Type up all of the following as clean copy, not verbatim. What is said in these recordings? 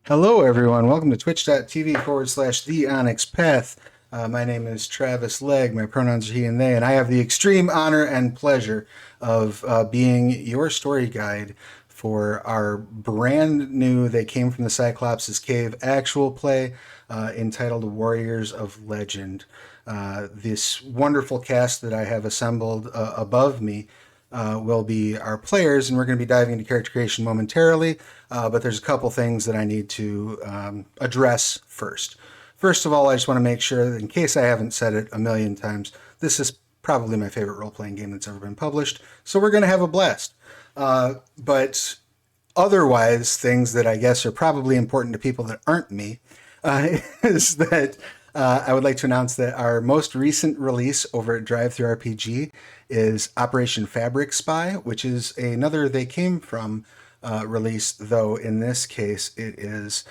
Hello, everyone. Welcome to twitch.tv/, The Onyx Path. My name is Travis Legg. My pronouns are he and they, and I have the extreme honor and pleasure of being your story guide for our brand new They Came from the Cyclops' Cave actual play entitled Warriors of Legend. This wonderful cast that I have assembled above me will be our players, and we're going to be diving into character creation momentarily. But there's a couple things that I need to address first. First of all, I just want to make sure that in case I haven't said it a million times, this is probably my favorite role playing game that's ever been published. So we're going to have a blast. But otherwise, things that I guess are probably important to people that aren't me is that I would like to announce that our most recent release over at Drive Through RPG is Operation Fabric Spy, which is another They Came From release, though in this case it is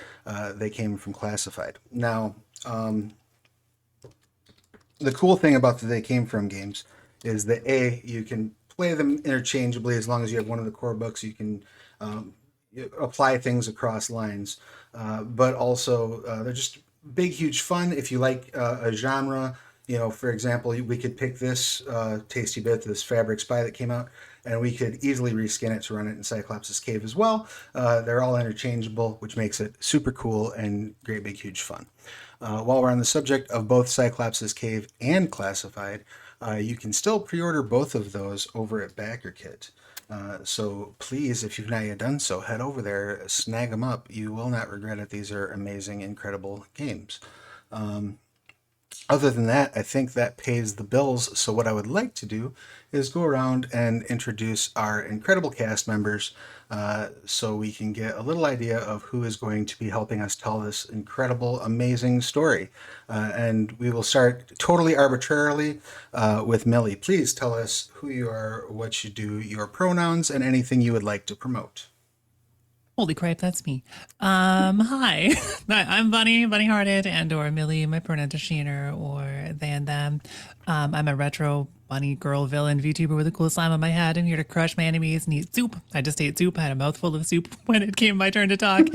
They Came From Classified. Now, the cool thing about the They Came From games is that you can play them interchangeably as long as you have one of the core books. You can apply things across lines, but also they're just big, huge fun. If you like a genre, for example, we could pick this tasty bit, this Fabric Spy that came out, and we could easily reskin it to run it in Cyclops' Cave as well. They're all interchangeable, which makes it super cool and great, big, huge fun. While we're on the subject of both Cyclops' Cave and Classified, you can still pre-order both of those over at BackerKit. So please, if you've not yet done so, head over there, snag them up. You will not regret it. These are amazing, incredible games. Other than that, I think that pays the bills. So what I would like to do is go around and introduce our incredible cast members so we can get a little idea of who is going to be helping us tell this incredible, amazing story. And we will start totally arbitrarily with Millie. Please tell us who you are, what you do, your pronouns, and anything you would like to promote. Holy crap, that's me. Hi. I'm Bunny Hearted, and or Millie. My pronouns are she and her or they and them. I'm a retro bunny girl villain VTuber with a cool slime on my head. I'm here to crush my enemies and eat soup. I just ate soup. I had a mouthful of soup when it came my turn to talk.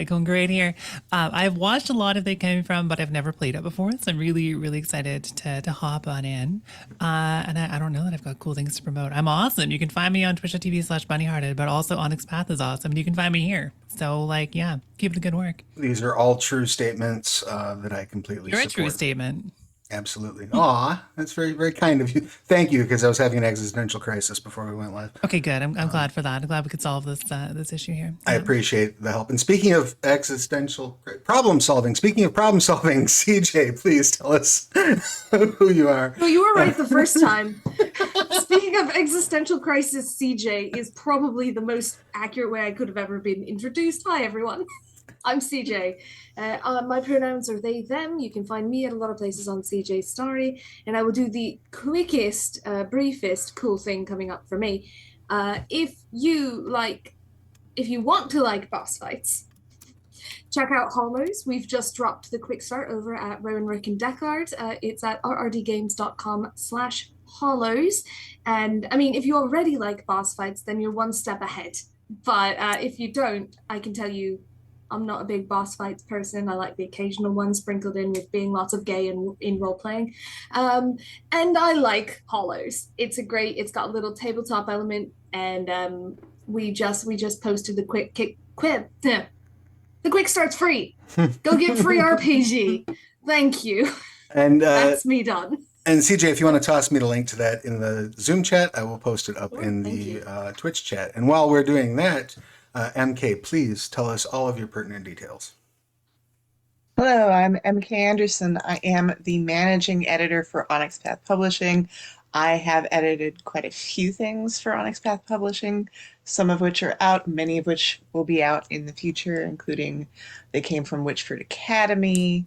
Going great here. I've watched a lot of They Came From, but I've never played it before, so I'm really, really excited to hop on in. And I don't know that I've got cool things to promote. I'm awesome. You can find me on twitch.tv/bunnyhearted, but also Onyx Path is awesome. You can find me here. So, like, yeah, keep up the good work. These are all true statements that I completely You're a true support. statement. Absolutely. Aw, that's very, very kind of you. Thank you, because I was having an existential crisis before we went live. Okay, good. I'm glad for that. I'm glad we could solve this issue here. I Yeah. appreciate the help. And speaking of existential problem solving, speaking of problem solving, CJ, please tell us who you are. No, you were right the first time. Speaking of existential crisis, CJ is probably the most accurate way I could have ever been introduced. Hi, everyone. I'm CJ. My pronouns are they, them. You can find me at a lot of places on CJ Story, and I will do the quickest, briefest, cool thing coming up for me. If you want to like boss fights, check out Hollows. We've just dropped the quick start over at Rowan Rick and Deckard. It's at rrdgames.com/hollows. And I mean, if you already like boss fights, then you're one step ahead. But if you don't, I can tell you I'm not a big boss fights person. I like the occasional one sprinkled in with being lots of gay in role playing. And I like Hollows. It's got a little tabletop element, and we just posted the the quick start's free. Go get free RPG. Thank you. And That's me done. and CJ, if you want to toss me the link to that in the Zoom chat, I will post it up Sure, in thank the you. Twitch chat. And while we're doing that, MK, please tell us all of your pertinent details. Hello, I'm MK Anderson. I am the managing editor for Onyx Path Publishing. I have edited quite a few things for Onyx Path Publishing, some of which are out, many of which will be out in the future, including They Came from Witchford Academy.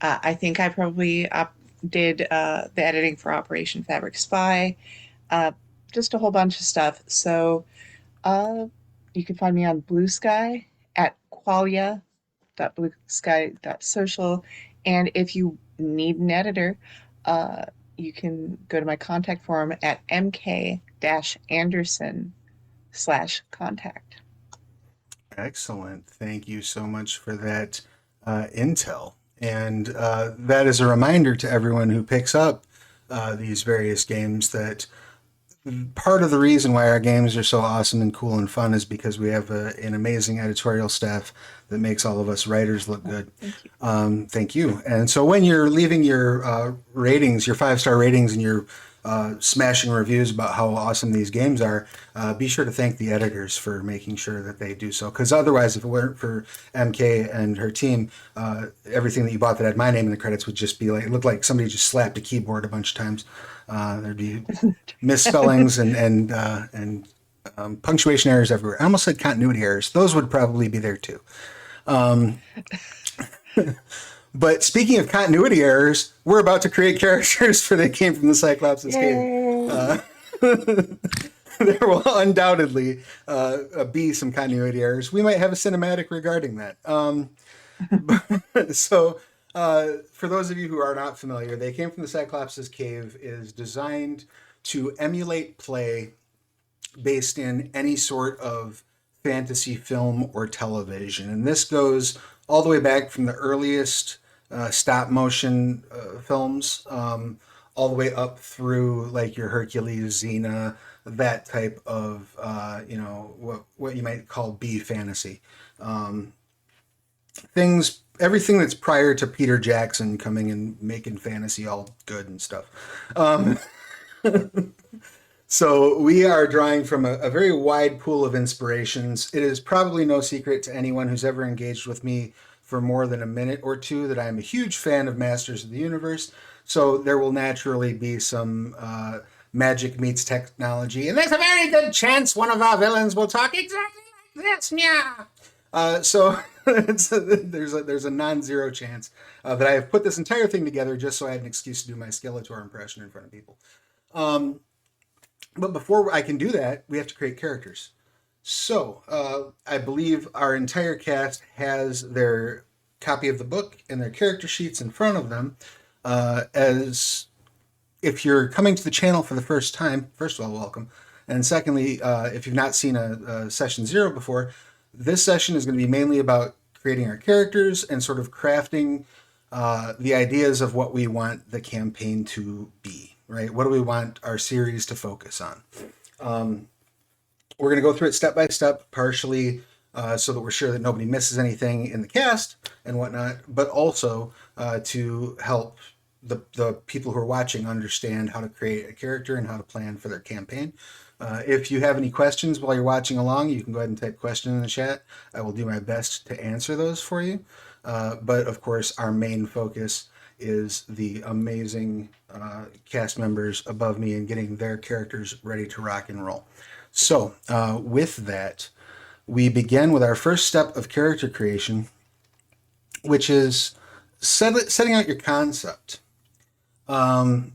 I think I probably did the editing for Operation Fabric Spy, uh, just a whole bunch of stuff. So uh, you can find me on Blue Sky at qualia.bluesky.social. And if you need an editor, uh, you can go to my contact form at mk-anderson/contact. Excellent. Thank you so much for that intel. And that is a reminder to everyone who picks up these various games that part of the reason why our games are so awesome and cool and fun is because we have an amazing editorial staff that makes all of us writers look good. Thank you. Thank you. And so when you're leaving your ratings, your 5-star ratings, and your smashing reviews about how awesome these games are, be sure to thank the editors for making sure that they do so. Because otherwise, if it weren't for MK and her team, everything that you bought that had my name in the credits would just be like, it looked like somebody just slapped a keyboard a bunch of times. There'd be misspellings and punctuation errors everywhere. I almost said continuity errors. Those would probably be there too. But speaking of continuity errors, we're about to create characters for the game from the Cyclops cave. There will undoubtedly be some continuity errors. We might have a cinematic regarding that. So, for those of you who are not familiar, They Came from the Cyclops' Cave is designed to emulate play based in any sort of fantasy film or television. And this goes all the way back from the earliest stop motion films, all the way up through like your Hercules, Xena, that type of, what you might call B fantasy. Everything that's prior to Peter Jackson coming and making fantasy all good and stuff. So we are drawing from a very wide pool of inspirations. It is probably no secret to anyone who's ever engaged with me for more than a minute or two that I am a huge fan of Masters of the Universe. So there will naturally be some magic meets technology. And there's a very good chance one of our villains will talk exactly like this. Yeah. So there's a non-zero chance that I have put this entire thing together just so I had an excuse to do my Skeletor impression in front of people. But before I can do that, we have to create characters. So I believe our entire cast has their copy of the book and their character sheets in front of them. As if you're coming to the channel for the first time, first of all, welcome. And secondly, if you've not seen a session 0 before, this session is going to be mainly about creating our characters and sort of crafting the ideas of what we want the campaign to be. Right? What do we want our series to focus on? We're going to go through it step by step, partially so that we're sure that nobody misses anything in the cast and whatnot, but also to help the people who are watching understand how to create a character and how to plan for their campaign. If you have any questions while you're watching along, you can go ahead and type question in the chat. I will do my best to answer those for you. But of course, our main focus is the amazing cast members above me and getting their characters ready to rock and roll. So with that, we begin with our first step of character creation, which is setting out your concept. We want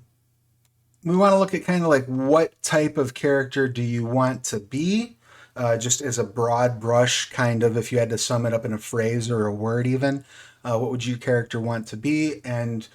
to look at kind of like what type of character do you want to be, just as a broad brush, kind of if you had to sum it up in a phrase or a word even. What would your character want to be? And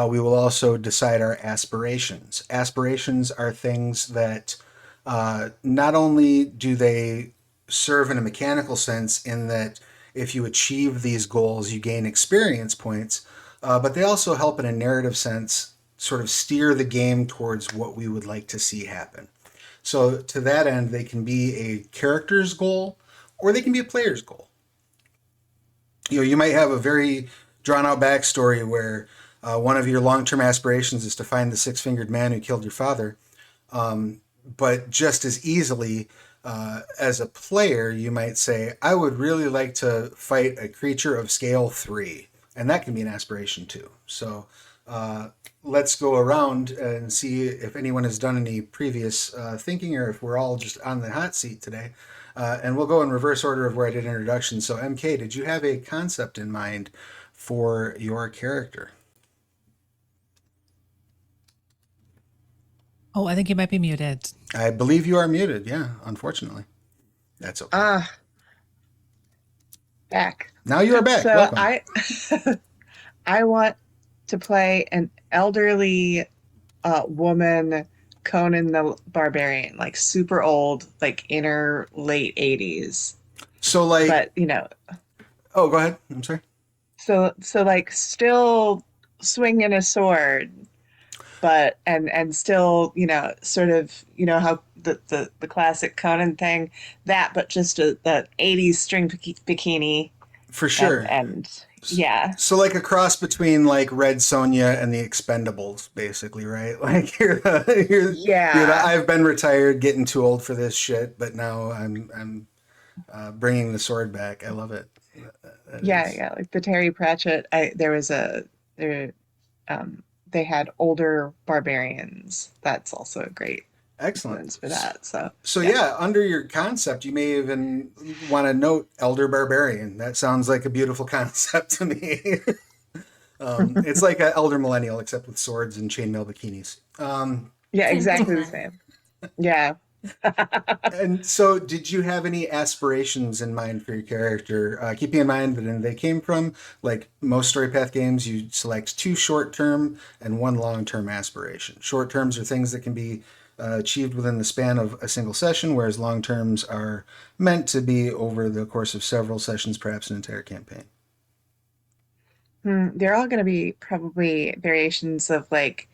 we will also decide our aspirations. Aspirations are things that not only do they serve in a mechanical sense in that if you achieve these goals, you gain experience points, but they also help in a narrative sense sort of steer the game towards what we would like to see happen. So to that end, they can be a character's goal or they can be a player's goal. You might have a very drawn out backstory where one of your long-term aspirations is to find the six-fingered man who killed your father. But just as easily as a player, you might say, I would really like to fight a creature of scale 3. And that can be an aspiration too. So let's go around and see if anyone has done any previous thinking or if we're all just on the hot seat today. And we'll go in reverse order of where I did introductions. So MK, did you have a concept in mind for your character? Oh, I think you might be muted. I believe you are muted. Yeah, unfortunately. That's okay. Back. Now you are back. So Welcome. I want to play an elderly woman, Conan the Barbarian, like super old, like in her late 80s. So like, but oh, go ahead. I'm sorry. so like still swinging a sword, but and still sort of how the classic Conan thing, that but just the 80s string bikini For and sure. yeah. So like a cross between like Red Sonja and the Expendables, basically, right? Like you're the Yeah. I've been retired, getting too old for this shit, but now I'm bringing the sword back. I love it. That Yeah, is yeah, like the Terry Pratchett. There was there they had older barbarians. That's also a great excellent. influence for that. So So yeah. yeah, under your concept, you may even want to note Elder Barbarian. That sounds like a beautiful concept to me. It's like an Elder Millennial, except with swords and chainmail bikinis. Yeah, Same thing exactly the then. same. Yeah. And so, did you have any aspirations in mind for your character? Keeping in mind that they came from, like most story path games, you select two short term and one long term aspiration. Short terms are things that can be achieved within the span of a single session, whereas long terms are meant to be over the course of several sessions, perhaps an entire campaign. They're all going to be probably variations of like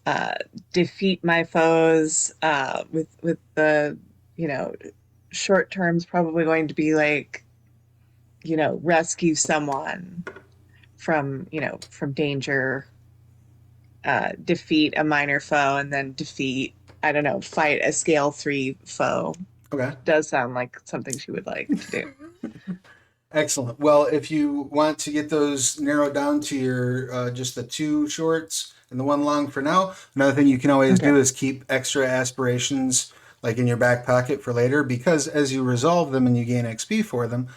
uh, defeat my foes with the you know short terms probably going to be like rescue someone from from danger, defeat a minor foe, and then defeat, I don't know, fight a scale 3 foe. Okay. Does sound like something she would like to do. Excellent. Well, if you want to get those narrowed down to your just the two shorts and the one long for now, another thing you can always Okay. do is keep extra aspirations like in your back pocket for later, because as you resolve them and you gain XP for them,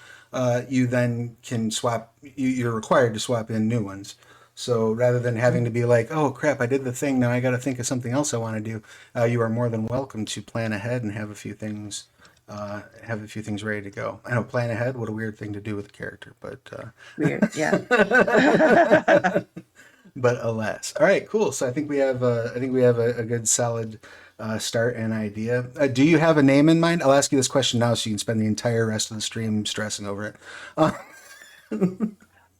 you then can swap. You're required to swap in new ones. So rather than having to be like, oh crap, I did the thing, now I got to think of something else I want to do, you are more than welcome to plan ahead and have a few things ready to go. I know plan ahead, what a weird thing to do with a character, but Weird. Yeah. but alas. All right, cool. So I think we have a good solid start and idea. Do you have a name in mind? I'll ask you this question now so you can spend the entire rest of the stream stressing over it.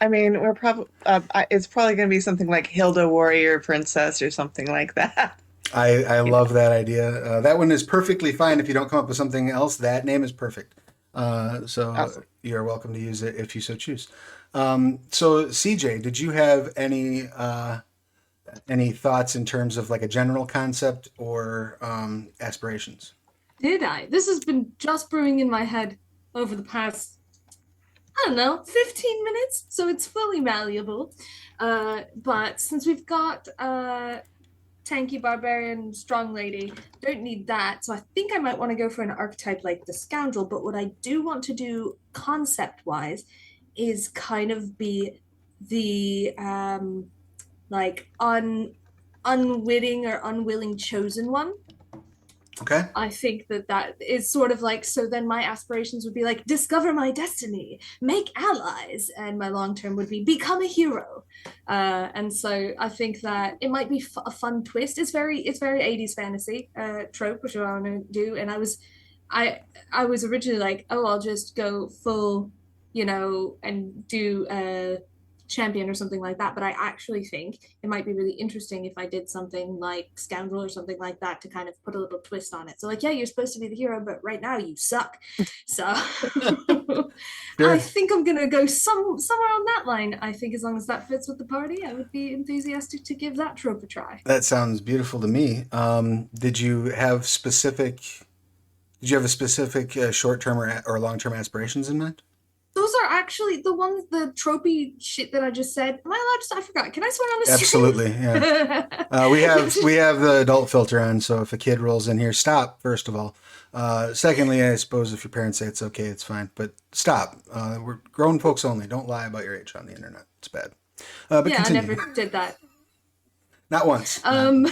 I mean, we're probably it's probably going to be something like Hilda Warrior Princess or something like that. I You know. love that idea. That one is perfectly fine if you don't come up with something else. That name is perfect. So Awesome. you're welcome to use it if you so choose. So CJ, did you have any thoughts in terms of like a general concept or aspirations? Did I? This has been just brewing in my head over the past, I don't know, 15 minutes, so it's fully malleable. But since we've got tanky barbarian strong lady, don't need that. So I think I might want to go for an archetype like the scoundrel. But what I do want to do concept wise is kind of be the like unwitting or unwilling chosen one. Okay. I think that that is sort of like, so then my aspirations would be like discover my destiny, make allies, and my long term would be become a hero. And so I think that it might be a fun twist. It's very 80s fantasy trope, which I want to do. And I was originally like, oh, I'll just go full, and do a champion or something like that. But I actually think it might be really interesting if I did something like Scoundrel or something like that to kind of put a little twist on it. So like, yeah, you're supposed to be the hero, but right now you suck. So I Sure. think I'm gonna go somewhere on that line. I think as long as that fits with the party, I would be enthusiastic to give that trope a try. That sounds beautiful to me. Did you have a specific short term or long term aspirations in mind? Those are actually the ones, the tropey shit that I just said. Am I allowed to? I forgot. Can I swear on Absolutely. Yeah. We have the adult filter on, so if a kid rolls in here, stop. First of all, secondly, I suppose if your parents say it's okay, it's fine, but stop. We're grown folks only. Don't lie about your age on the internet. It's bad. But Yeah, I continue. never did that. Not once. No. Um,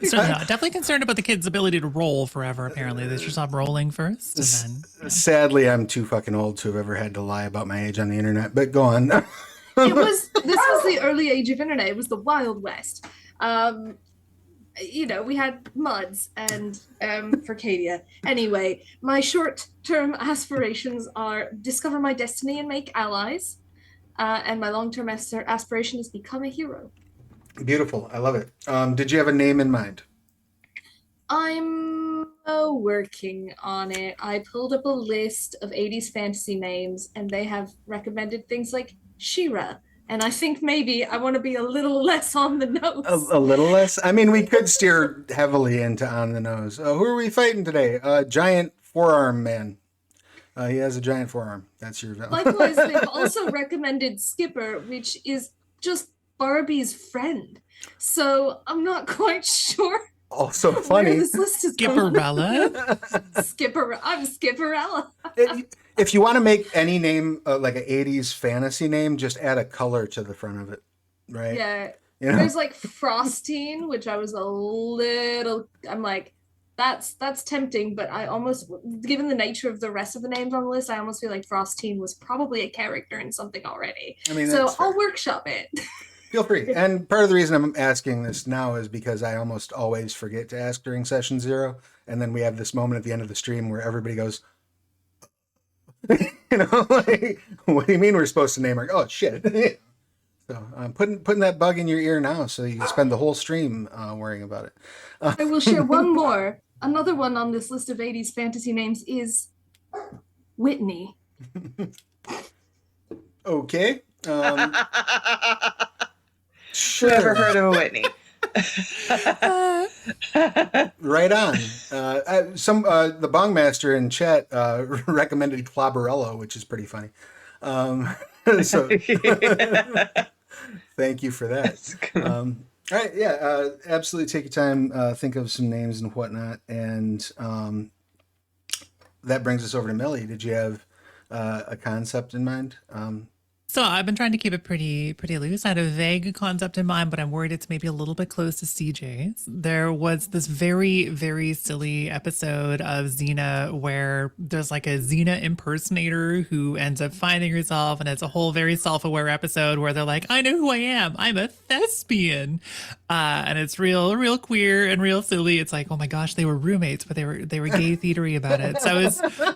Certainly not. Definitely concerned about the kid's ability to roll forever, apparently. They should stop rolling first and then. Sadly, I'm too fucking old to have ever had to lie about my age on the internet. But go on. this was the early age of internet. It was the Wild West. Um, we had muds and Furcadia. Anyway, my short-term aspirations are discover my destiny and make allies. And my long-term aspiration is become a hero. Beautiful. I love it. Did you have a name in mind? I'm working on it. I pulled up a list of 80s fantasy names, and they have recommended things like Shira. And I think maybe I want to be a little less on the nose. A little less. I mean, we could steer heavily into on the nose. Who are we fighting today? Giant forearm man. He has a giant forearm. That's your villain. Likewise, they've also recommended Skipper, which is just Barbie's friend. So I'm not quite sure Also where funny. this list is going. Skipperella. I'm Skipperella. If you want to make any name like an 80s fantasy name, just add a color to the front of it, right? Yeah. You know? There's like Frostine, which I was a little. I'm like, that's tempting, but I almost, given the nature of the rest of the names on the list, I almost feel like Frostine was probably a character in something already. I mean, so that's fair. I'll workshop it. Feel free. And part of the reason I'm asking this now is because I almost always forget to ask during session 0. And then we have this moment at the end of the stream where everybody goes, like, what do you mean we're supposed to name her? Oh, shit. So I'm putting that bug in your ear now so you can spend the whole stream worrying about it. I will share one more. Another one on this list of 80s fantasy names is Whitney. Okay. Sure. Never heard of a Whitney. Right on. The Bongmaster in chat recommended Clobberello, which is pretty funny. So thank you for that. All right, yeah, absolutely. Take your time, think of some names and whatnot, and that brings us over to Millie. Did you have a concept in mind? So I've been trying to keep it pretty loose. I had a vague concept in mind, but I'm worried it's maybe a little bit close to CJ's. There was this very, very silly episode of Xena where there's like a Xena impersonator who ends up finding herself, and it's a whole very self-aware episode where they're like, I know who I am. I'm a thespian. And it's real queer and real silly. It's like, oh my gosh, they were roommates, but they were gay theatery about it. So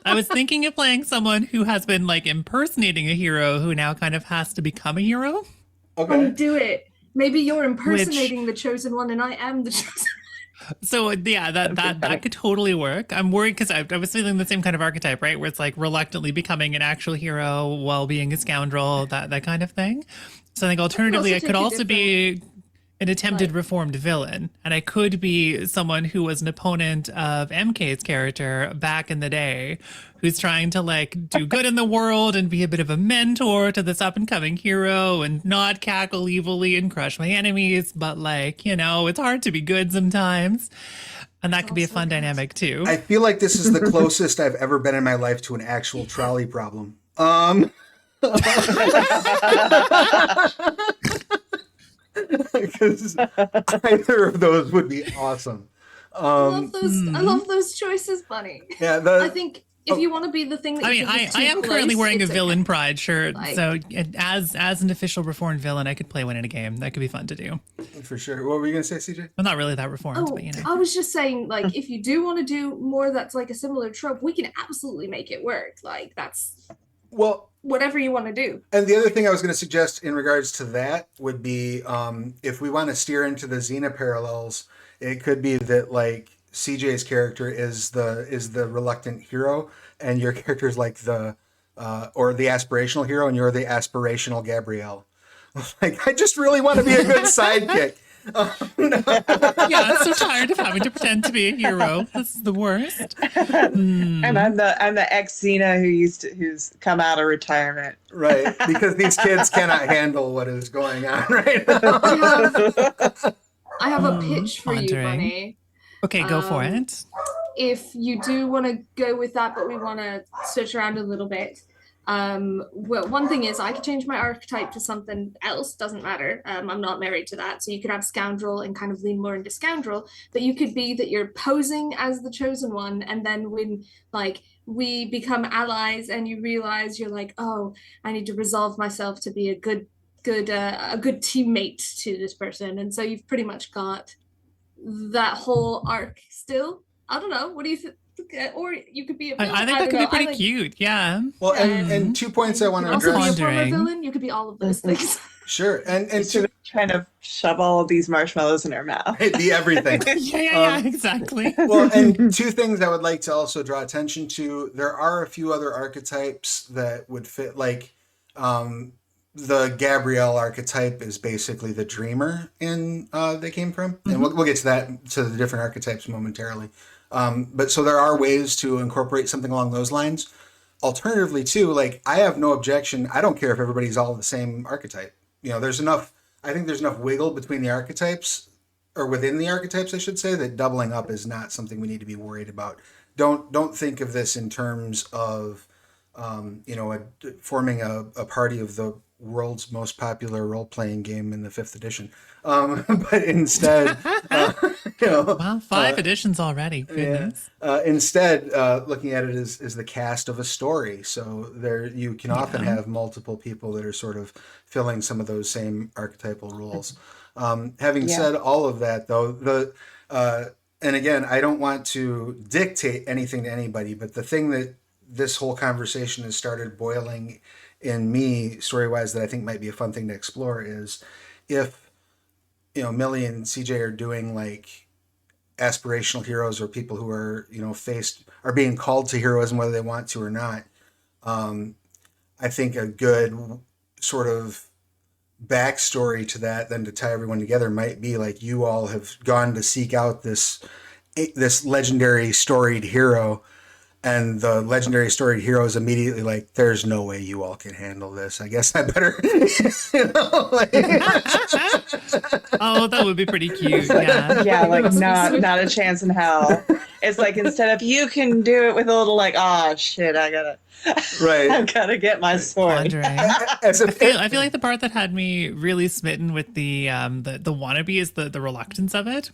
I was thinking of playing someone who has been like impersonating a hero who now kind of has to become a hero. Okay. Do it. Maybe you're impersonating the chosen one and I am the chosen one. So yeah, that could totally work. I'm worried because I was feeling the same kind of archetype, right? Where it's like reluctantly becoming an actual hero while being a scoundrel, that kind of thing. So I think alternatively, I could also be an attempted reformed villain, and I could be someone who was an opponent of MK's character back in the day, who's trying to like do good in the world and be a bit of a mentor to this up and coming hero and not cackle evilly and crush my enemies, but like, it's hard to be good sometimes. And that could be a fun dynamic too. I feel like this is the closest I've ever been in my life to an actual trolley problem. Because either of those would be awesome. I love those choices, Bunny. Yeah, I think if you want to be the thing that I am currently wearing a villain pride shirt, so as an official reformed villain, I could play one in a game. That could be fun to do. For sure. What were you gonna say, CJ? I'm not really that reformed, but I was just saying, like, if you do want to do more that's like a similar trope, we can absolutely make it work. Like, that's whatever you want to do. And the other thing I was going to suggest in regards to that would be if we want to steer into the Xena parallels, it could be that like CJ's character is the reluctant hero, and your character is like the aspirational hero, and you're the aspirational Gabrielle. Like, I just really want to be a good sidekick. Yeah, I'm so tired of having to pretend to be a hero. This is the worst. And I'm the ex Xena who's come out of retirement. Right, because these kids cannot handle what is going on right now. I have a pitch for you, Bunny. Okay, go for it. If you do want to go with that, but we want to switch around a little bit. Well, one thing is I could change my archetype to something else, doesn't matter. I'm not married to that. So you could have scoundrel and kind of lean more into scoundrel, but you could be that you're posing as the chosen one. And then when like we become allies and you realize you're like, oh, I need to resolve myself to be a good teammate to this person. And so you've pretty much got that whole arc still. I don't know. What do you think? Or you could be a villain. I think that could don't be know. pretty cute. Yeah. Well, Yeah. and 2 points I You want could to also be a address. former Pondering. villain. You could be all of those Mhm. things. Sure, and He's two, sort of trying to shove all of these marshmallows in her mouth. be everything. Yeah, exactly. Well, and two things I would like to also draw attention to. There are a few other archetypes that would fit, like um, the Gabrielle archetype is basically the dreamer in They Came From, and we'll get to that, to the different archetypes momentarily. But so there are ways to incorporate something along those lines. Alternatively, too, like I have no objection. I don't care if everybody's all the same archetype. There's enough. I think there's enough wiggle between the archetypes, or within the archetypes, I should say, that doubling up is not something we need to be worried about. Don't think of this in terms of forming a party of the world's most popular role playing game in the fifth edition, but instead, Wow, 5 editions already. Goodness. instead, looking at it as the cast of a story. So there, you can often Yeah. have multiple people that are sort of filling some of those same archetypal roles. Having Yeah. said all of that, though, and again, I don't want to dictate anything to anybody, but the thing that this whole conversation has started boiling in me, story wise, that I think might be a fun thing to explore is if Millie and CJ are doing like aspirational heroes, or people who are are being called to heroism whether they want to or not. I think a good sort of backstory to that, then to tie everyone together, might be like you all have gone to seek out this legendary storied hero, and the legendary storied hero is immediately like, there's no way you all can handle this. I guess I better Oh, that would be pretty cute. Yeah. Yeah, like Must be not sweet. not a chance in hell. It's like, instead of you can do it, with a little like, oh shit, right. I've gotta get my sword. Pondering. As I feel like the part that had me really smitten with the wannabe is the reluctance of it,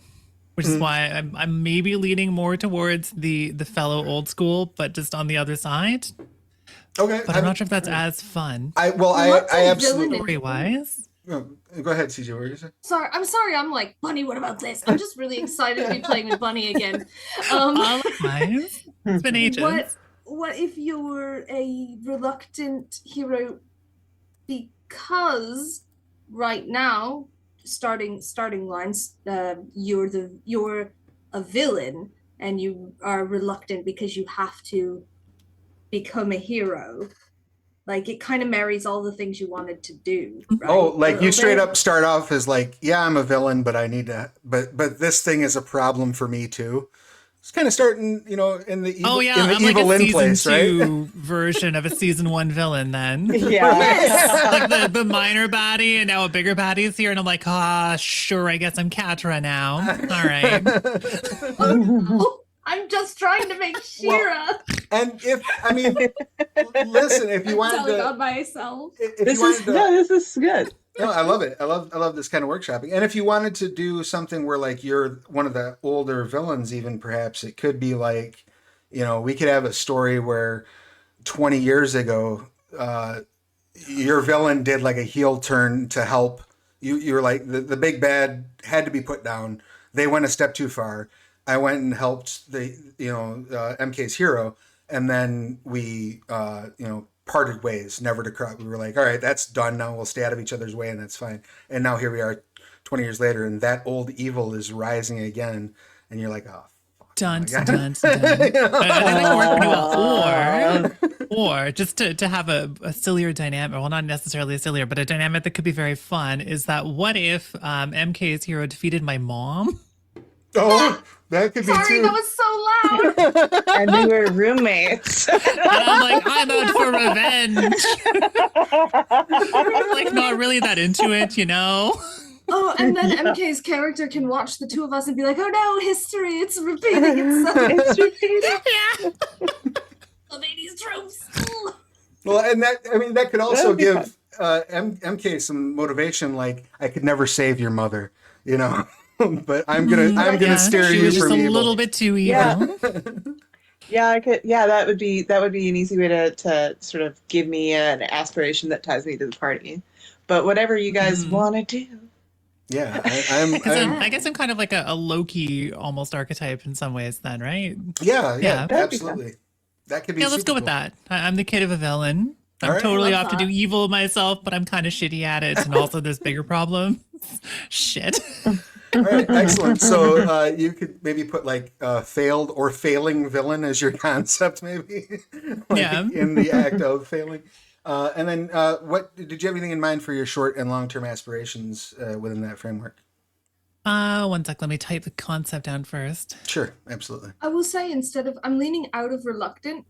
which is why I'm maybe leaning more towards the fellow old school, but just on the other side. okay. But I'm not sure if that's as fun I What's a absolutely. villain? story wise. Oh, go ahead, CJ. What were you saying? Sorry, I'm like, Bunny, what about this? I'm just really excited to be playing with Bunny again. All nice. It's been ages. What if you're a reluctant hero because right now, starting lines, you're a villain and you are reluctant because you have to become a hero. Like, it kind of marries all the things you wanted to do, right? Oh, A like you little straight bit. up start off as like, yeah, I'm a villain, but I need to, but this thing is a problem for me too. It's kind of starting, in the evil, Oh yeah, in the I'm like evil a in season place, right? 2 version of a season 1 villain then. Yeah. Like the minor baddie, and now a bigger baddie's here, and I'm like, sure, I guess I'm Katra now. All right. Oh, I'm just trying to make Shira. And listen, if you wanted telling to, on myself. if This you wanted is to, this is good. no, I love it. I love this kind of workshopping. And if you wanted to do something where like you're one of the older villains, even perhaps it could be like, we could have a story where 20 years ago, your villain did like a heel turn to help you. You're like the big bad had to be put down. They went a step too far. I went and helped the MK's hero, and then we parted ways, never to cross. We were like, all right, that's done. Now we'll stay out of each other's way, and that's fine. And now here we are, 20 years later, and that old evil is rising again, and you're like, oh. Dun, dun, dun, dun. I think that could work pretty well. Or just to have a sillier dynamic, well, not necessarily a sillier, but a dynamic that could be very fun, is that what if MK's hero defeated my mom? Oh, that could be Sorry, too. that was so loud. And we were roommates. And I'm like, I'm out for revenge. I'm like, not really that into it, Oh, and then MK's character can watch the two of us and be like, oh no, history, it's repeating itself. It's repeating. Yeah. The 80s tropes. Well, and that could also That'd be give MK some motivation. Like, I could never save your mother, but I'm gonna steer she you was just from a evil. little bit too evil. Yeah. Yeah, I could. Yeah, that would be an easy way to sort of give me an aspiration that ties me to the party. But whatever you guys want to do, Yeah, Because I'm I guess I'm kind of like a Loki almost archetype in some ways then, right? yeah, Yeah. That'd be fun. absolutely. That could be Yeah, let's super go with cool. that. I'm the kid of a villain. All I'm right. I totally love off to do that. evil myself, but I'm kind of shitty at it. And also there's bigger problems. Shit. All right, excellent. So you could maybe put like failed or failing villain as your concept, maybe, Yeah. like in the act of failing. And then, what did you have anything in mind for your short and long term aspirations within that framework? One sec. Let me type the concept down first. Sure, absolutely. I will say instead of I'm leaning out of reluctant,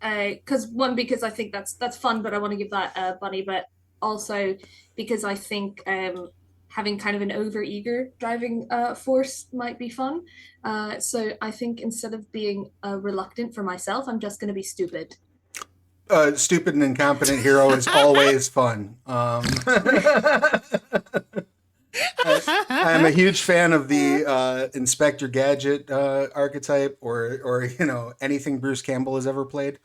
because I think that's fun, but I want to give that Bunny, but also because I think having kind of an over eager driving force might be fun. So I think instead of being reluctant for myself, I'm just going to be stupid. Stupid and incompetent hero is always fun. I'm a huge fan of the Inspector Gadget archetype, or anything Bruce Campbell has ever played.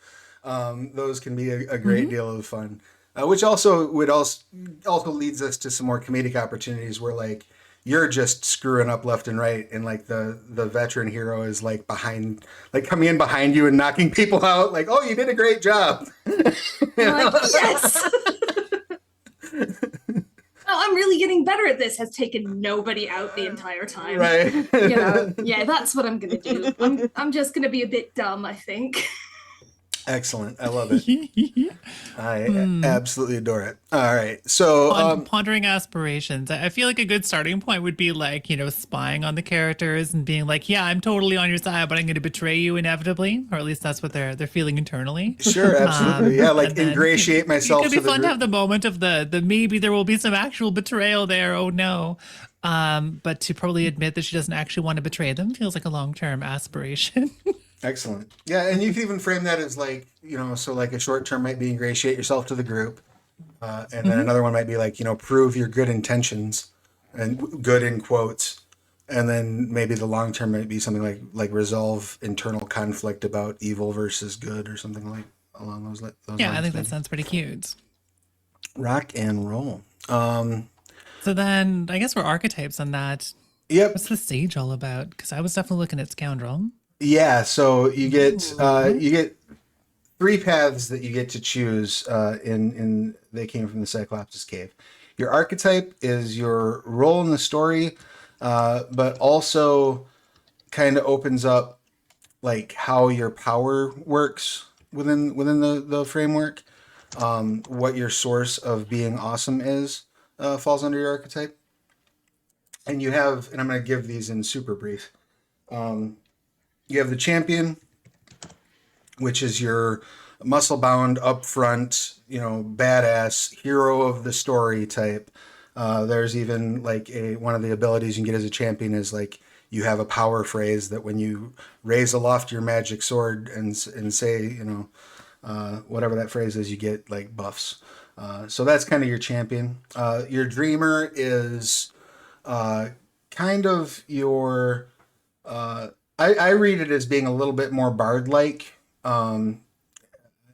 Those can be a great deal of fun, which also would also leads us to some more comedic opportunities where like you're just screwing up left and right, and like the veteran hero is like behind, like coming in behind you and knocking people out, like, oh, you did a great job. Like, yes. Oh, I'm really getting better at this. Has taken nobody out the entire time. Right. Yeah, that's what I'm gonna do. I'm just gonna be a bit dumb, I think. Excellent. I love it. I absolutely adore it. All right. So, Pondering aspirations. I feel like a good starting point would be like, spying on the characters and being like, yeah, I'm totally on your side, but I'm going to betray you inevitably. Or at least that's what they're feeling internally. sure, absolutely. Yeah, like And then ingratiate myself it could to be the fun to group. have the moment of the maybe there will be some actual betrayal there. Oh no. But to probably admit that she doesn't actually want to betray them feels like a long-term aspiration. Excellent. Yeah, and you can even frame that as like, so like a short term might be ingratiate yourself to the group. And then another one might be like, prove your good intentions, and good in quotes. And then maybe the long term might be something like resolve internal conflict about evil versus good, or something like along those Yeah, I lines. think that Maybe. sounds pretty cute. Rock and roll. So then I guess we're archetypes on that. Yep. What's the stage all about? Because I was definitely looking at Scoundrel. Yeah. So you get three paths that you get to choose. In they came from the Cyclops' cave. Your archetype is your role in the story, but also kind of opens up like how your power works within the framework. What your source of being awesome is falls under your archetype. And I'm going to give these in super brief. You have the champion, which is your muscle bound, upfront, badass hero of the story type. There's even like one of the abilities you can get as a champion is like you have a power phrase that when you raise aloft your magic sword and say whatever that phrase is, you get like buffs. So that's kind of your champion. Your dreamer is kind of your. I read it as being a little bit more bard-like, and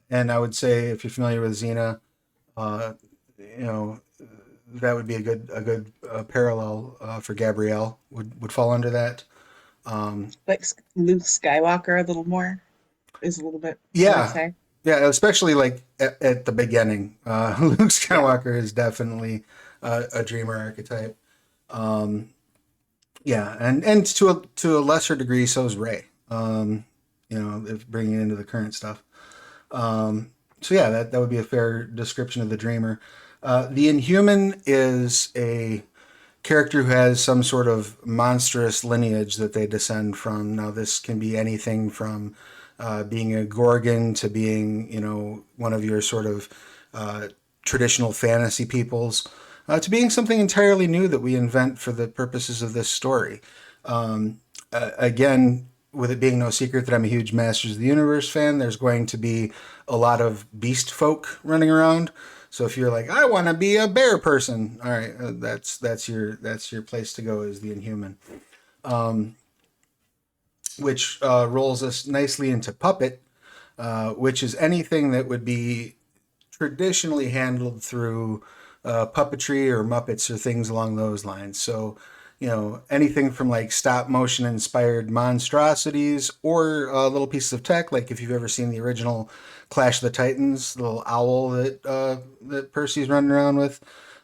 I would say if you're familiar with Xena, you know that would be a good parallel for Gabrielle would fall under that. Like Luke Skywalker a little more is a little bit, I would Yeah, say. yeah, especially like at the beginning. Luke Yeah. Skywalker is definitely a dreamer archetype. Yeah, and to a lesser degree, so is Ray. If bringing it into the current stuff. So yeah, that would be a fair description of the dreamer. The Inhuman is a character who has some sort of monstrous lineage that they descend from. Now, this can be anything from being a Gorgon to being, one of your sort of traditional fantasy peoples, to being something entirely new that we invent for the purposes of this story. Again, with it being no secret that I'm a huge Masters of the Universe fan, there's going to be a lot of beast folk running around. So if you're like, I want to be a bear person, all right, that's your place to go, is the Inhuman, which rolls us nicely into puppet, which is anything that would be traditionally handled through puppetry or Muppets or things along those lines. So, anything from like stop motion inspired monstrosities or little pieces of tech, like if you've ever seen the original Clash of the Titans, the little owl that Percy's running around with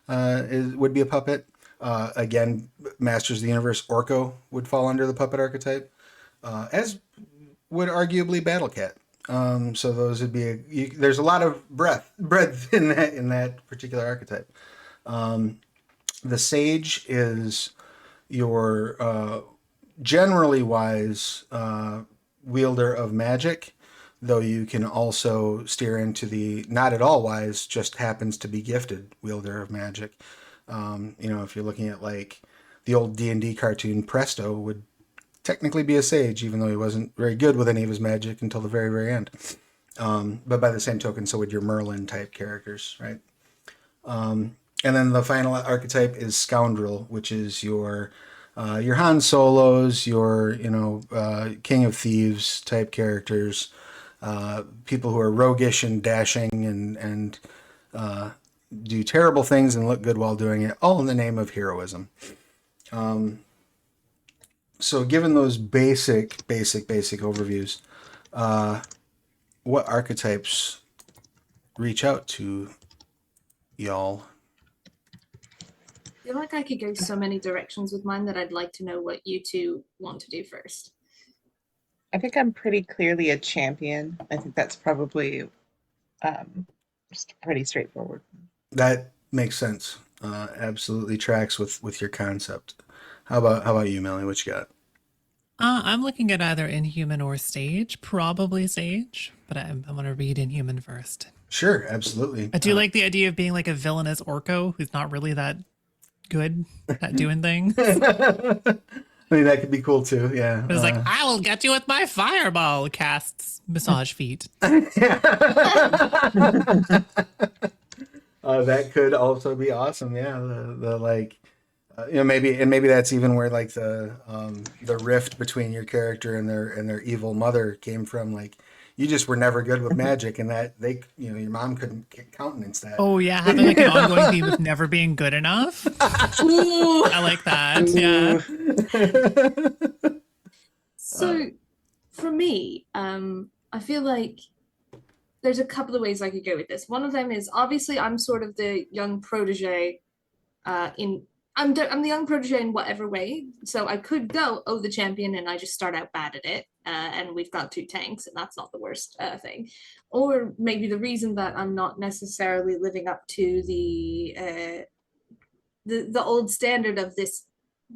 would be a puppet. Again, Masters of the Universe Orko would fall under the puppet archetype, as would arguably Battlecat. So those would be there's a lot of breadth in that particular archetype. The sage is your generally wise wielder of magic, though you can also steer into the not at all wise, just happens to be gifted wielder of magic. If you're looking at like the old D&D cartoon, Presto would technically be a sage, even though he wasn't very good with any of his magic until the very, very end. But by the same token, so would your Merlin type characters, right? And then the final archetype is Scoundrel, which is your Han Solos, your King of Thieves type characters, people who are roguish and dashing and do terrible things and look good while doing it, all in the name of heroism. So given those basic overviews, what archetypes reach out to y'all? I feel like I could go so many directions with mine that I'd like to know what you two want to do first. I think I'm pretty clearly a champion. I think that's probably just pretty straightforward. That makes sense. Absolutely tracks with your concept. How about you, Melanie? What you got? I'm looking at either Inhuman or Sage, probably Sage, but I want to read Inhuman first. Sure, absolutely. I do like the idea of being like a villainous Orko who's not really that good at doing things. I mean, that could be cool too. Yeah. It's like, I will get you with my fireball, casts massage feet. That could also be awesome. Yeah. The like, maybe that's even where like the rift between your character and their evil mother came from. Like, you just were never good with magic, and that your mom couldn't countenance that. Oh yeah, having like an ongoing theme of never being good enough. Ooh, I like that. Yeah. So, for me, I feel like there's a couple of ways I could go with this. One of them is obviously I'm sort of the young protege. I'm the young protege in whatever way. So I could go, oh, the champion, and I just start out bad at it. And we've got 2 tanks, and that's not the worst thing. Or maybe the reason that I'm not necessarily living up to the old standard of this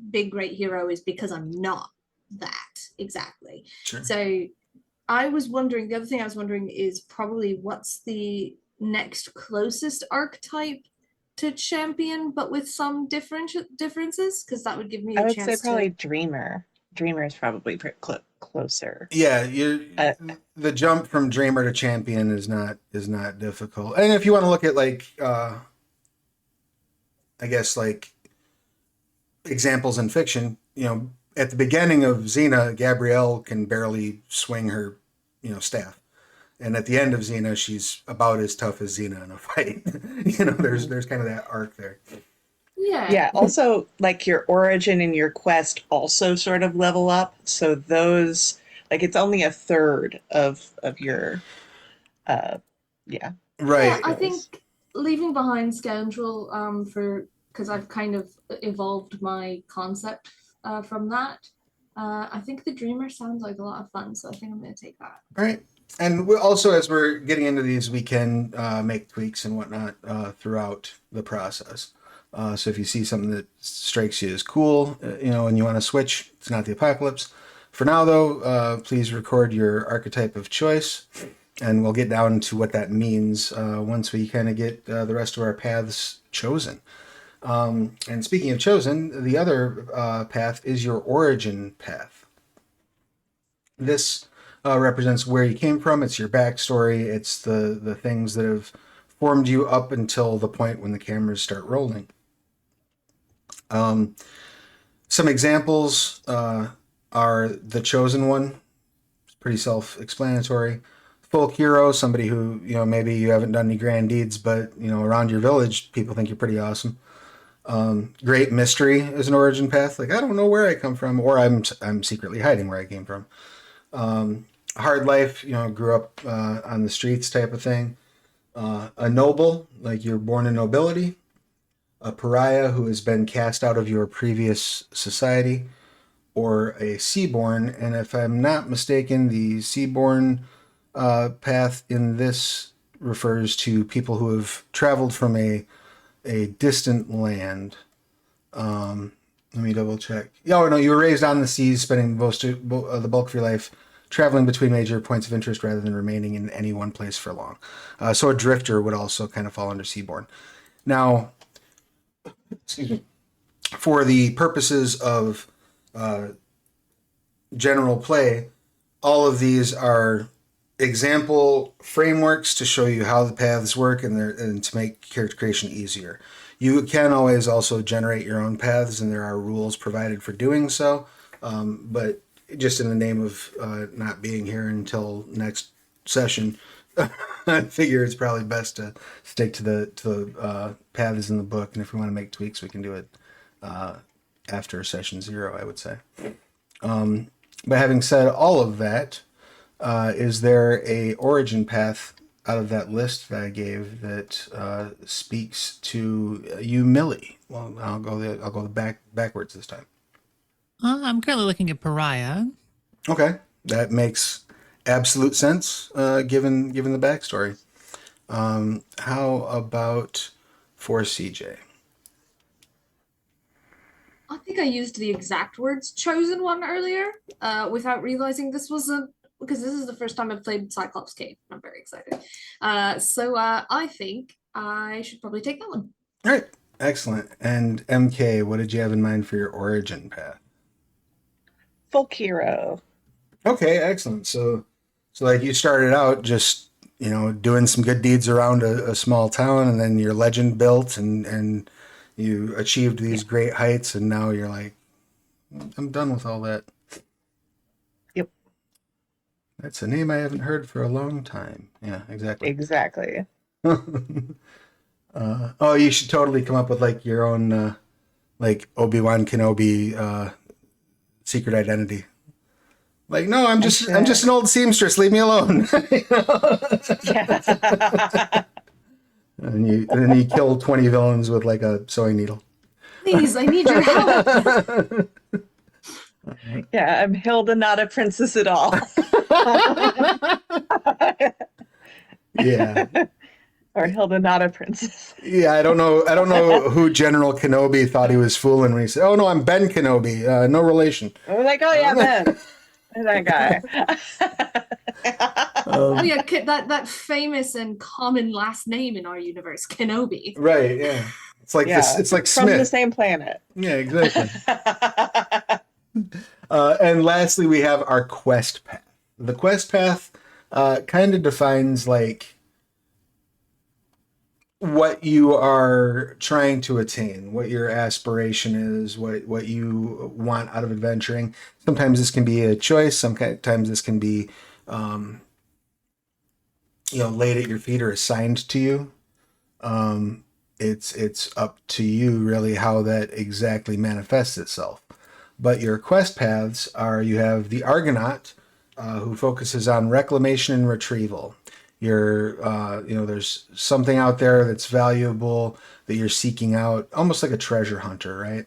big great hero is because I'm not that exactly. Sure. So I was wondering, the other thing I was wondering is probably what's the next closest archetype to champion, but with some differences, because that would give me I a would chance say probably to. Dreamer. Dreamer is probably closer. Yeah, Uh, the jump from dreamer to champion is not difficult. And if you want to look at like I guess like examples in fiction, at the beginning of Xena, Gabrielle can barely swing her, staff. And at the end of Xena, she's about as tough as Xena in a fight. There's kind of that arc there. Yeah. Also, like your origin and your quest also sort of level up. So those, like, it's only a third of your, yeah. Right. Yeah, I think leaving behind Scoundrel because I've kind of evolved my concept from that. I think the Dreamer sounds like a lot of fun, so I think I'm going to take that. All right. And we also, as we're getting into these, we can make tweaks and whatnot throughout the process. So if you see something that strikes you as cool, and you want to switch, it's not the apocalypse. For now, though, please record your archetype of choice, and we'll get down to what that means once we kind of get the rest of our paths chosen. And speaking of chosen, the other path is your origin path. This represents where you came from. It's your backstory. It's the things that have formed you up until the point when the cameras start rolling. Some examples are the chosen one. It's pretty self-explanatory. folk hero, somebody who, maybe you haven't done any grand deeds, but, around your village, people think you're pretty awesome. Great mystery is an origin path. Like, I don't know where I come from, or I'm secretly hiding where I came from. Hard life, grew up on the streets type of thing. A noble, like you're born in nobility. A pariah who has been cast out of your previous society, or a seaborn. And if I'm not mistaken, the seaborn path in this refers to people who have traveled from a distant land. Let me double check. Oh, no, you were raised on the seas, spending the bulk of your life traveling between major points of interest rather than remaining in any one place for long. So a drifter would also kind of fall under seaborn. Now, excuse me, for the purposes of general play, all of these are example frameworks to show you how the paths work and to make character creation easier. You can always also generate your own paths, and there are rules provided for doing so. But just in the name of not being here until next session, I figure it's probably best to stick to the paths in the book. And if we want to make tweaks, we can do it after session 0, I would say. But having said all of that, is there a origin path out of that list that I gave that speaks to you, Millie? Well, I'll go backwards this time. I'm currently looking at Pariah. Okay, that makes absolute sense given the backstory. How about for CJ? I think I used the exact words chosen one earlier without realizing this was because this is the first time I've played Cyclops Cave. I'm very excited. So I think I should probably take that one. All right, excellent. And MK, what did you have in mind for your origin path? Folk hero. Okay, excellent. So like you started out just, doing some good deeds around a small town, and then your legend built and you achieved these great heights, and now you're like, I'm done with all that. Yep. That's a name I haven't heard for a long time. Yeah, exactly. Exactly. Oh, you should totally come up with like your own like Obi-Wan Kenobi secret identity. Like, no, I'm just an old seamstress. Leave me alone. Yeah. And then you kill 20 villains with like a sewing needle. Please, I need your help. Yeah, I'm Hilda, not a princess at all. Yeah. Or Hilda, not a princess. Yeah, I don't know who General Kenobi thought he was fooling when he said, "Oh no, I'm Ben Kenobi, no relation." I was like, oh yeah, Ben. That guy. Oh yeah, that famous and common last name in our universe, Kenobi. Right, yeah. It's like this. It's like from Smith. the same planet. Yeah, exactly. And lastly, we have our quest path. The quest path kind of defines like what you are trying to attain, what your aspiration is, what you want out of adventuring. Sometimes this can be a choice. Sometimes this can be, laid at your feet or assigned to you. It's up to you really how that exactly manifests itself. But your quest paths are, you have the Argonaut, who focuses on reclamation and retrieval. There's something out there that's valuable that you're seeking out, almost like a treasure hunter, right?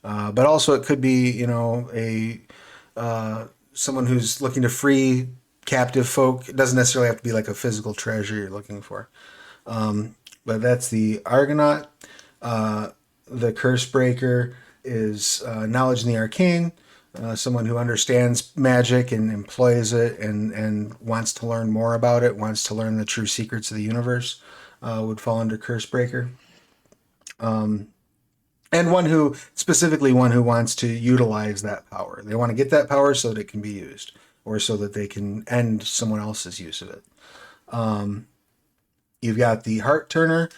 But also it could be, someone who's looking to free captive folk. It doesn't necessarily have to be like a physical treasure you're looking for. But that's the Argonaut. The Curse Breaker is knowledge in the arcane. Someone who understands magic and employs it and wants to learn more about it, wants to learn the true secrets of the universe, would fall under Cursebreaker. And one who wants to utilize that power. They want to get that power so that it can be used, or so that they can end someone else's use of it. You've got the Heart Turner,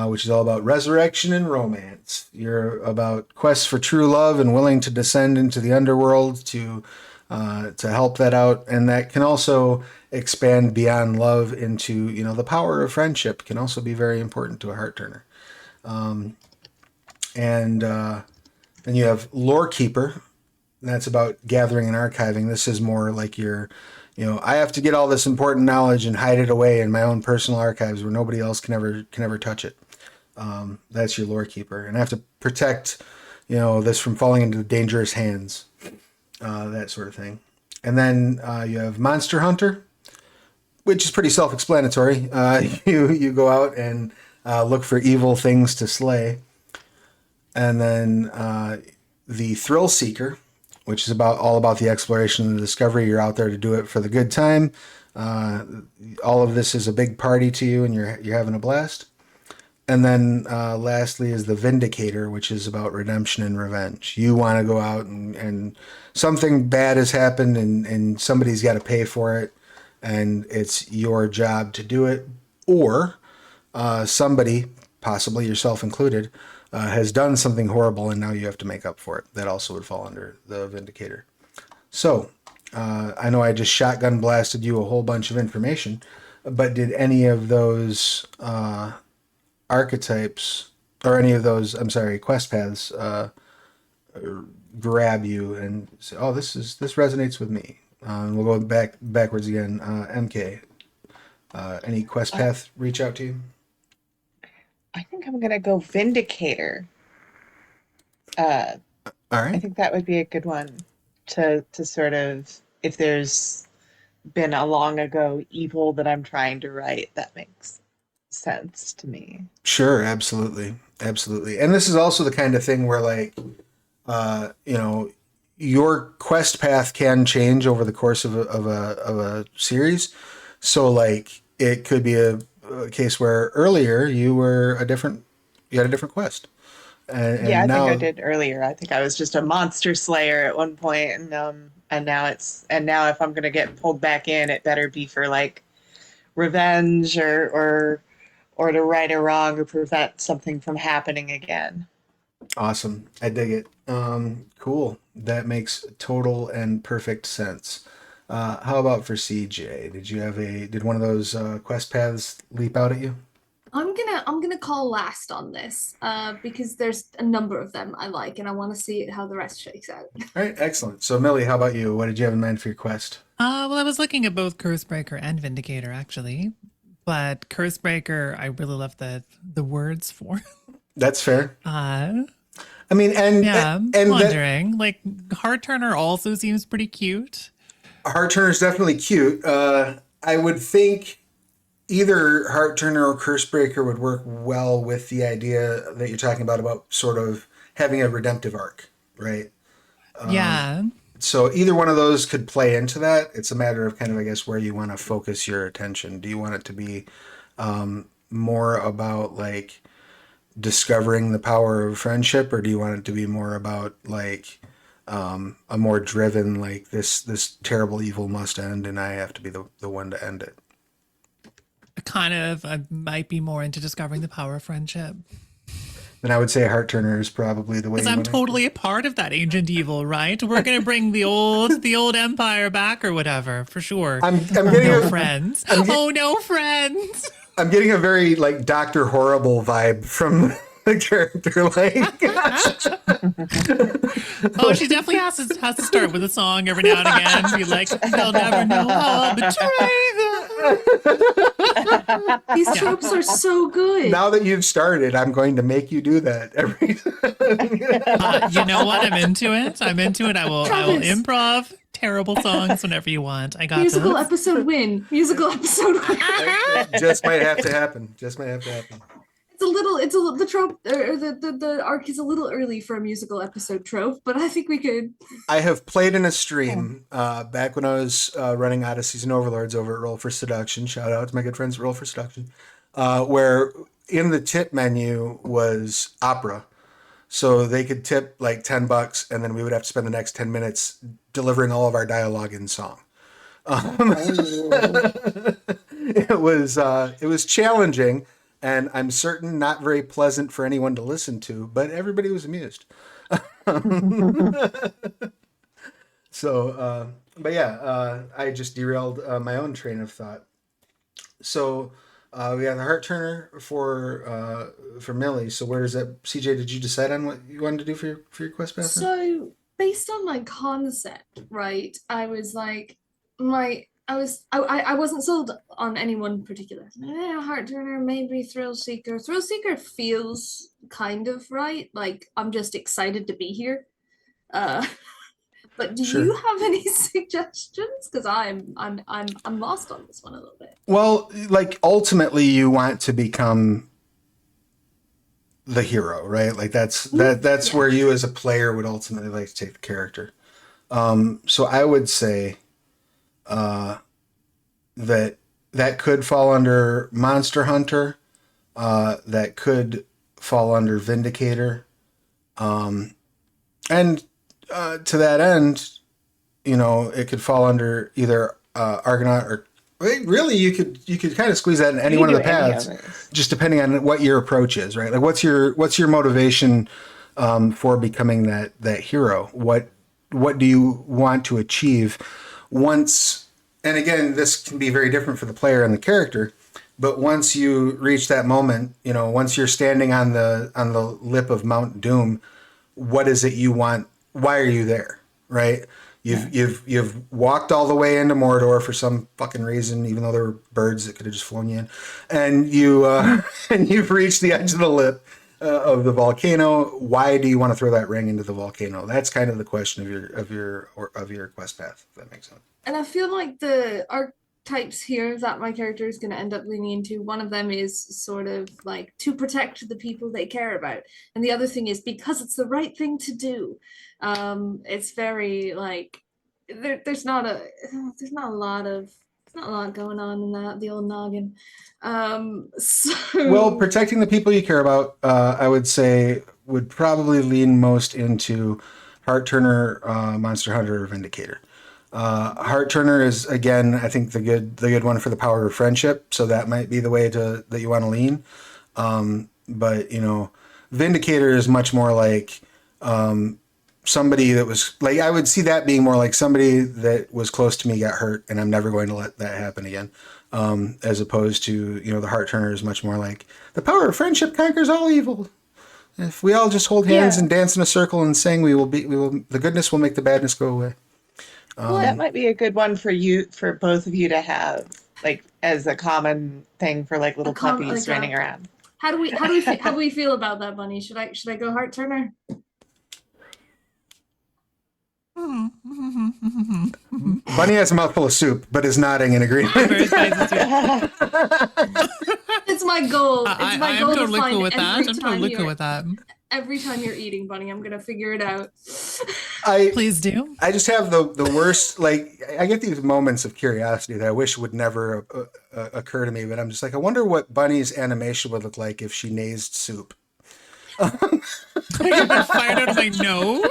which is all about resurrection and romance. You're about quests for true love and willing to descend into the underworld to to help that out. And that can also expand beyond love into, the power of friendship can also be very important to a heart turner. And then you have Lore Keeper. That's about gathering and archiving. This is more like I have to get all this important knowledge and hide it away in my own personal archives where nobody else can ever touch it. That's your Lore Keeper. And I have to protect, this from falling into dangerous hands, that sort of thing. And then you have Monster Hunter, which is pretty self-explanatory. You go out and look for evil things to slay. And then the Thrill Seeker, which is all about the exploration and the discovery. You're out there to do it for the good time. All of this is a big party to you, and you're having a blast. And then lastly is the Vindicator, which is about redemption and revenge. You want to go out and something bad has happened, and somebody's got to pay for it, and it's your job to do it. Or somebody, possibly yourself included, has done something horrible, and now you have to make up for it. That also would fall under the Vindicator. So, I know I just shotgun blasted you a whole bunch of information, but did any of those archetypes, or any of those, quest paths, grab you and say, oh, this resonates with me? And we'll go backwards again. MK, any quest path reach out to you? I think I'm gonna go Vindicator. All right. I think that would be a good one to sort of, if there's been a long ago evil that I'm trying to right, that makes sense to me. Sure, absolutely. And this is also the kind of thing where your quest path can change over the course of a series. So it could be a case where earlier you had a different quest. And Yeah, I now, think I did earlier. I think I was just a monster slayer at one point, and now if I'm gonna get pulled back in, it better be for revenge or to right a wrong or prevent something from happening again. awesome. I dig it. Cool. That makes total and perfect sense. How about for CJ? Did one of those quest paths leap out at you? I'm gonna call last on this because there's a number of them I like, and I want to see how the rest shakes out. All right, excellent. So Millie, how about you? What did you have in mind for your quest? Well, I was looking at both Cursebreaker and Vindicator actually, but Cursebreaker I really love the words for. That's fair. Uh, I mean, and yeah, I'm and wondering. Heart Turner also seems pretty cute. Heart Turner is definitely cute. I would think either Heart Turner or Cursebreaker would work well with the idea that you're talking about sort of having a redemptive arc, right? Yeah. So either one of those could play into that. It's a matter of kind of, I guess, where you want to focus your attention. Do you want it to be more about discovering the power of friendship, or do you want it to be more about a more driven this terrible evil must end, and I have to be the one to end it? I might be more into discovering the power of friendship. Then I would say Heart Turner is probably the way. Because I'm totally a part of that ancient evil, right? We're gonna bring the old empire back or whatever, for sure. I'm getting friends. No friends. I'm getting a very Dr. Horrible vibe from the character. Oh, she definitely has to start with a song every now and again. Be like, they'll never know how I'll betray them. These tropes are so good. Now that you've started, I'm going to make you do that every time. You know what? I'm into it. I will Travis. improv terrible songs whenever you want. I got Musical this. episode win. Musical episode win. Just might have to happen. The trope or the arc is a little early for a musical episode trope, but I think we could. I have played in a stream back when I was running Odysseys and Overlords over at Roll for Seduction. Shout out to my good friends at Roll for Seduction, where in the tip menu was opera. So they could tip $10, and then we would have to spend the next 10 minutes delivering all of our dialogue in song. It was challenging, and I'm certain not very pleasant for anyone to listen to, but everybody was amused. But yeah, I just derailed my own train of thought. So we have the heart turner for Millie. So where does that, CJ? Did you decide on what you wanted to do for your quest path? So based on my concept, right, I was like, I wasn't sold on anyone particular. Heart turner, maybe thrill seeker. Thrill seeker feels kind of right. Like I'm just excited to be here. Uh, but do Sure. you have any suggestions? Because I'm lost on this one a little bit. Well, like ultimately, you want to become the hero, right? Like that's Yeah. where you as a player would ultimately like to take the character. So I would say that that could fall under Monster Hunter. That could fall under Vindicator. And to that end, you know, it could fall under either Argonaut or really you could kind of squeeze that in any You one can of the do any paths, of it. just depending on what your approach is, right? Like what's your motivation for becoming that hero? What do you want to achieve once? And again, this can be very different for the player and the character. But once you reach that moment, you know, once you're standing on the lip of Mount Doom, what is it you want? Why are you there? Right? You've walked all the way into Mordor for some fucking reason, even though there were birds that could have just flown you in, and you and you've reached the edge of the lip of the volcano. Why do you want to throw that ring into the volcano? That's kind of the question of your quest path. If that makes sense. And I feel like the archetypes here that my character is going to end up leaning into, one of them is sort of like to protect the people they care about. And the other thing is because it's the right thing to do. It's very like there's not a there's not a lot of there's not a lot going on in the old noggin. Well, So protecting the people you care about, I would say, would probably lean most into Heart Turner, Monster Hunter, or Vindicator. Heart Turner is again, I think the good one for the power of friendship. So that might be the way that you want to lean. But you know, Vindicator is much more like somebody that was like I would see that being more like somebody that was close to me got hurt, and I'm never going to let that happen again. As opposed to the Heart Turner is much more like the power of friendship conquers all evil. If we all just hold hands yeah. and dance in a circle and sing, we will the goodness will make the badness go away. That might be a good one for you, for both of you to have, like as a common thing for like A little com puppies like running around. how do we feel about that, Bunny? Should I go Heart Turner? Bunny has a mouthful of soup, but is nodding in agreement. Very spicy too. It's my goal. It's I my am goal to totally find cool with that. every I'm time totally cool you're with that. every time you're eating, Bunny. I'm gonna figure it out. I Please do. I just have the worst. Like I get these moments of curiosity that I wish would never occur to me, but I'm just like, I wonder what Bunny's animation would look like if she nazed soup. It fired out of my nose.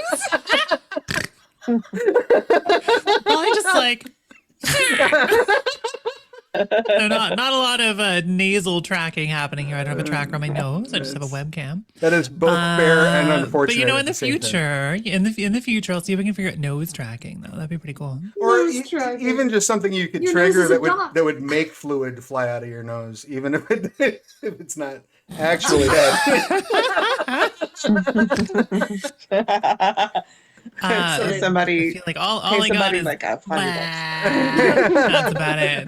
Well, I just like. No, not a lot of nasal tracking happening here. I don't have a tracker on my nose. I just have a webcam. That is both fair and unfortunate. But in at the same time. future, in the future, I'll see if we can figure out nose tracking though. That'd be pretty cool. Or Nose tracking. even just something you could Your nose trigger is a that would dot. that would make fluid fly out of your nose, even if if it's not actually that. So I somebody, feel like all pay I got somebody is like $100. that's about it.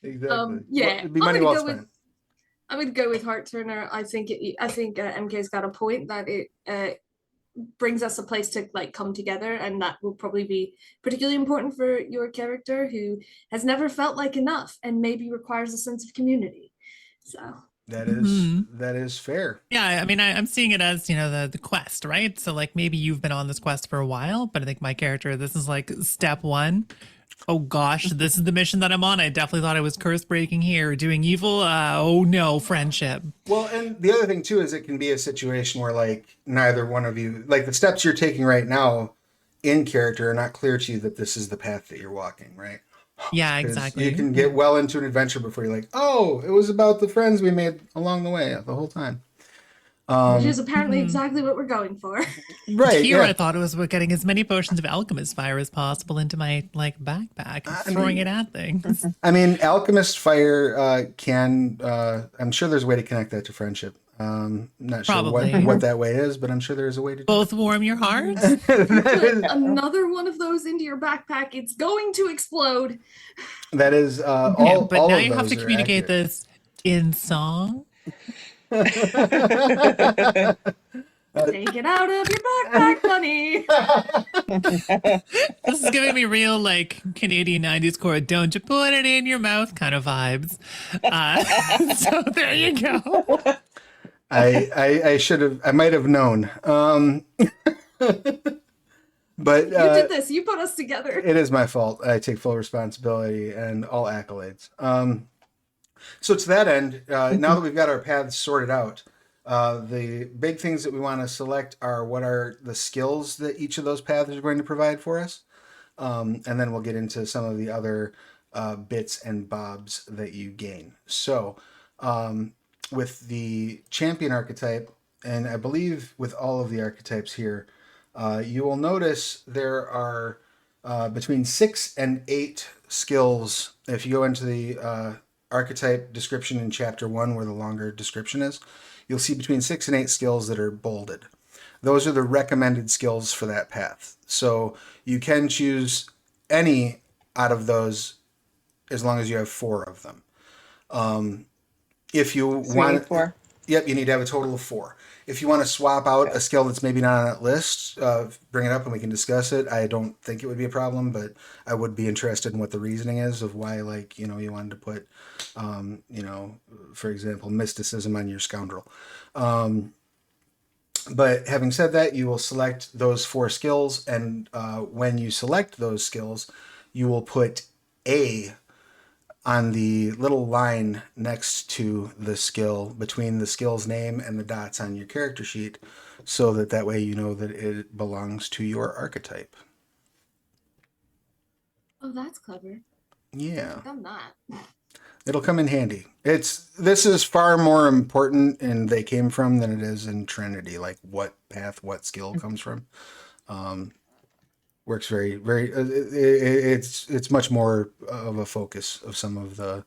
Exactly. Yeah, Well, it'd be I'm money gonna well go spent. with I'm gonna go with Heart Turner. I think MK's got a point that it brings us a place to like come together, and that will probably be particularly important for your character who has never felt like enough and maybe requires a sense of community. So That is fair. Yeah, I mean, I'm seeing it as the quest, right? So like maybe you've been on this quest for a while, but I think my character, this is like step one. Oh gosh, this is the mission that I'm on. I definitely thought I was curse breaking here, doing evil. Oh no, friendship. Well, and the other thing too is it can be a situation where like neither one of you, like the steps you're taking right now in character are not clear to you that this is the path that you're walking, right? Yeah, Because exactly. you can get well into an adventure before you're like, oh, it was about the friends we made along the way the whole time. Which is apparently exactly what we're going for. Right. Here, Yeah. I thought it was about getting as many potions of alchemist fire as possible into my like backpack, and I throwing mean, it at things. I mean, alchemist fire can. I'm sure there's a way to connect that to friendship. Not sure Probably. what that way is, but I'm sure there's a way to do Both warm your hearts. it. Put another one of those into your backpack, it's going to explode. That is Okay, but all now of you have those to are communicate accurate. this in song. Take it out of your backpack, bunny. This is giving me real like Canadian 90s core, don't you put it in your mouth kind of vibes. So there you go. I should have. I might have known. But You did this. You put us together. it is my fault. I take full responsibility and all accolades. So to that end, now that we've got our paths sorted out, the big things that we want to select are what are the skills that each of those paths are going to provide for us. And then we'll get into some of the other bits and bobs that you gain. So with the champion archetype, and I believe with all of the archetypes here, you will notice there are between 6 and 8 skills. If you go into the archetype description in chapter 1, where the longer description is, you'll see between 6 and 8 skills that are bolded. Those are the recommended skills for that path. So you can choose any out of those as long as you have 4 of them. If you So you want, need 4. Yep, you need to have a total of 4. If you want to swap out a skill that's maybe not on that list, bring it up and we can discuss it. I don't think it would be a problem, but I would be interested in what the reasoning is of why, like, you know, you wanted to put, for example, mysticism on your scoundrel. But having said that, you will select those 4 skills, and when you select those skills, you will put A on the little line next to the skill, between the skill's name and the dots on your character sheet, so that way you know that it belongs to your archetype. Oh, that's clever. Yeah, I've done that. it'll come in handy. This is far more important in They Came From than it is in Trinity, like what path, what skill comes from. Works very, very. It's much more of a focus of some of the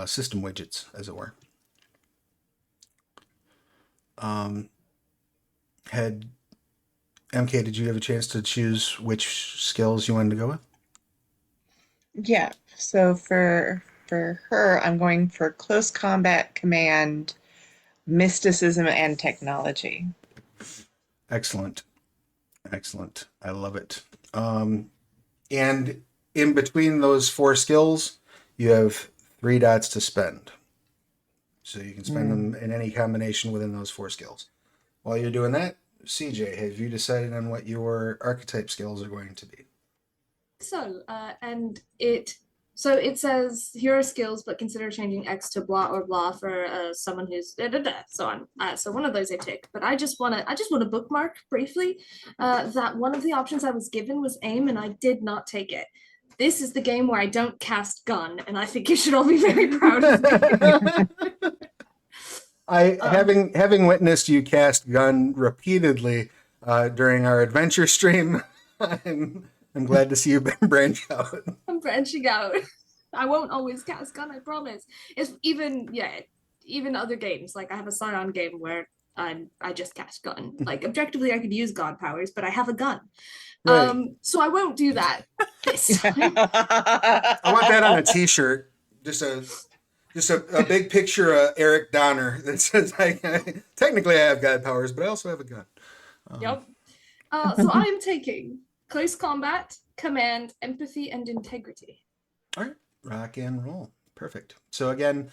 system widgets, as it were. Had MK, did you have a chance to choose which skills you wanted to go with? Yeah. So for her, I'm going for close combat, command, mysticism, and technology. Excellent, excellent. I love it. And in between those 4 skills, you have 3 dots to spend. So you can spend them in any combination within those 4 skills. While you're doing that, CJ, have you decided on what your archetype skills are going to be? So, it says here are skills, but consider changing X to blah or blah for someone who's da, da, da, so on. So one of those I tick, but I just want to bookmark briefly that one of the options I was given was aim, and I did not take it. This is the game where I don't cast gun, and I think you should all be very proud of me. Having witnessed you cast gun repeatedly during our adventure stream, I'm glad to see you branch out. I'm branching out. I won't always cast gun, I promise. It's even other games. Like I have a Scion game where I just cast gun. Like objectively I could use god powers, but I have a gun. Right. So I won't do that this time. I want that on a T-shirt. Just a big picture of Eric Donner that says, technically I have god powers, but I also have a gun. Yep. So I am taking close combat, command, empathy, and integrity. All right, rock and roll. Perfect. So again,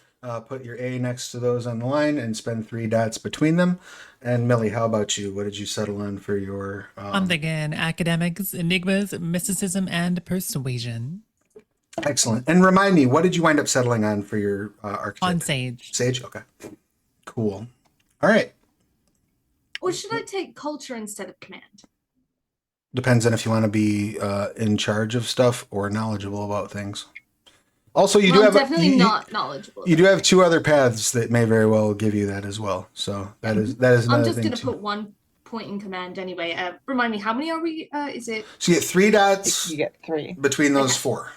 put your A next to those on the line and spend 3 dots between them. And Millie, how about you? What did you settle on for your? I'm thinking academics, enigmas, mysticism, and persuasion. Excellent. And remind me, what did you wind up settling on for your archetype? On Sage. Sage. Okay. Cool. All right. Or should I take culture instead of command? Depends on if you want to be in charge of stuff or knowledgeable about things. Also, you Well, do I'm have definitely you, not knowledgeable. you do have two other paths that may very well give you that as well. So that is I'm another just thing gonna too. put 1 point in command anyway. Remind me, how many are we? Is it? So you get 3 dots You get 3. between those Okay. 4.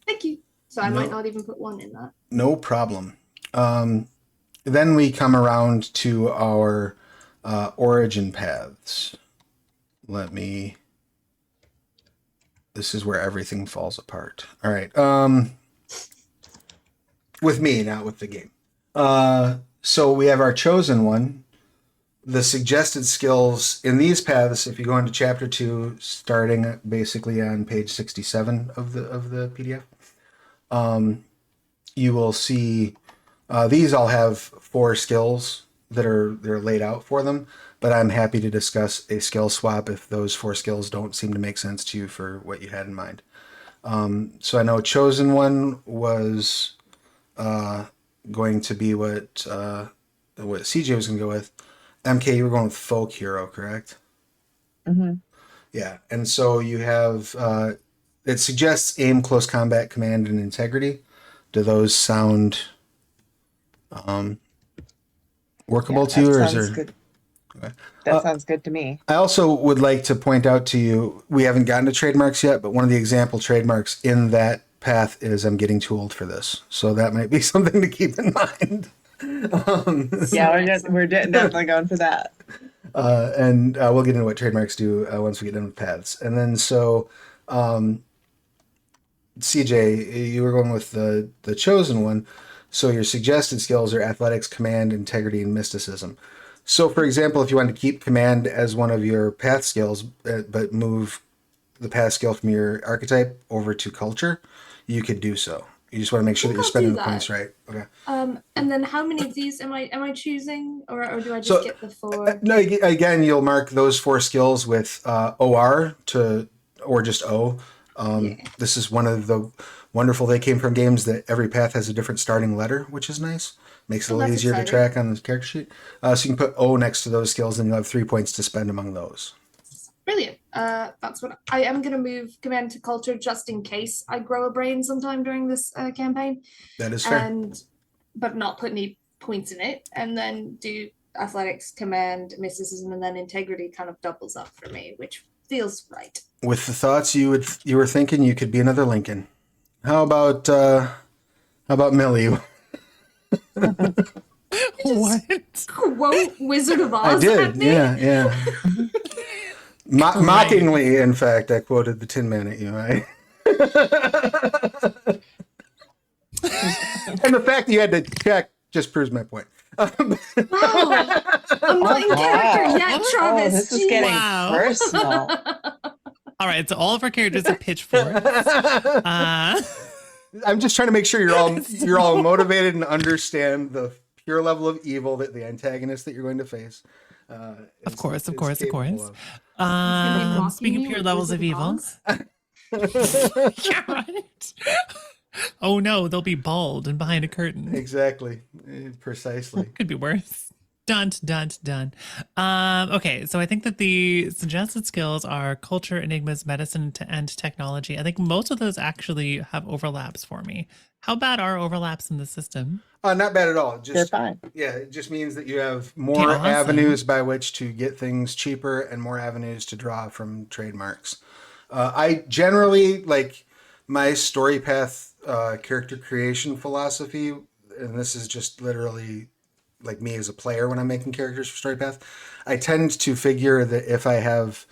Thank you. So I No. might not even put 1 in that. No problem. Then we come around to our origin paths. This is where everything falls apart. All right. With me, not with the game. So we have our chosen one. The suggested skills in these paths, if you go into chapter 2, starting basically on page 67 of the PDF, you will see these all have 4 skills they're laid out for them, but I'm happy to discuss a skill swap if those 4 skills don't seem to make sense to you for what you had in mind. So I know chosen one was going to be what CJ was going to go with. MK, you were going with folk hero, correct? Mm-hmm. Yeah, and so you have it suggests aim, close combat, command, and integrity. Do those sound workable to you, or is Sounds there? good. Okay. That sounds good to me. I also would like to point out to you, we haven't gotten to trademarks yet, but one of the example trademarks in that path is I'm getting too old for this. So that might be something to keep in mind. Yeah, we're definitely going for that. And we'll get into what trademarks do once we get done with paths. And then so CJ, you were going with the chosen one. So your suggested skills are athletics, command, integrity, and mysticism. So, for example, if you want to keep command as one of your path skills, but move the path skill from your archetype over to culture, you could do so. You just want to make sure that you're I'll spending do the that. points right. Okay. And then how many of these am I choosing, or do I just So, get the 4? No, again, you'll mark those 4 skills with OR or just O. Yeah. This is one of the wonderful They Came From games that every path has a different starting letter, which is nice. Makes it a Oh, little that's easier to exciting. track on the character sheet. So you can put O next to those skills, and you'll have 3 points to spend among those. Brilliant. That's what I am going to move command to culture just in case I grow a brain sometime during this campaign, That is fair. but not put any points in it, and then do athletics, command, mysticism, and then integrity kind of doubles up for me, which feels right. With the thoughts you were thinking, you could be another Lincoln. How about Millie? What? Quote Wizard of I Oz did. at me. Yeah. Mockingly, in fact, I quoted the Tin Man at you. And the fact that you had to check just proves my point. Wow, I'm not in character yet, Travis. Oh, this is getting Wow. personal. All right, so all of our characters are pitchforks. I'm just trying to make sure you're all motivated and understand the pure level of evil that the antagonist that you're going to face. Of course. Capable of. mocking Speaking me of pure with levels of Wizard evil. Oz. Yeah, right. Oh no, they'll be bald and behind a curtain. Exactly. Precisely. Could be worse. Dun. Okay, so I think that the suggested skills are culture, enigmas, medicine, and technology. I think most of those actually have overlaps for me. How bad are overlaps in the system? Not bad at all. They're fine. Yeah, it just means that you have more Awesome. avenues by which to get things cheaper and more avenues to draw from trademarks. I generally like my story path character creation philosophy, and this is just literally like me as a player when I'm making characters for story path. I tend to figure that if I have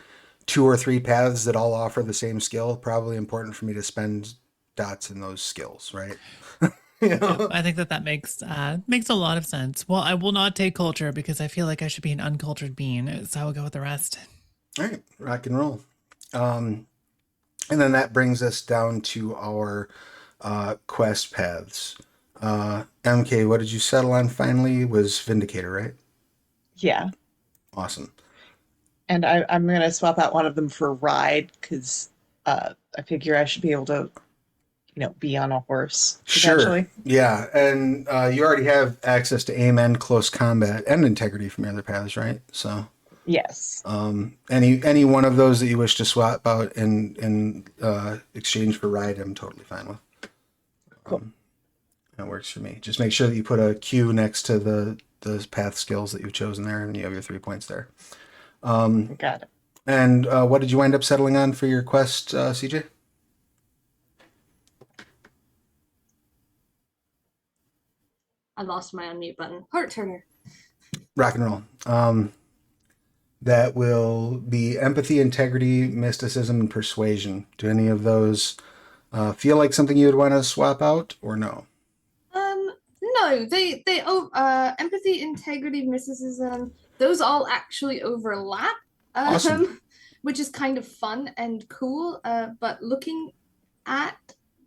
2 or 3 paths that all offer the same skill, probably important for me to spend dots in those skills, right? I think that makes a lot of sense. Well, I will not take culture because I feel like I should be an uncultured being, so I'll go with the rest. All right, rock and roll. And then that brings us down to our quest paths. MK, what did you settle on finally? Was Vindicator, right? Yeah. Awesome. And I'm going to swap out one of them for ride because I figure I should be able to, be on a horse. Sure. Yeah, and you already have access to aim and close combat and integrity from your other paths, right? So Yes. any one of those that you wish to swap out in exchange for ride, I'm totally fine with. Cool. That works for me. Just make sure that you put a Q next to the path skills that you've chosen there, and you have your 3 points there. Got it. And what did you wind up settling on for your quest, CJ? I lost my unmute button. Heart turner. Rock and roll. That will be empathy, integrity, mysticism, and persuasion. Do any of those feel like something you would want to swap out, or no? No, they empathy, integrity, mysticism, those all actually overlap. Awesome. Which is kind of fun and cool. But looking at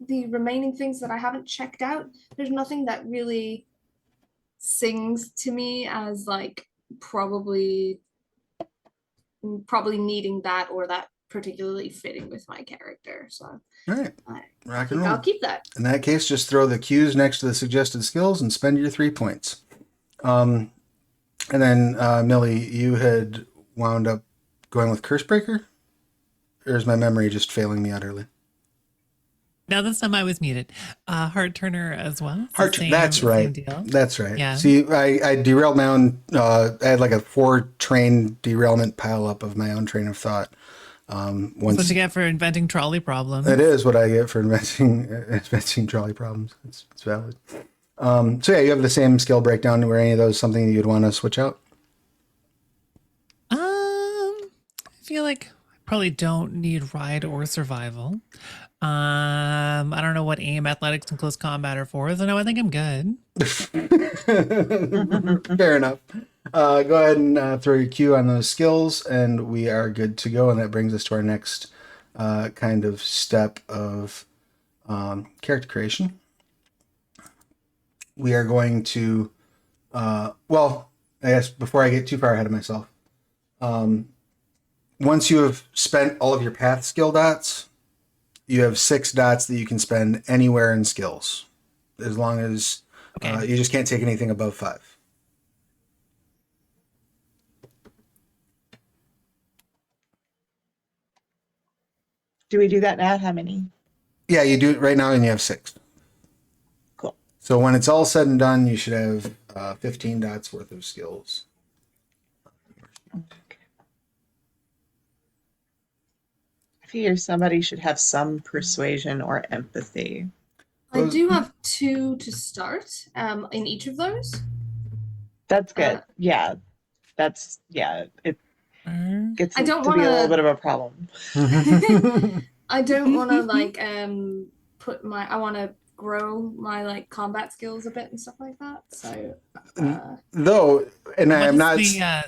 the remaining things that I haven't checked out, there's nothing that really sings to me as like probably needing that or that particularly fitting with my character. So All right. I Rock and think roll. I'll keep that. In that case, just throw the Qs next to the suggested skills and spend your 3 points. And then, Millie, you had wound up going with Cursebreaker? Or is my memory just failing me utterly? Now this time I was muted. Heart turner as well. It's the Heart. same- That's same right. deal. That's right. Yeah. See, I derailed my own. I had like a 4-train derailment pile up of my own train of thought. That's what you get for inventing trolley problems. It is what I get for inventing trolley problems. It's valid. So yeah, you have the same skill breakdown. Were any of those something that you'd want to switch out? I feel like I probably don't need ride or survival. I don't know what aim, athletics, and close combat are for, so no, I think I'm good. Fair enough. Go ahead and throw your Q on those skills, and we are good to go. And that brings us to our next kind of step of character creation. We are going to, well, I guess before I get too far ahead of myself, once you have spent all of your path skill dots, you have 6 dots that you can spend anywhere in skills, as long as Okay. you just can't take anything above 5. Do we do that now? How many? Yeah, you do it right now, and you have 6. Cool. So when it's all said and done, you should have 15 dots worth of skills. Okay. I figure somebody should have some persuasion or empathy. I do have 2 to start in each of those. That's good. Yeah. That's, yeah. It gets I don't to be a little wanna- bit of a problem. I don't want to like I want to grow my like combat skills a bit and stuff like that. So Though, and I am not. What's Go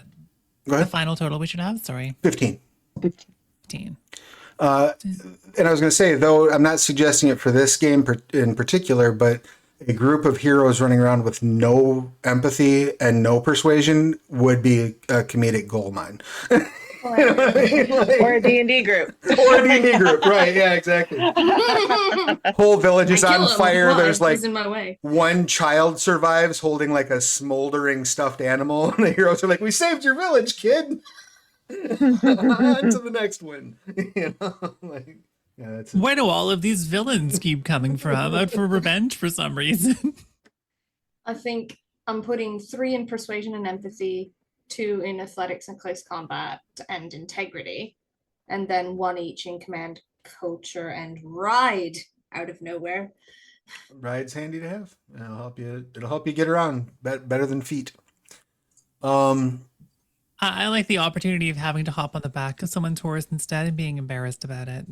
the ahead. final total we should have? Sorry, 15. 15. And I was going to say, though, I'm not suggesting it for this game in particular, but a group of heroes running around with no empathy and no persuasion would be a comedic goldmine. Or a D&D group. Or a D&D group, right? Yeah, exactly. Whole village is on fire. There's like in my way. one child survives holding like a smoldering stuffed animal, and the heroes are like, "We saved your village, kid." On to the next one. You know, like, yeah, that's it. Where do all of these villains keep coming from? Out for revenge for some reason. I think I'm putting 3 in persuasion and empathy, 2 in athletics and close combat and integrity, and then 1 each in command, culture, and ride out of nowhere. Ride's handy to have. It'll help you. It'll help you get around better than feet. I like the opportunity of having to hop on the back of someone's horse instead and being embarrassed about it.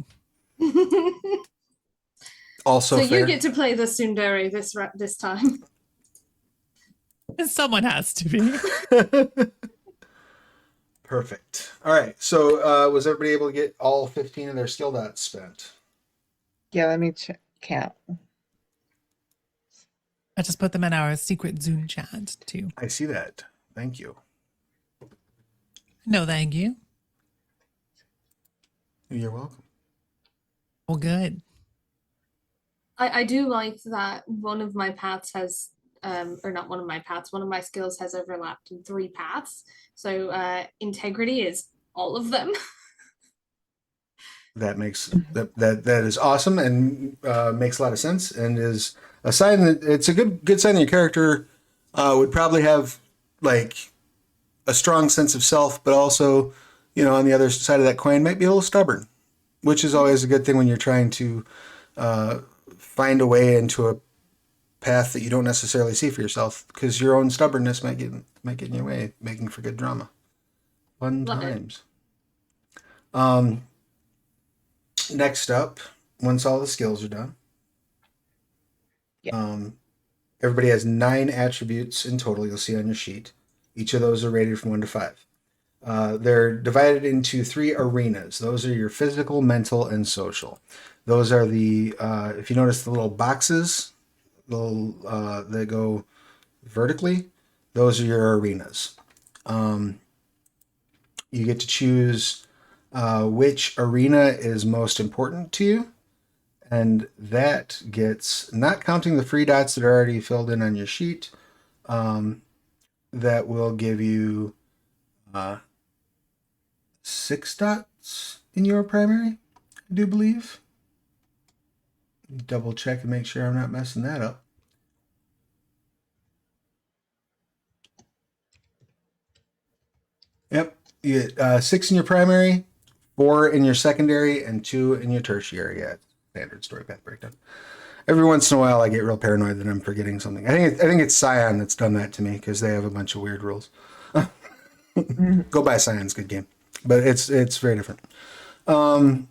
Also So fair. you get to play the tsundere this time. Someone has to be. Perfect. All right. So was everybody able to get all 15 of their skill dots spent? Yeah, let me count. I just put them in our secret Zoom chat too. I see that. Thank you. No, thank you. You're welcome. Well, good. I do like that one of my paths has or not one of my paths, one of my skills has overlapped in 3 paths. So integrity is all of them. That is awesome and makes a lot of sense, and is a sign that it's a good sign that your character would probably have like a strong sense of self, but also, on the other side of that coin, might be a little stubborn, which is always a good thing when you're trying to find a way into a path that you don't necessarily see for yourself, because your own stubbornness might get in your way, making for good drama. Fun Love it. times. Next up, once all the skills are done, Yeah. everybody has 9 attributes in total. You'll see on your sheet. Each of those are rated from 1 to 5. They're divided into 3 arenas. Those are your physical, mental, and social. Those are the if you notice the little boxes, that go vertically. Those are your arenas. You get to choose which arena is most important to you, and that gets, not counting the free dots that are already filled in on your sheet, that will give you 6 dots in your primary, I do believe. Double check and make sure I'm not messing that up. Yep, you get 6 in your primary, 4 in your secondary, and 2 in your tertiary. Yeah, standard story path breakdown. Every once in a while, I get real paranoid that I'm forgetting something. I think it's Scion that's done that to me, because they have a bunch of weird rules. Go buy Scion's, good game, but it's very different. So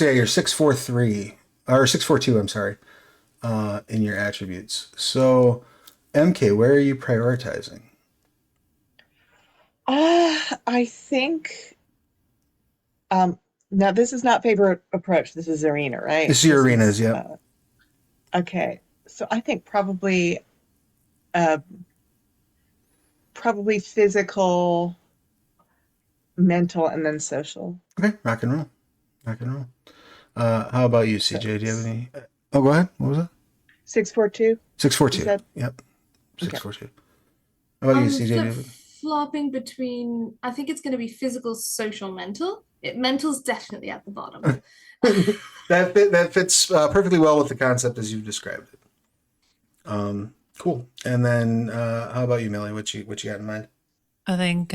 yeah, you're 643 or 642. I'm sorry, in your attributes. So, MK, where are you prioritizing? I think now this is not favorite approach. This is arena, right? This is your arenas, yeah. Okay, so I think probably physical, mental, and then social. Okay, rock and roll, rock and roll. How about you, CJ? Do you have any? Oh, go ahead. What was that? 642. 642. You said? Yep. Okay. 642. How about you, CJ? Do you have Flip-flopping between, I think it's going to be physical, social, mental. Mental's definitely at the bottom. that fits perfectly well with the concept as you've described it. Cool. And then how about you, Millie? What you got in mind? I think,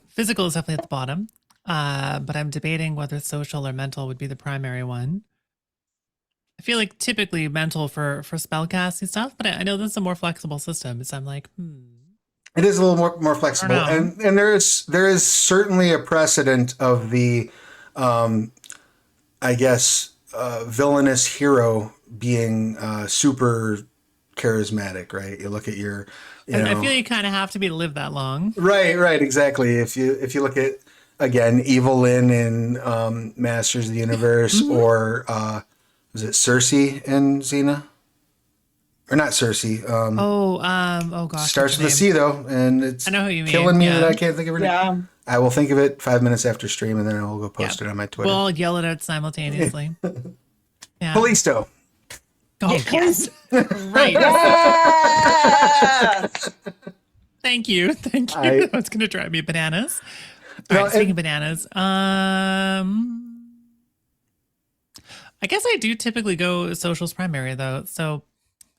physical is definitely at the bottom. But I'm debating whether social or mental would be the primary one. I feel like typically mental for spellcasting stuff, but I know this is a more flexible system. So I'm like, It is a little more flexible, I don't know. and there is certainly a precedent of the, I guess, villainous hero being super charismatic, right? You look at your, I feel you kind of have to be to live that long. right, exactly. If you look at, again, Evelyn in Masters of the Universe, or was it Cersei in Xena? Or not Cersei. Oh gosh. Starts what's with a her C name? though, and it's I know who you mean. killing me Yeah. that I can't think of her name. Yeah. I will think of it 5 minutes after stream, and then I will go post Yeah. it on my Twitter. We'll all yell it out simultaneously. Yeah. Callisto. Oh, yes. Right. Yes! Thank you. That's going to drive me bananas. All Well, right, speaking of bananas, I guess I do typically go socials primary though. So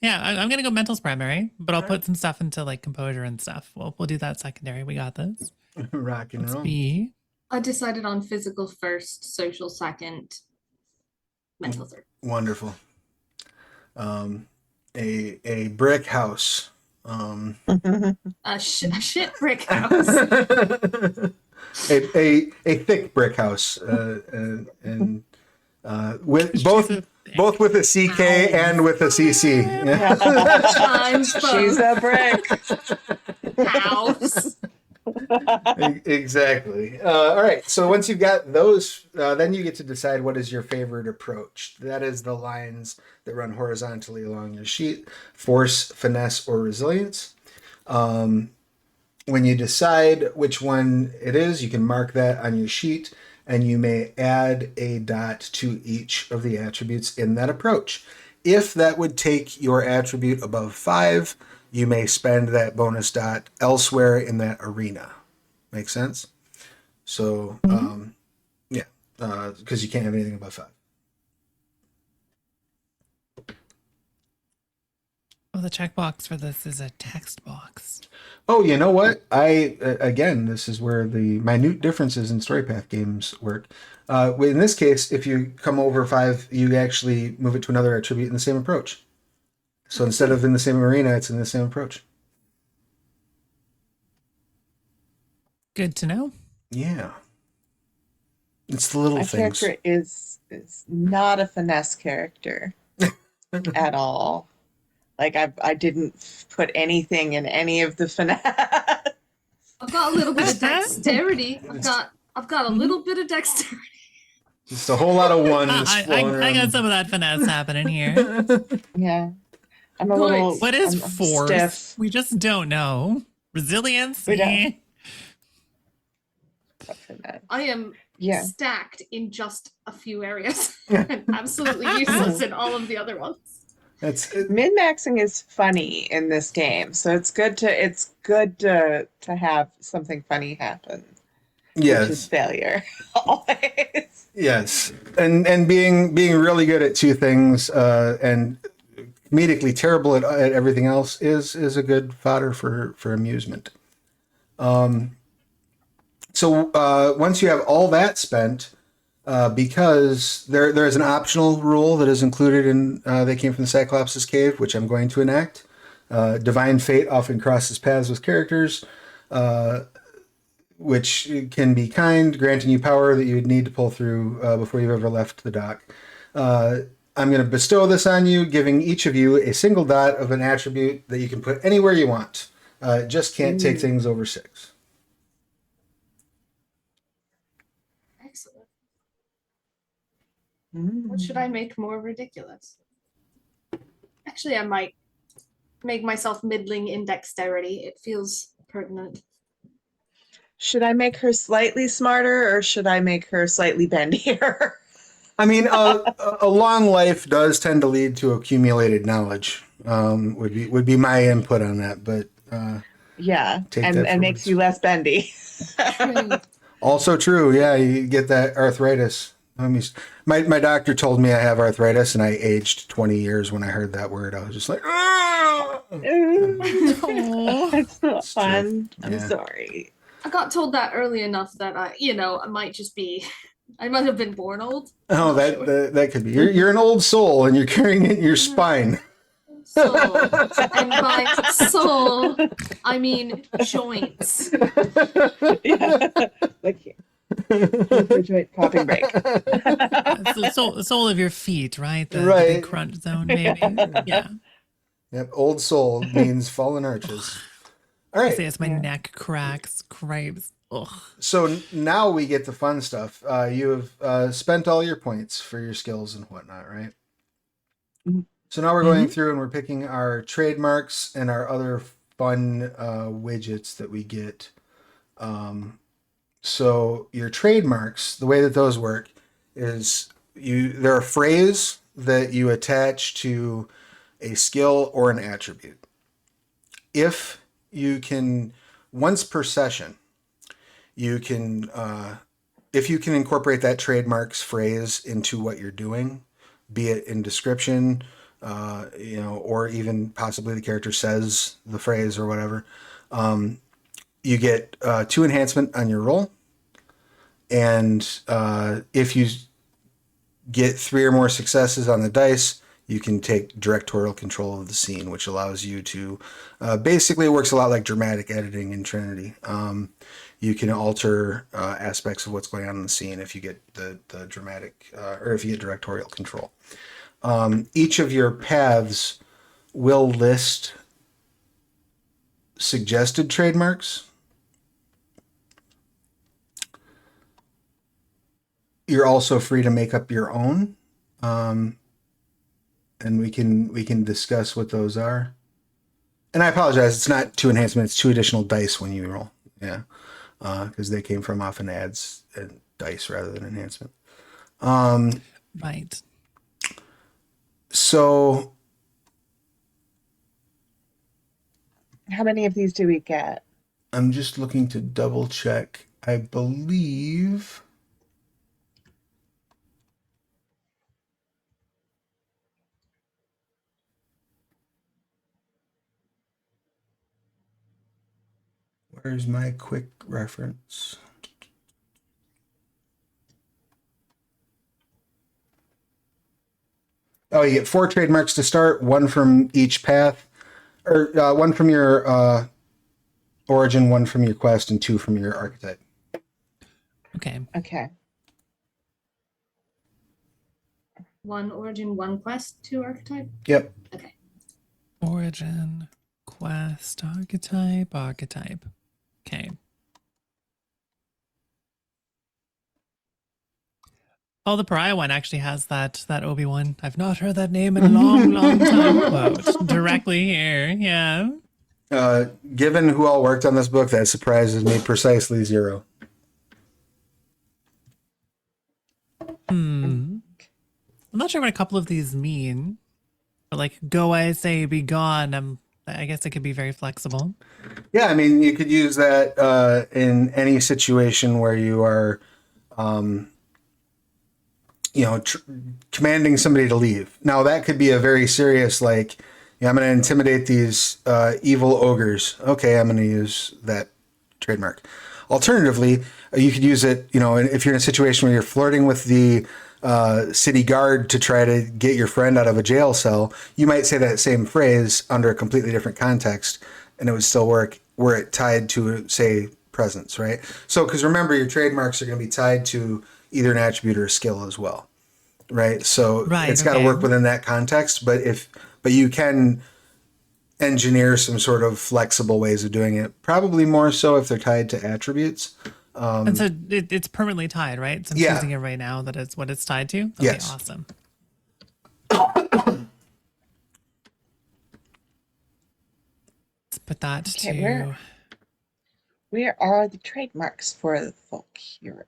yeah, I'm going to go mentals primary, but I'll put some stuff into like composure and stuff. We'll do that secondary. We got this. Rock and Let's roll. be. I decided on physical first, social second, mental third. Wonderful. A brick house. A shit brick house. a thick brick house, and with both with a CK and with a CC. She's a brick. House. Exactly. All right. So once you've got those, then you get to decide what is your favorite approach. That is the lines that run horizontally along your sheet: force, finesse, or resilience. When you decide which one it is, you can mark that on your sheet, and you may add a dot to each of the attributes in that approach. If that would take your attribute above 5, you may spend that bonus dot elsewhere in that arena. Make sense? So because you can't have anything above 5. Well, the checkbox for this is a text box. Oh, you know what? Again, this is where the minute differences in story path games work. In this case, if you come over 5, you actually move it to another attribute in the same approach. So instead of in the same arena, it's in the same approach. Good to know. Yeah. It's the little My things. character is not a finesse character at all. Like I didn't put anything in any of the finesse. I've got a little bit of dexterity. I've got a little bit of dexterity. Just a whole lot of ones flowing I around. got some of that finesse happening here. Yeah. I'm a Good. little What is I'm force? stiff. We just don't know. Resilience? We don't. Eh. I am Yeah. stacked in just a few areas and absolutely useless in all of the other ones. That's it. Min-maxing is funny in this game, so it's good to have something funny happen, which is Yes. failure. Always. Yes. And being really good at 2 things and comedically terrible at everything else is a good fodder for amusement. So once you have all that spent, because there is an optional rule that is included in they came from the Cyclops' cave, which I'm going to enact. Divine fate often crosses paths with characters, which can be kind, granting you power that you would need to pull through before you've ever left the dock. I'm going to bestow this on you, giving each of you a single dot of an attribute that you can put anywhere you want. Just can't take things over 6. Excellent. What should I make more ridiculous? Actually, I might make myself middling in dexterity. It feels pertinent. Should I make her slightly smarter or should I make her slightly bendier? I mean, a long life does tend to lead to accumulated knowledge. Would be my input on that, but Yeah, Take and that for and what makes it's you less bendy. True. also true. Yeah, you get that arthritis. My doctor told me I have arthritis, and I aged 20 years when I heard that word. I was just like, "Ah!" Oh. That's not It's true. fun. I'm Yeah. sorry. I got told that early enough that I might just be, I might have been born old. Oh, Not that, sure. that could be. You're an old soul, and you're carrying it in your spine. Soul. And by soul, I mean joints. Yeah. Like your joint popping break. It's the sole of your feet, right? The Right. big crunch zone, maybe. Yeah. Yep, old soul means fallen arches. All I right. say as my Yeah. neck cracks, cripes. Ugh. So now we get the fun stuff. You have spent all your points for your skills and whatnot, right? Mhm. So now we're going through and we're picking our trademarks and our other fun widgets that we get. So your trademarks, the way that those work is they're a phrase that you attach to a skill or an attribute. If you can, once per session, you can if you can incorporate that trademarks phrase into what you're doing, be it in description, or even possibly the character says the phrase or whatever, you get 2 enhancement on your roll, and if you get 3 or more successes on the dice, you can take directorial control of the scene, which allows you to basically, it works a lot like dramatic editing in Trinity. You can alter aspects of what's going on in the scene if you get the dramatic or if you get directorial control. Each of your paths will list suggested trademarks. You're also free to make up your own, and we can discuss what those are. And I apologize, it's not 2 enhancements, it's 2 additional dice when you roll. Yeah, because they came from often adds and dice rather than enhancement. Right. So How many of these do we get? I'm just looking to double check. I believe Where's my quick reference? Oh, you get 4 trademarks to start, 1 from each path, or 1 from your origin, 1 from your quest, and 2 from your archetype. Okay. Okay. 1 origin, 1 quest, 2 archetype. Yep. Okay. Origin, quest, archetype. Okay. Oh, the Pariah one actually has that Obi-Wan. I've not heard that name in a long, long time quote directly here. Yeah. Given who all worked on this book, that surprises me precisely 0. I'm not sure what a couple of these mean. But like, go I say, be gone. I guess it could be very flexible. Yeah, I mean, you could use that in any situation where you are, commanding somebody to leave. Now, that could be a very serious, like, I'm going to intimidate these evil ogres. Okay, I'm going to use that trademark. Alternatively, you could use it, if you're in a situation where you're flirting with the city guard to try to get your friend out of a jail cell, you might say that same phrase under a completely different context, and it would still work were it tied to, say, presence, right? So, because remember, your trademarks are going to be tied to either an attribute or a skill as well, right? So it's got to work within that context, but you can engineer some sort of flexible ways of doing it, probably more so if they're tied to attributes. And so it's permanently tied, right? So I'm choosing it right now that it's what it's tied to? Okay, yes. Awesome. Let's put that to... Where are the trademarks for the folk hero?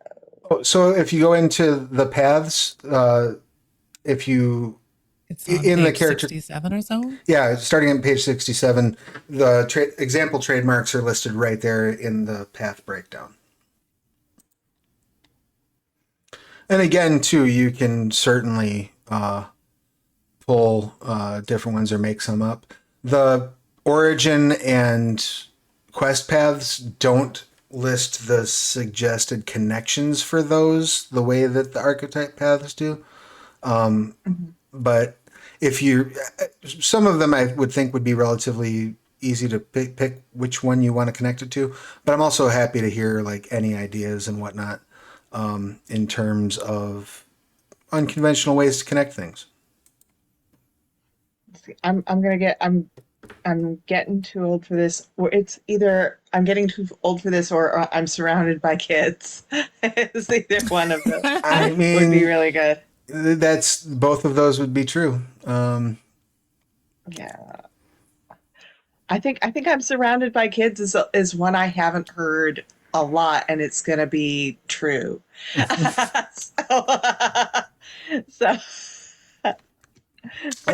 So if you go into the paths, if you... It's on in page the character 67 or so? Yeah, starting on page 67, the example trademarks are listed right there in the path breakdown. And again, too, you can certainly pull different ones or make some up. The origin and quest paths don't list the suggested connections for those the way that the archetype paths do. But if some of them I would think would be relatively easy to pick which one you want to connect it to. But I'm also happy to hear like any ideas and whatnot in terms of unconventional ways to connect things. I'm getting too old for this, or it's either I'm getting too old for this, or I'm surrounded by kids. It's either one of them. I mean, would be really good. That's both of those would be true. Yeah, I think I'm surrounded by kids is one I haven't heard a lot, and it's gonna be true. so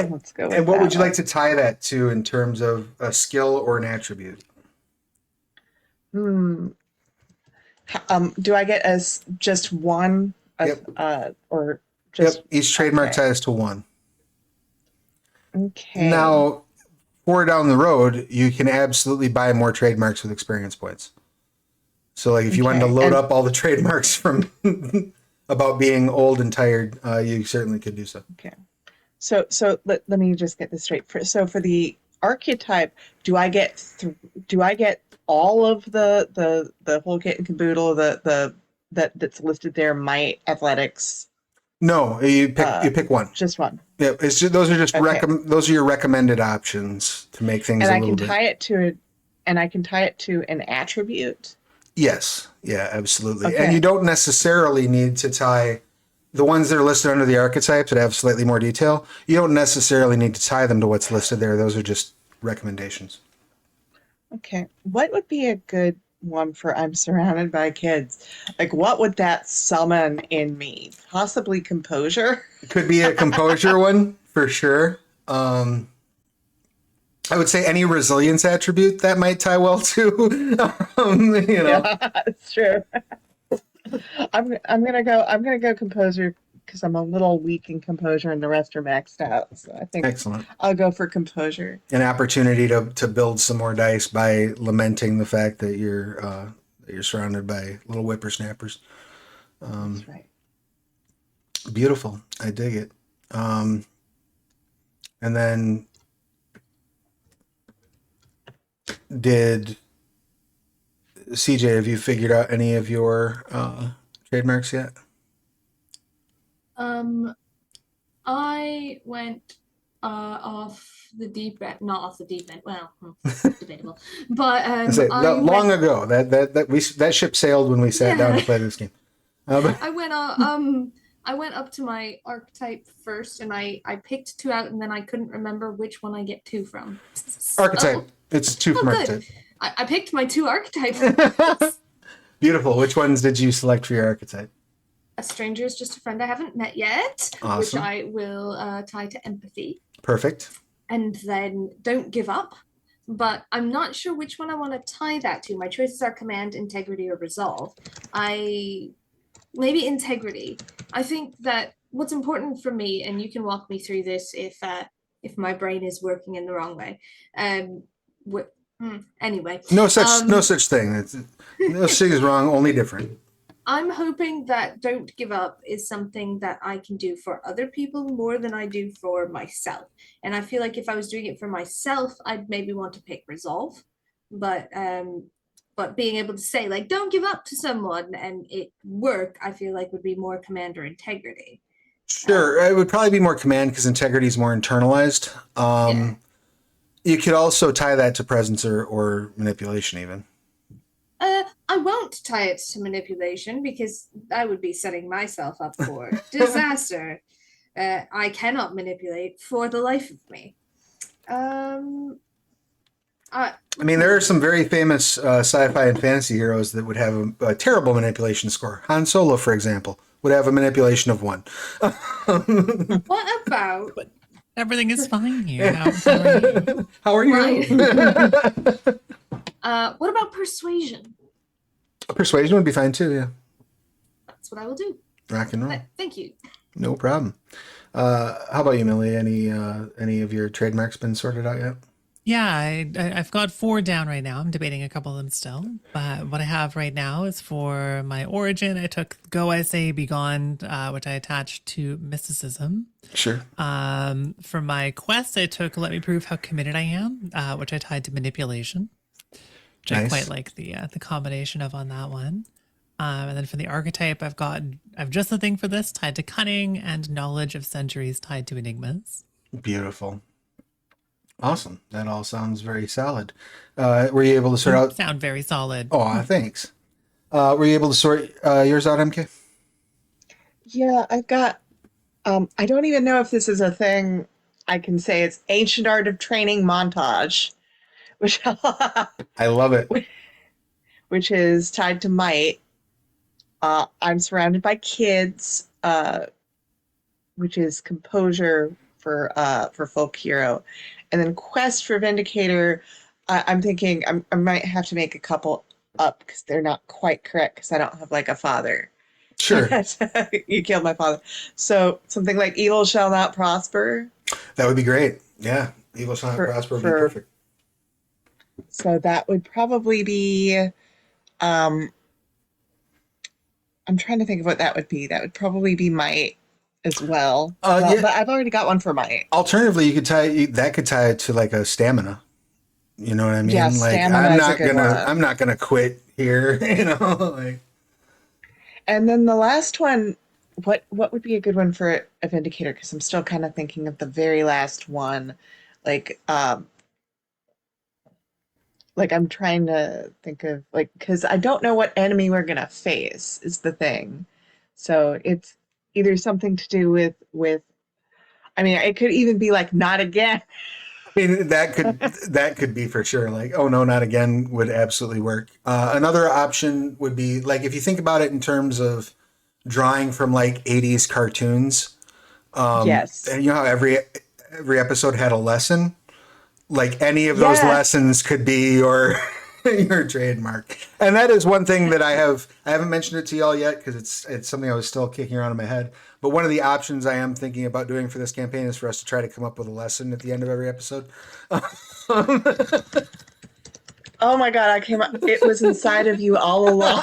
let's go with And what would you one. like to tie that to in terms of a skill or an attribute? Do I get just one? Yep. Or just Each trademark ties to 1. Okay. Now, for down the road, you can absolutely buy more trademarks with experience points. So, like, if you wanted to load up all the trademarks from about being old and tired, you certainly could do so. Okay. So let me just get this straight. So for the archetype, do I get all of the whole kit and caboodle that's listed there? Might, athletics. No, you pick one. Just one. Yeah, those are just those are your recommended options to make things. And a I little can bit. I can tie it to an attribute. Yes. Yeah, absolutely. Okay. And you don't necessarily need to tie the ones that are listed under the archetypes that have slightly more detail. You don't necessarily need to tie them to what's listed there. Those are just recommendations. Okay. What would be a good one for I'm surrounded by kids? Like, what would that summon in me? Possibly composure? It could be a composure one for sure. I would say any resilience attribute that might tie well to. Yeah, that's true. I'm gonna go composure because I'm a little weak in composure and the rest are maxed out. So I think Excellent. I'll go for composure. An opportunity to build some more dice by lamenting the fact that you're surrounded by little whippersnappers. That's right. Beautiful. I dig it. And then did CJ, have you figured out any of your trademarks yet? I went off the deep end, not off the deep end. Well, debatable. But Long ago that ship sailed when we sat down to play this game. I went up to my archetype first, and I picked 2 out, and then I couldn't remember which one I get 2 from. Archetype. It's 2 from good. archetype. I picked my 2 archetypes. Beautiful. Which ones did you select for your archetype? A stranger is just a friend I haven't met yet, Awesome. which I will tie to empathy. Perfect. And then don't give up. But I'm not sure which one I want to tie that to. My choices are command, integrity, or resolve. Maybe integrity. I think that what's important for me, and you can walk me through this if my brain is working in the wrong way. Anyway. No such thing. No such thing is wrong, only different. I'm hoping that don't give up is something that I can do for other people more than I do for myself. And I feel like if I was doing it for myself, I'd maybe want to pick resolve. But being able to say, like, don't give up to someone and it work, I feel like would be more command or integrity. Sure. It would probably be more command because integrity is more internalized. Yeah. You could also tie that to presence or manipulation even. I won't tie it to manipulation because I would be setting myself up for disaster. I cannot manipulate for the life of me. I mean, there are some very famous sci-fi and fantasy heroes that would have a terrible manipulation score. Han Solo, for example, would have a manipulation of 1. What about... But everything is fine here. How are you? What about persuasion? Persuasion would be fine too, yeah. That's what I will do. Rock and roll. Thank you. No problem. How about you, Millie? Any of your trademarks been sorted out yet? Yeah, I've got 4 down right now. I'm debating a couple of them still. But what I have right now is for my origin, I took Go I Say Be Gone, which I attached to mysticism. Sure. For my quest, I took Let Me Prove How Committed I Am, which I tied to manipulation, which Nice. I quite like the combination of on that one. And then for the archetype, I've just the thing for this tied to cunning and knowledge of centuries tied to enigmas. Beautiful. Awesome. That all sounds very solid. Were you able to sort out? Sound very solid. Oh, thanks. Were you able to sort yours out, MK? Yeah, I've got, I don't even know if this is a thing I can say. It's Ancient Art of Training Montage, which I love it. which is tied to might. I'm surrounded by kids, which is composure for folk hero, and then quest for vindicator. I'm thinking I might have to make a couple up because they're not quite correct because I don't have like a father. Sure. You killed my father. So something like evil shall not prosper. That would be great. Yeah. Evil shall not prosper would be perfect. So that would probably be, I'm trying to think of what that would be. That would probably be might as well. Yeah. But I've already got one for might. Alternatively, you could tie it to like a stamina. You know what I mean? Yeah, like stamina is a good one. I'm not gonna quit here. You know, like. And then the last one, what would be a good one for a vindicator? Because I'm still kind of thinking of the very last one, like I'm trying to think of because I don't know what enemy we're gonna face is the thing. So it's either something to do with. I mean, it could even be like not again. I mean, that could be for sure. Like, oh no, not again would absolutely work. Another option would be like if you think about it in terms of drawing from like 80s cartoons. Yes. And you know how every episode had a lesson. Like any of those lessons could be your trademark. And that is one thing that I haven't mentioned it to y'all yet because it's something I was still kicking around in my head. But one of the options I am thinking about doing for this campaign is for us to try to come up with a lesson at the end of every episode. Oh my God, I came up. It was inside of you all along.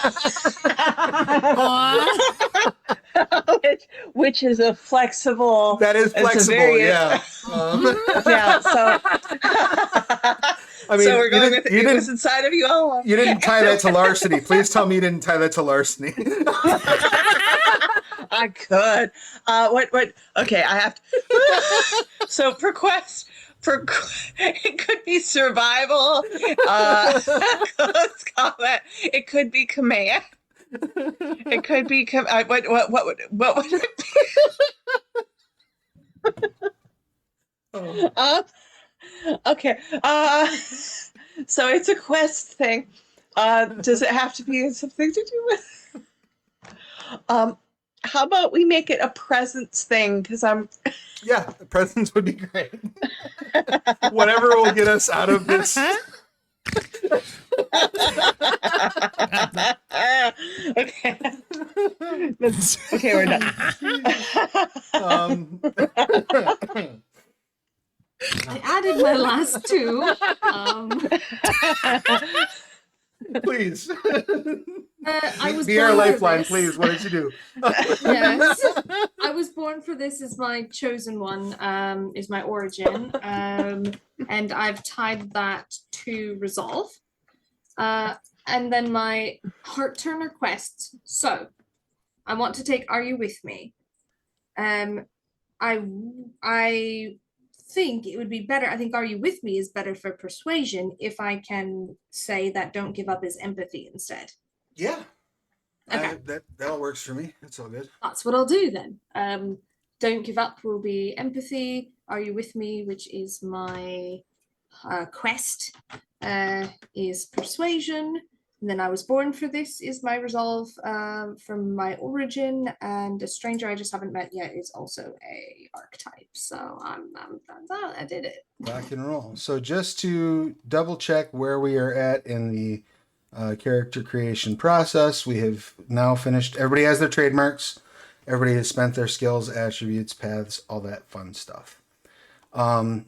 which is a flexible. That is flexible, yeah. Yeah, so. I mean, so we're going with it was inside of you all along. You didn't tie that to larceny. Please tell me you didn't tie that to larceny. I could. What? Okay, I have to. So for it could be survival. Close combat. It could be command. It could be what would it be? Okay. So it's a quest thing. Does it have to be something to do with? How about we make it a presents thing? Because Yeah, presents would be great. Whatever will get us out of this. Okay. Okay, we're done. I added my last two. Please. I was Be born our for lifeline, this. please. What did you do? Yes. I was born for this is my chosen one, is my origin. And I've tied that to resolve. And then my heart turner quest. So I want to take Are You With Me? I think it would be better. I think Are You With Me is better for persuasion if I can say that don't give up is empathy instead. Yeah. Okay. That all works for me. That's all good. That's what I'll do then. Don't give up will be empathy. Are You With Me, which is my quest, is persuasion. And then I was born for this is my resolve from my origin, and a stranger I just haven't met yet is also a archetype. So I did it. Rock and roll. So just to double check where we are at in the character creation process, we have now finished. Everybody has their trademarks. Everybody has spent their skills, attributes, paths, all that fun stuff. Our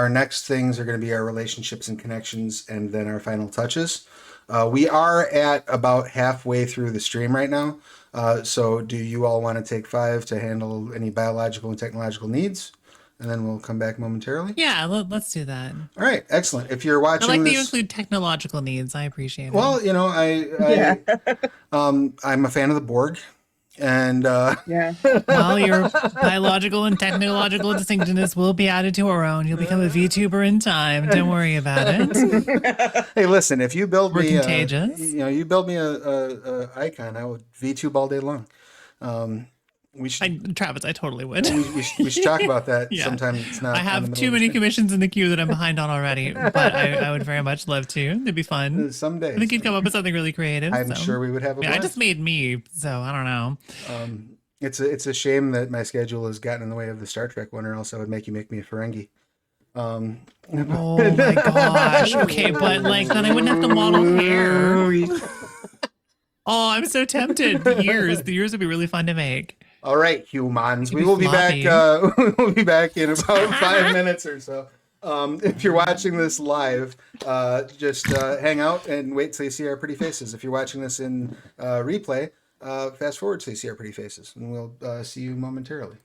next things are going to be our relationships and connections, and then our final touches. We are at about halfway through the stream right now. So do you all want to take 5 to handle any biological and technological needs? And then we'll come back momentarily. Yeah, let's do that. All right, excellent. If you're watching I like that this, you include technological needs. I appreciate it. well, you know, I'm a fan of the Borg, and yeah. Well, your biological and technological distinctiveness will be added to our own. You'll become a VTuber in time. Don't worry about it. hey, listen, if you build We're me, contagious. you build me a icon, I would VTube all day long. Travis, I totally would. We should talk about that Yeah. sometime. It's not. I have too many commissions in the queue that I'm behind on already, but I would very much love to. It'd be fun. Someday. I think you'd come up with something really creative. I'm so. sure we would have a Yeah, I blast. just made me, so I don't know. It's a shame that my schedule has gotten in the way of the Star Trek one, or else I would make me a Ferengi. Oh my gosh. Okay, but like then I wouldn't have to model hair. Oh, I'm so tempted. The ears would be really fun to make. All right, humans. We be will be back. floppy. We'll be back in about 5 minutes or so. If you're watching this live, just hang out and wait till you see our pretty faces. If you're watching this in replay, fast forward till you see our pretty faces, and we'll see you momentarily.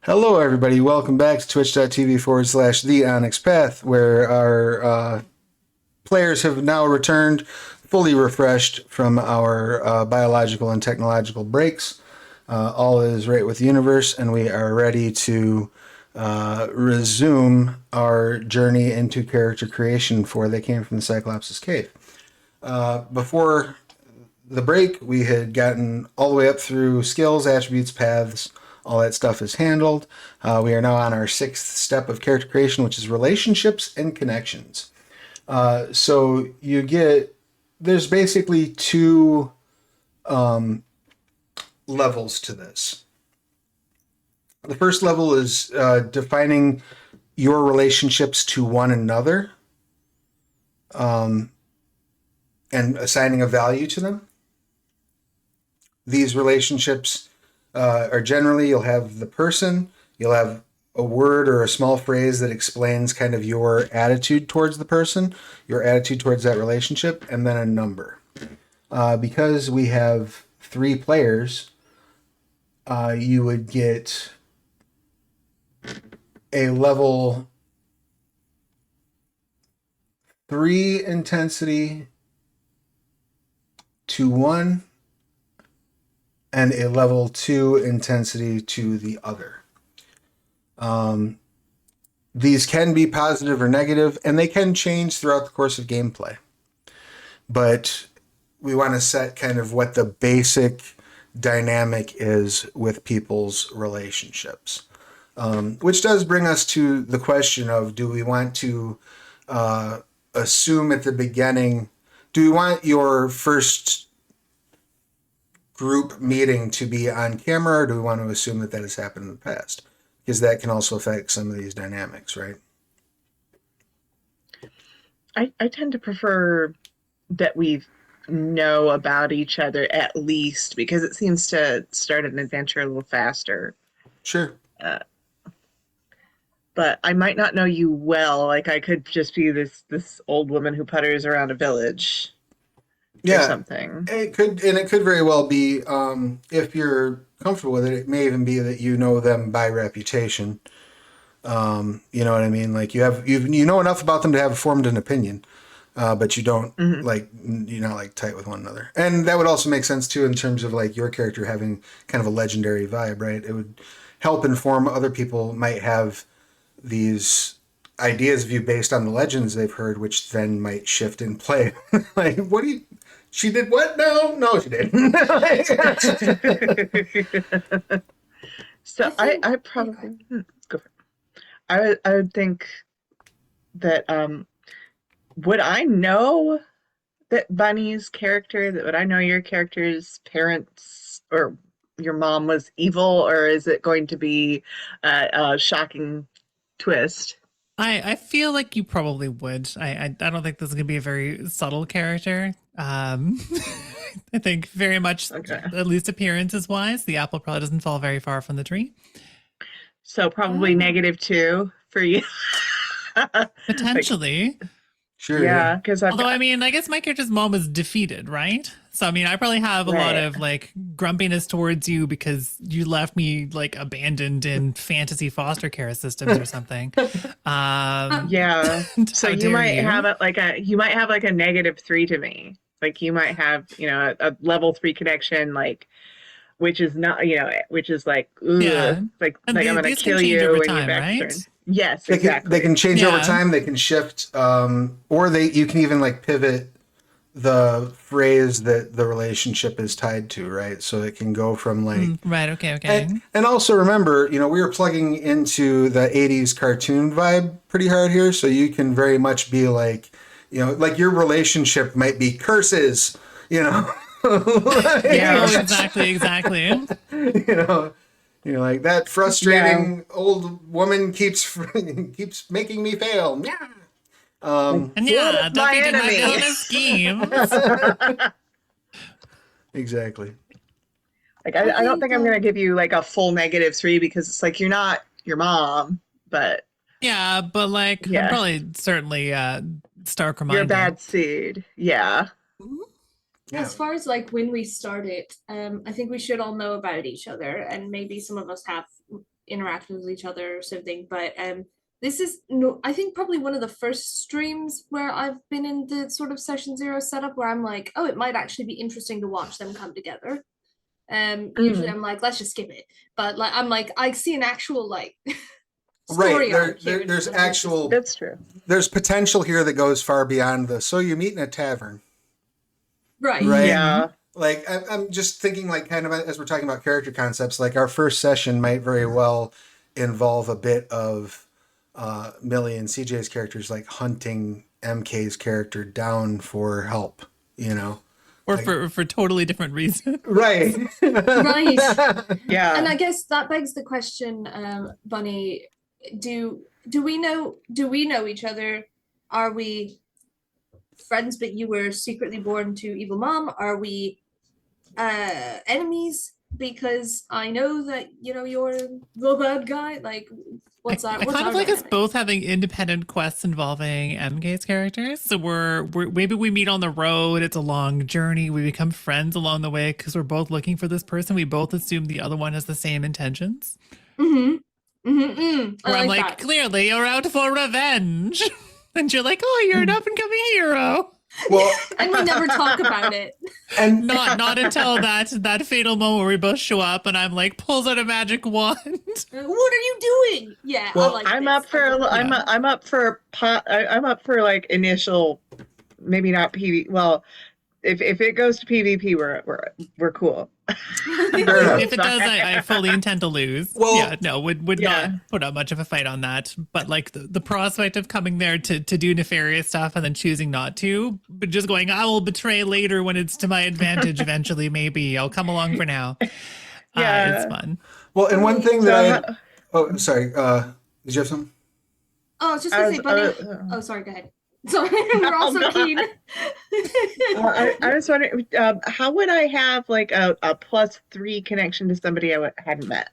Hello, everybody. Welcome back to twitch.tv/the Onyx Path, where our players have now returned fully refreshed from our biological and technological breaks. All is right with the universe, and we are ready to resume our journey into character creation for They Came from the Cyclops' Cave. Before the break, we had gotten all the way up through skills, attributes, paths. All that stuff is handled. We are now on our 6th step of character creation, which is relationships and connections. So you get, there's basically 2 levels to this. The first level is defining your relationships to one another and assigning a value to them. These relationships are generally, you'll have the person, you'll have a word or a small phrase that explains kind of your attitude towards the person, your attitude towards that relationship, and then a number. Because we have 3 players, you would get a level 3 intensity to one and a level 2 intensity to the other. These can be positive or negative, and they can change throughout the course of gameplay. But we want to set kind of what the basic dynamic is with people's relationships. Which does bring us to the question of, do we want to assume at the beginning, do we want your first group meeting to be on camera, or do we want to assume that that has happened in the past? Because that can also affect some of these dynamics, right? I tend to prefer that we know about each other at least, because it seems to start an adventure a little faster. Sure. But I might not know you well. Like, I could just be this old woman who putters around a village or something. It could very well be, if you're comfortable with it, it may even be that you know them by reputation. You know what I mean? Like, you know enough about them to have formed an opinion, but you don't you're not like tight with one another. And that would also make sense too in terms of like your character having kind of a legendary vibe, right? It would help inform other people might have these ideas of you based on the legends they've heard, which then might shift in play. Like, what do you? She did what? No, she didn't. So I probably go for it. I would think that would I know that Bunny's character, that would I know your character's parents or your mom was evil, or is it going to be a shocking twist? I feel like you probably would. I don't think this is gonna be a very subtle character. I think very much, at least appearances wise, the apple probably doesn't fall very far from the tree. So probably -2 for you. Potentially. Sure. Yeah, because Although, I mean, I guess my character's mom was defeated, right? So, I mean, I probably have a lot of like grumpiness towards you because you left me like abandoned in fantasy foster care systems or something. Yeah. So you might have it like you might have like a -3 to me. Like you might have, a level 3 connection, like, which is not, which is like, ugh, Yeah. like And I'm gonna these can kill change you over when time, you back right? turn. Yes, They exactly. can change over Yeah. time. They can shift, or you can even like pivot the phrase that the relationship is tied to, right? So it can go from like Right. Okay. and also remember, we were plugging into the 80s cartoon vibe pretty hard here, so you can very much be like, like your relationship might be curses, Yeah. Exactly. Like that frustrating old woman keeps making me fail. Yeah. And yeah, my defeated my enemy. villainous schemes. Exactly. Like I don't think I'm gonna um, give you like a full -3 because it's like you're not your mom, but Yeah, but like I'm yeah, probably certainly stark you're a reminded. bad seed. Yeah. Yeah. As far as like when we started, I think we should all know about each other, and maybe some of us have interact with each other, sort of thing. But this is no, I think probably one of the first streams where I've been in the sort of session 0 setup where I'm like, oh, it might actually be interesting to watch them come together. Usually I'm like, let's just skip it. But like I'm like, I see an actual like story arc here. There's actual That's true. there's potential here that goes far beyond the so you meet in a tavern. right. Right. Yeah. Like I'm just thinking like kind of as we're talking about character concepts, like our first session might very well involve a bit of Millie and CJ's characters like hunting MK's character down for help, you know. Or Like- for totally different reasons. Right. Right. Yeah. And I guess that begs the question, Bunny, do we know each other? Are we friends but you were secretly born to evil mom? Are we enemies? Because I know that you're the bad guy. Like, what's that? I What's kind our of like us dynamic? both having independent quests involving MK's characters. So we're maybe we meet on the road. It's a long journey. We become friends along the way because we're both looking for this person. We both assume the other one has the same intentions. Mm-hmm. Mm-hmm. Mm. I Where I'm like like, that. clearly you're out for revenge, and you're like, oh, you're an up and coming hero. Well, And we never talk about it. and Not until that fatal moment where we both show up, and I'm like, pulls out a magic wand. What are you doing? Yeah, Well, I like I'm this. up for I'm up for I'm up for like initial, maybe not PV. Well, if it goes to PvP, we're cool. Fair enough. If it does, I fully intend to lose. Well- yeah, no, would Yeah. not put up much of a fight on that. But like the prospect of coming there to do nefarious stuff and then choosing not to, but just going, I will betray later when it's to my advantage eventually, maybe. I'll come along for now. Yeah. It's fun. well, and one thing So that oh, sorry, did you have something? Oh, I was just I gonna was- say, Bunny. Oh, sorry. Go ahead. Sorry, we're all so no. keen. I was wondering, how would I have like a +3 connection to somebody I hadn't met?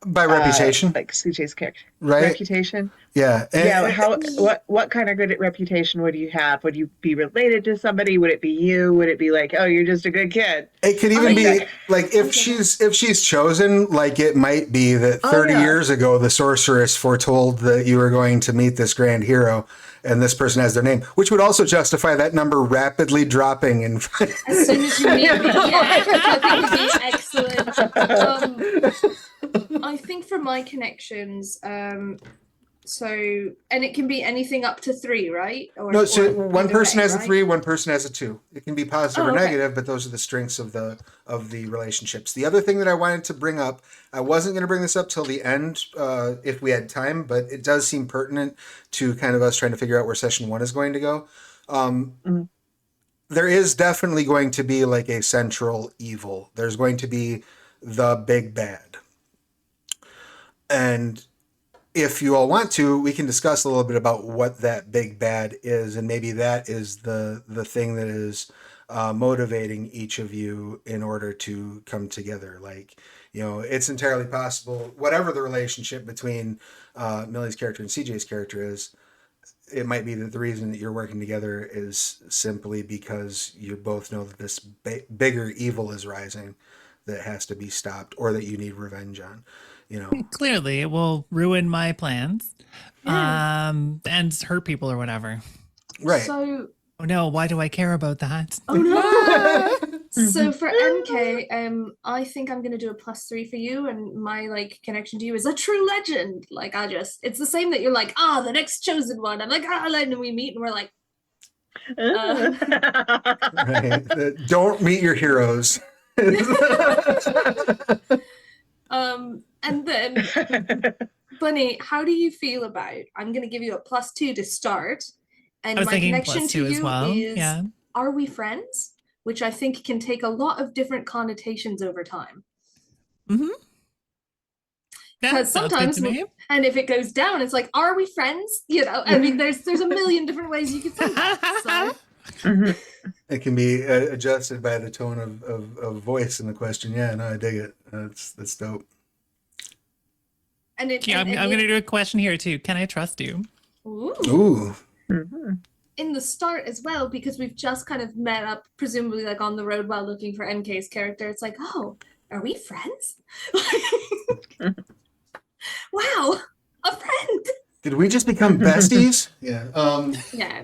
By reputation, Like CJ's character. right? Reputation. Yeah. And- Yeah. What kind of good reputation would you have? Would you be related to somebody? Would it be you? Would it be like, oh, you're just a good kid? It could even like be that. like if Okay. she's chosen, like it might be that Oh, 30 yeah. years ago the sorceress foretold that you were going to meet this grand hero, and this person has their name, which would also justify that number rapidly dropping in. As soon as you meet me, yeah, which I think would be excellent. I think for my connections, so and it can be anything up to 3, right? Or, No, so or one either person way, has a right? 3, one person has a 2. It can be positive Oh, or okay. negative, but those are the strengths of the relationships. The other thing that I wanted to bring up, I wasn't going to bring this up till the end if we had time, but it does seem pertinent to kind of us trying to figure out where session 1 is going to go. There is definitely going to be like a central evil. There's going to be the big bad. And if you all want to, we can discuss a little bit about what that big bad is, and maybe that is the thing that is motivating each of you in order to come together. Like, it's entirely possible, whatever the relationship between Millie's character and CJ's character is, it might be that the reason that you're working together is simply because you both know that this bigger evil is rising that has to be stopped, or that you need revenge on. Clearly, it will ruin my plans, Yeah. and hurt people or whatever. Right. So, Oh no, why do I care about that? oh no. So for MK, I think I'm gonna do a +3 for you, and my like connection to you is a true legend. Like it's the same that you're like, the next chosen one. I'm like, and then we meet and we're like, Right. Don't meet your heroes. and then Bunny, how do you feel about? I'm gonna give you a +2 to start, and I was my thinking connection +2 to as you well. is, Yeah. are we friends? Which I think can take a lot of different connotations over time. Mm-hmm. Yeah, Because sounds good sometimes, to me. and if it goes down, it's like, are we friends? I mean, there's a million different ways you could say that. So. It can be adjusted by the tone of voice in the question. Yeah, no, I dig it. That's dope. And it, Yeah, and I'm it- going to do a question here too. Can I trust you? Ooh. Ooh. In the start as well, because we've just kind of met up, presumably like on the road while looking for MK's character. It's like, oh, are we friends? Did we just become besties? Yeah. Yeah.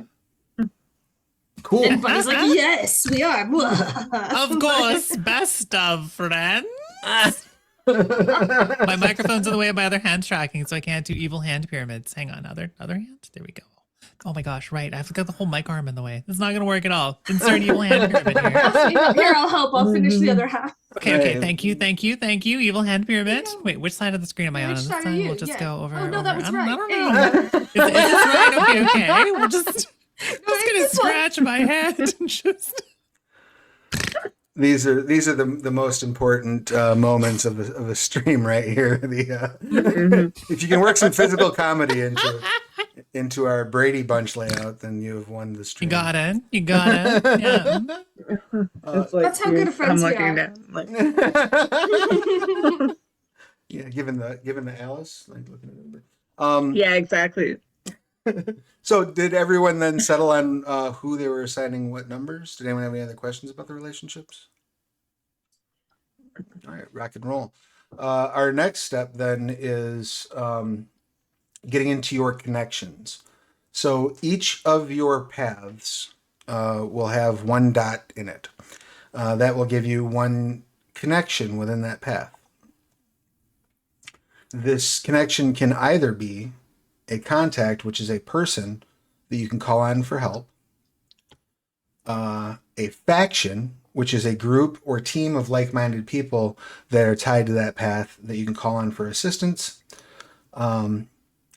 Cool. And Bunny's like, yes, we are. Of course, best of friends. My microphone's in the way of my other hand tracking, so I can't do evil hand pyramids. Hang on, other hand. There we go. Oh my gosh, right. I've got the whole mic arm in the way. It's not gonna work at all. Insert evil hand pyramid here. Here, I'll help. I'll finish the other half. Okay. Thank you. Evil hand pyramid. Wait, which side of the screen am I on? Which On this side are side? you? We'll just Yeah. go over. Oh, no, over. that was I right. don't There you know. go. Is this right? Okay. We'll just gonna this one. scratch my head and just. These are the most important moments of a stream right here. If you can work some physical comedy into our Brady Bunch layout, then you have won the stream. You got it. Yeah. It's like That's how good of friends we are. down. Like, Yeah, given the Alice, like looking at it. yeah, exactly. So did everyone then settle on who they were assigning what numbers? Did anyone have any other questions about the relationships? All right, rock and roll. Our next step then is getting into your connections. So each of your paths will have one dot in it. That will give you one connection within that path. This connection can either be a contact, which is a person that you can call on for help, a faction, which is a group or team of like-minded people that are tied to that path that you can call on for assistance, and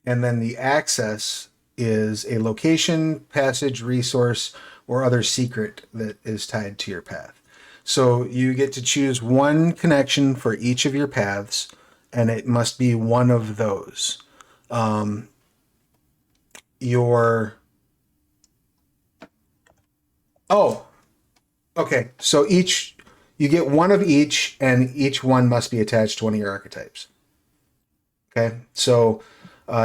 then the access is a location, passage, resource, or other secret that is tied to your path. So you get to choose one connection for each of your paths, and it must be one of those. Okay. So you get one of each, and each one must be attached to one of your archetypes. Okay. So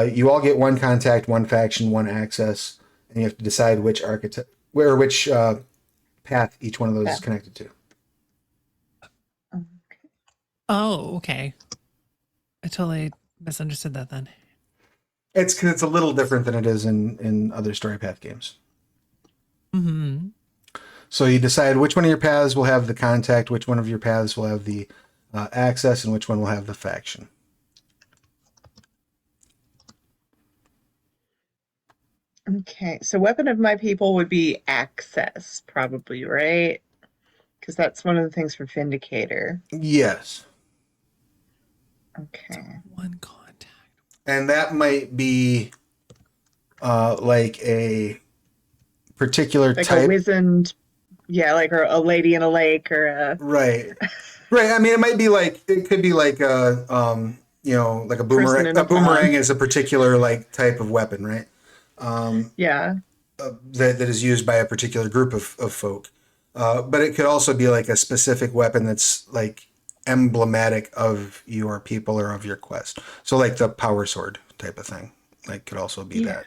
you all get one contact, one faction, one access, and you have to decide which archetype, which path each one of those is connected to. Oh, okay. I totally misunderstood that then. It's 'cause it's a little different than it is in other story path games. Mm-hmm. So you decide which one of your paths will have the contact, which one of your paths will have the access, and which one will have the faction. Okay, so weapon of my people would be access, probably, right? Because that's one of the things for Vindicator. Yes. Okay. One contact. And that might be like a particular Like type. a wizened, yeah, like a lady in a lake or a... Right. Right. I mean, it could be like a, like a Person boomerang. in a A boomerang pond. is a particular like type of weapon, right? Yeah. That is used by a particular group of folk. But it could also be like a specific weapon that's like emblematic of your people or of your quest. So like the power sword type of thing. Like could also be that.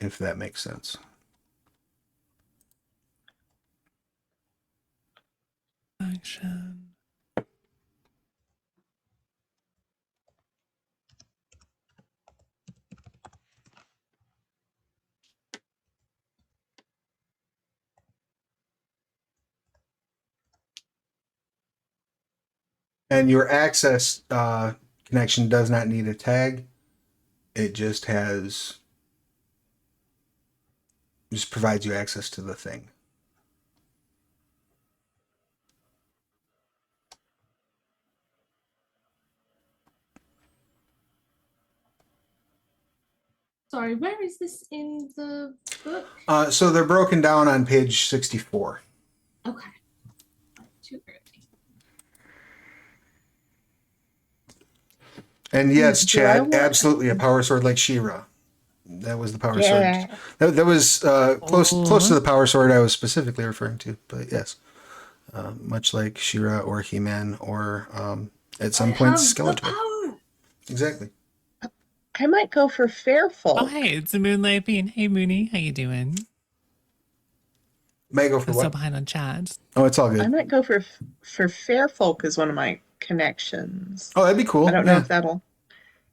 If that makes sense. Action. And your access connection does not need a tag. It just provides you access to the thing. Sorry, where is this in the book? So they're broken down on page 64. Okay. Too early. And yes, Do I Chad, want- absolutely a power sword like She-Ra. That was the power Yeah. sword. That was close to the power sword I was specifically referring to. But yes, much like She-Ra or He-Man or at some point Skeletor. Power. Exactly. I might go for Fairfolk. Oh, hey, it's a Moonlight Bean. Hey, Mooney, how you doing? May I go for I'm so what? behind on chat. Oh, it's all I good. might go for Fairfolk as one of my connections. Oh, that'd be cool. I don't know Yeah. if that'll.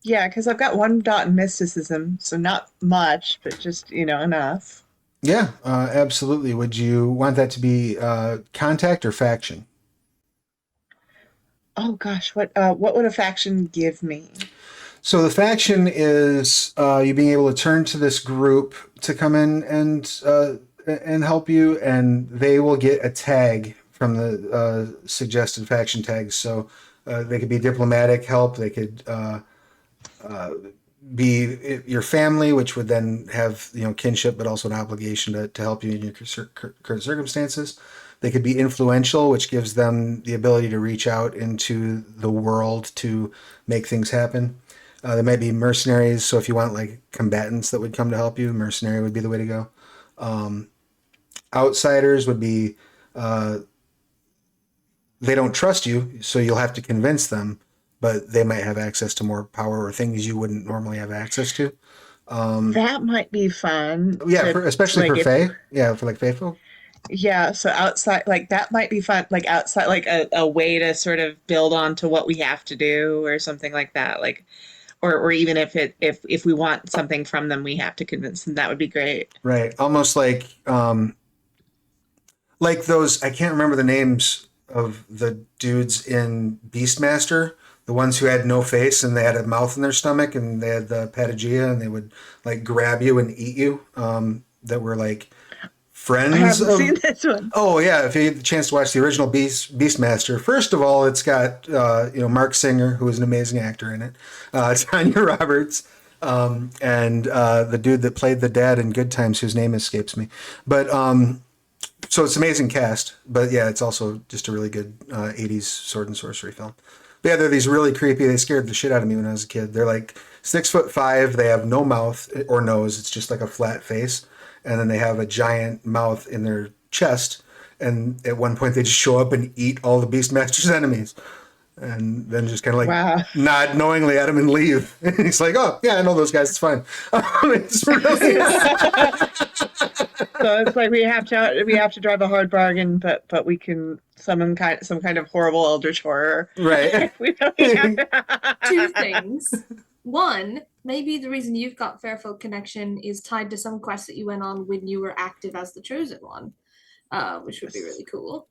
Yeah, because I've got one dot in mysticism, so not much, but just, enough. Yeah, absolutely. Would you want that to be contact or faction? Oh gosh, what would a faction give me? So the faction is you being able to turn to this group to come in and help you, and they will get a tag from the suggested faction tags. So they could be diplomatic help. They could be your family, which would then have kinship, but also an obligation to help you in your current circumstances. They could be influential, which gives them the ability to reach out into the world to make things happen. There might be mercenaries, so if you want like combatants that would come to help you, mercenary would be the way to go. Outsiders would be they don't trust you, so you'll have to convince them, but they might have access to more power or things you wouldn't normally have access to. That might be fun Yeah, to especially like for if Fae. Yeah, for like Fae folk. yeah, so outside like that might be fun like outside like a way to sort of build on to what we have to do or something like that. Like or even if we want something from them we have to convince them, that would be great. Right. Almost like those, I can't remember the names of the dudes in Beastmaster, the ones who had no face and they had a mouth in their stomach and they had the patagia and they would like grab you and eat you. That were like I friends haven't of. seen this one. Oh yeah, if you get the chance to watch the original Beastmaster, first of all, it's got Mark Singer, who is an amazing actor in it, Tanya Roberts, and the dude that played the dad in Good Times, whose name escapes me. But so it's an amazing cast. But yeah, it's also just a really good '80s sword and sorcery film. But yeah, they're these really creepy. They scared the shit out of me when I was a kid. They're like 6'5". They have no mouth or nose. It's just like a flat face, and then they have a giant mouth in their chest. And at one point, they just show up and eat all the Beastmaster's enemies, and then just kind of like Wow. nod knowingly at him and leave. And he's like, "Oh yeah, I know those guys. It's fine." It's really So it's like we have to drive a hard bargain, but we can summon some kind of horrible eldritch horror. right. We really have to. Two things. One, maybe the reason you've got Fairfolk Connection is tied to some quest that you went on when you were active as the Chosen One, which would be really cool.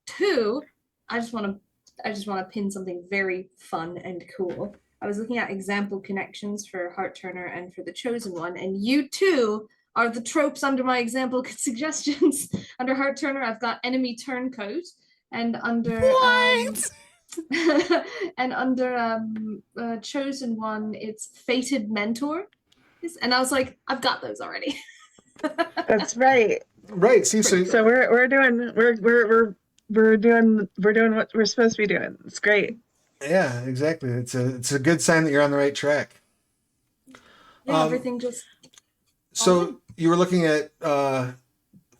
Two, I just want to pin something very fun and cool. I was looking at example connections for Heart Turner and for the Chosen One, and you too are the tropes under my example suggestions. Under Heart Turner, I've got enemy turncoat, and under What? and under Chosen One, it's fated mentor. And I was like, I've got those already. That's right. Right. See, so So we're doing what we're supposed to be doing. It's great. yeah, exactly. It's a good sign that you're on the right track. Yeah, everything just. So you were looking at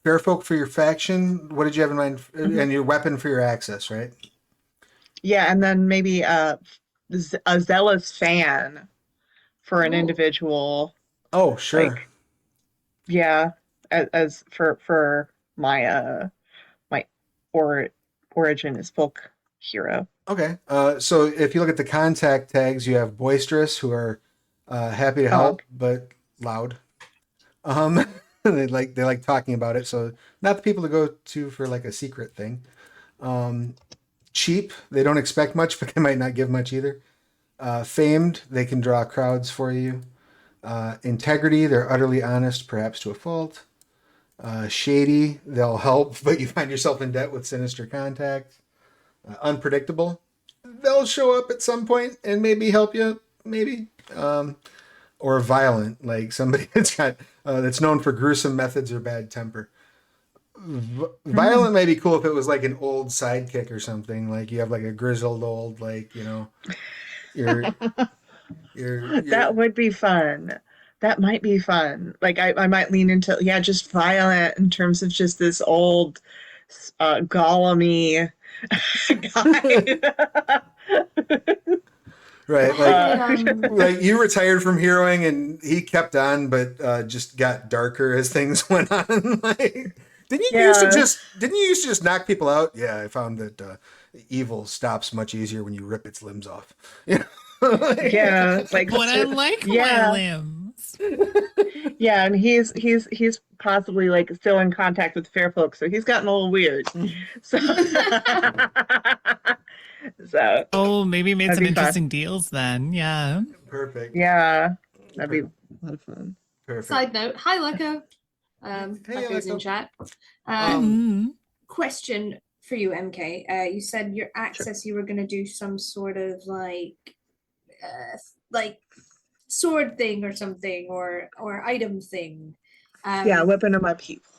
Fairfolk for your faction. What did you have in mind? And your weapon for your access, right? Yeah, and then maybe a zealous fan for an Ooh. individual. Oh, sure. Like, yeah, as for my origin as folk hero. Okay. So if you look at the contact tags, you have boisterous, who are happy to help but loud. They like talking about it. So not the people to go to for like a secret thing. Cheap, they don't expect much, but they might not give much either. Famed, they can draw crowds for you. Integrity, they're utterly honest, perhaps to a fault. Shady, they'll help, but you find yourself in debt with sinister contacts. Unpredictable, they'll show up at some point and maybe help you, maybe. Or violent, like somebody that's known for gruesome methods or bad temper. Violent may be cool if it was like an old sidekick or something. Like you have like a grizzled old, like you're That would be fun. That might be fun. Like I might lean into just violent in terms of just this old golem-y guy. right. Hey, Like you retired from heroing and he kept on, but just got darker as things went on. Like Yeah. Didn't you used to just knock people out? Yeah, I found that evil stops much easier when you rip its limbs off. Yeah. Yeah, like But I like my yeah, limbs. yeah, and he's possibly like still in contact with fair folk, so he's gotten a little weird. So so Oh, maybe made that'd some be fun. interesting deals then. Yeah. Perfect. Yeah, that'd be a lot of fun. Perfect. Side note, hi Lecco. Hey, Lecco's in Aleko. chat. Um, Hmm. Question for you, MK. You said your Sure. access, you were gonna do some sort of like sword thing or something, or item thing. Yeah, Um, weapon of my people.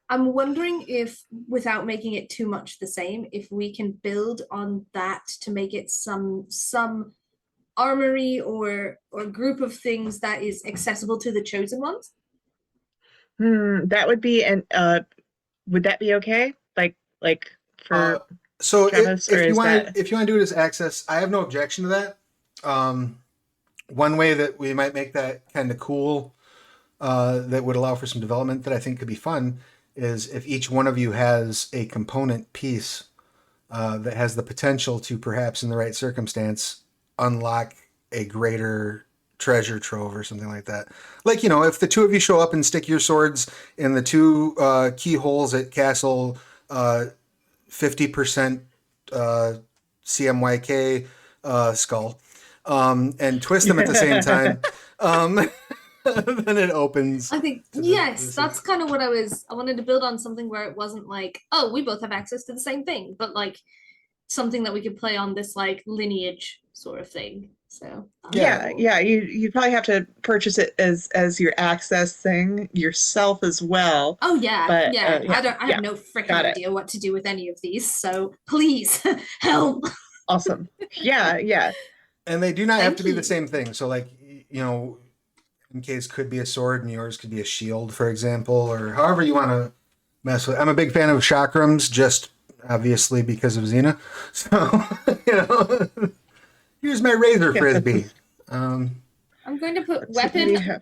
I'm wondering if, without making it too much the same, if we can build on that to make it some armory or group of things that is accessible to the chosen ones. That would be an would that be okay? Like uh, for so Travis, or is that if you want to do it as access, I have no objection to that. Um, one way that we might make that kind of cool, that would allow for some development that I think could be fun, is if each one of you has a component piece that has the potential to perhaps, in the right circumstance, unlock a greater treasure trove or something like that. Like, if the two of you show up and stick your swords in the two keyholes at Castle 50% CMYK skull, and twist them at the same time, um, then it opens I think to yes, the that's kind of what I wanted to build on something where it wasn't like, oh, we both have access to the same thing, but like something that we could play on this like lineage sort of thing. So that would be yeah. yeah, cool. yeah, you'd probably have to purchase it as your access thing yourself as well. Oh yeah, But yeah. yeah, I have yeah, no freaking got it. idea what to do with any of these. So please help. Awesome. Yeah, yeah. And they do not have to Thank be the you. same thing. So, like, MK's could be a sword and yours could be a shield, for example, or however you want to mess with. I'm a big fan of chakrams, just obviously because of Xena. So, here's my razor Yeah. frisbee. Um, I'm going to put So what do weapon you have?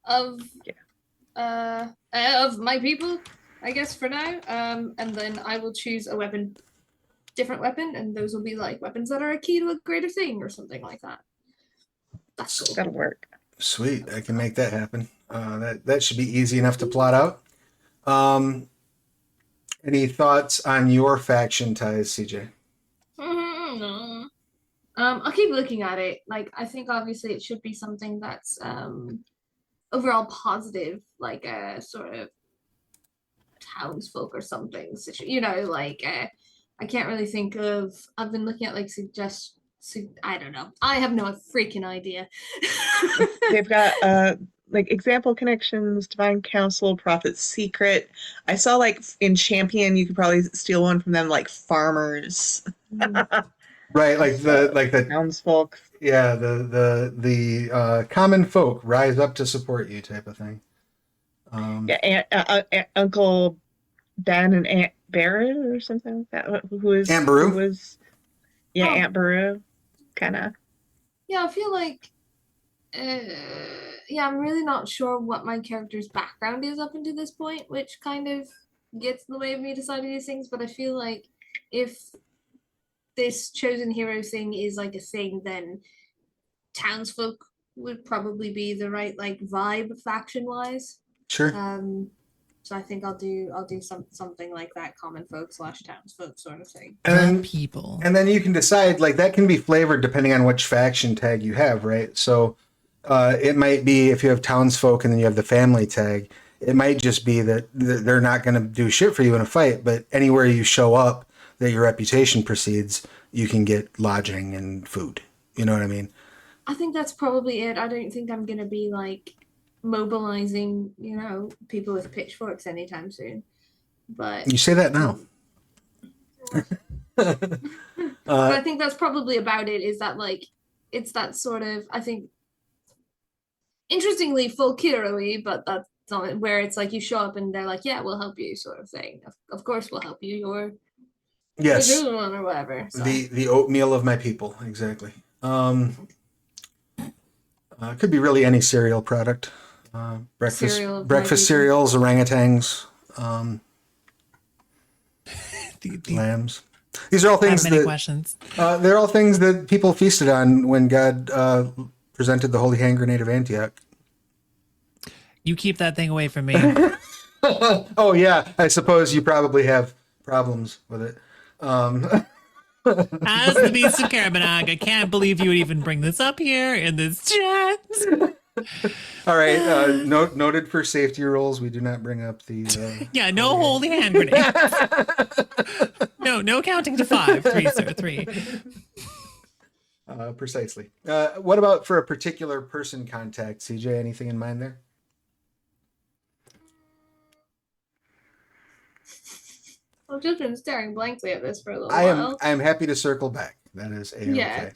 of Yeah. of my people, I guess for now. And then I will choose a weapon, different weapon, and those will be like weapons that are a key to a greater thing or something like that. That's cool. That'll work. Sweet, I can make that happen. That should be easy enough to plot out. Um, any thoughts on your faction ties, CJ? I'll keep looking at it. Like, I think obviously it should be something that's overall positive, like a sort of townsfolk or something. I can't really think of. I've been looking at like I don't know. I have no freaking idea. They've got like example connections, divine counsel, prophet's secret. I saw like in Champion you could probably steal one from them, like farmers. Right, like the So like the townsfolk. yeah the common folk rise up to support you type of thing. Yeah, Uncle Ben and Aunt Barrett or something like that. Aunt Who Beru. was yeah, Oh, Aunt Beru, kind of. yeah, I feel like yeah, I'm really not sure what my character's background is up until this point, which kind of gets in the way of me deciding these things. But I feel like if this chosen hero thing is like a thing, then townsfolk would probably be the right like vibe faction wise. Sure. Um, so I think I'll do something like that, common folk slash townsfolk sort of thing. And The then people. and then you can decide, like, that can be flavored depending on which faction tag you have, right? So it might be, if you have townsfolk and then you have the family tag, it might just be that they're not going to do shit for you in a fight, but anywhere you show up that your reputation precedes, you can get lodging and food. You know what I mean? I think that's probably it. I don't think I'm gonna be like mobilizing, people with pitchforks anytime soon. But You say that now. but uh, I think that's probably about it. Is that like it's that sort of, I think, interestingly full hero-y, but that's not where it's like you show up and they're like, yeah, we'll help you sort of thing. Of course we'll help you. You're the yes, chosen one or whatever. So the oatmeal of my people, exactly. Could be really any cereal product. cereal of my Breakfast people. cereals, orangutans. lambs. These are all I have things many that questions. they're all things that people feasted on when God presented the holy hand grenade of Antioch. You keep that thing away from me. Oh yeah, I suppose you probably have problems with it. As the Beast of Carabanag, I can't believe you would even bring this up here in this chat. All right, noted for safety rules, we do not bring up the. Yeah, no holy hand grenades. No counting to 5. 3, sir, 3. Precisely. What about for a particular person contact, CJ? Anything in mind there? I've just been staring blankly at this for a little I while. am happy to circle back. That is a Yeah. okay.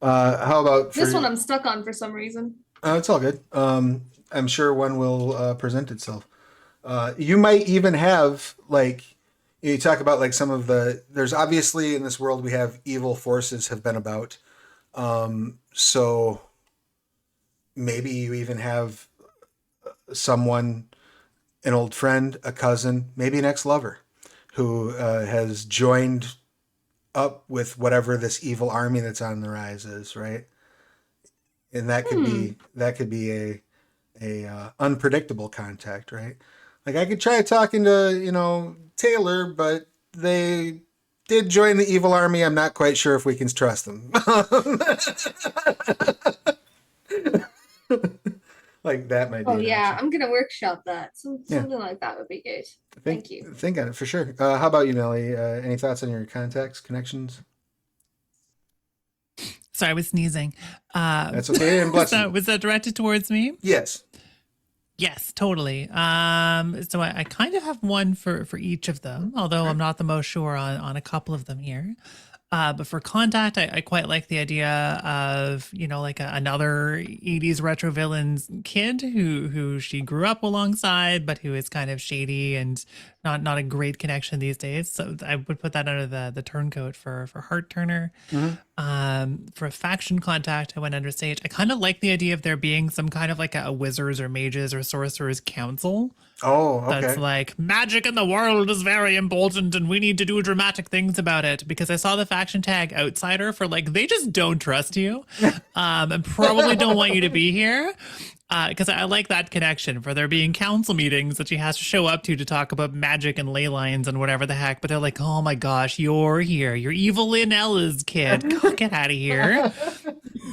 How about for This one I'm stuck on for some reason. it's all good. I'm sure one will present itself. You might even have like you talk about like some of the there's obviously in this world we have evil forces have been about. So maybe you even have someone, an old friend, a cousin, maybe an ex-lover who has joined up with whatever this evil army that's on the rise is, right? And that could be a unpredictable contact, right? Like I could try talking to Taylor, but they did join the evil army. I'm not quite sure if we can trust them. Like that might be. Oh an yeah, option. I'm gonna workshop that. Something like that would be good. Thank you. Think on it for sure. How about you, Nelly? Any thoughts on your contacts, connections? Sorry, I was sneezing. That's okay. And bless you. Was that directed towards me? Yes. Yes, totally. So I kind of have one for each of them, although I'm not the most sure on a couple of them here. But for contact, I quite like the idea of, like another 80s retro villain's kid who she grew up alongside, but who is kind of shady and not a great connection these days. So I would put that under the turncoat for Heart Turner. For a faction contact, I went under Sage. I kind of like the idea of there being some kind of like a wizards or mages or sorcerers council. Oh, okay. That's like magic in the world is very important and we need to do dramatic things about it, because I saw the faction tag outsider for like they just don't trust you and probably don't want you to be here, because I like that connection for there being council meetings that she has to show up to talk about magic and ley lines and whatever the heck, but they're like, oh my gosh, you're here, you're evil Linella's kid, get out of here.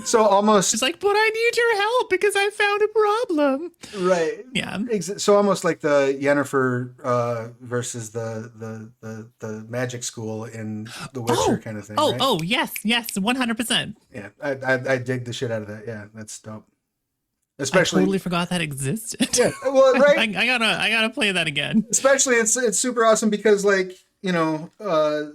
So almost She's like, but I need your help because I found a problem. right. Yeah. So almost like the Yennefer versus the magic school in The Witcher kind of thing. Right? Oh, yes, 100%. Yeah, I dig the shit out of that. Yeah, that's dope. I Especially, totally forgot that existed. yeah. Well, right. I gotta play that again. Especially, it's super awesome because like a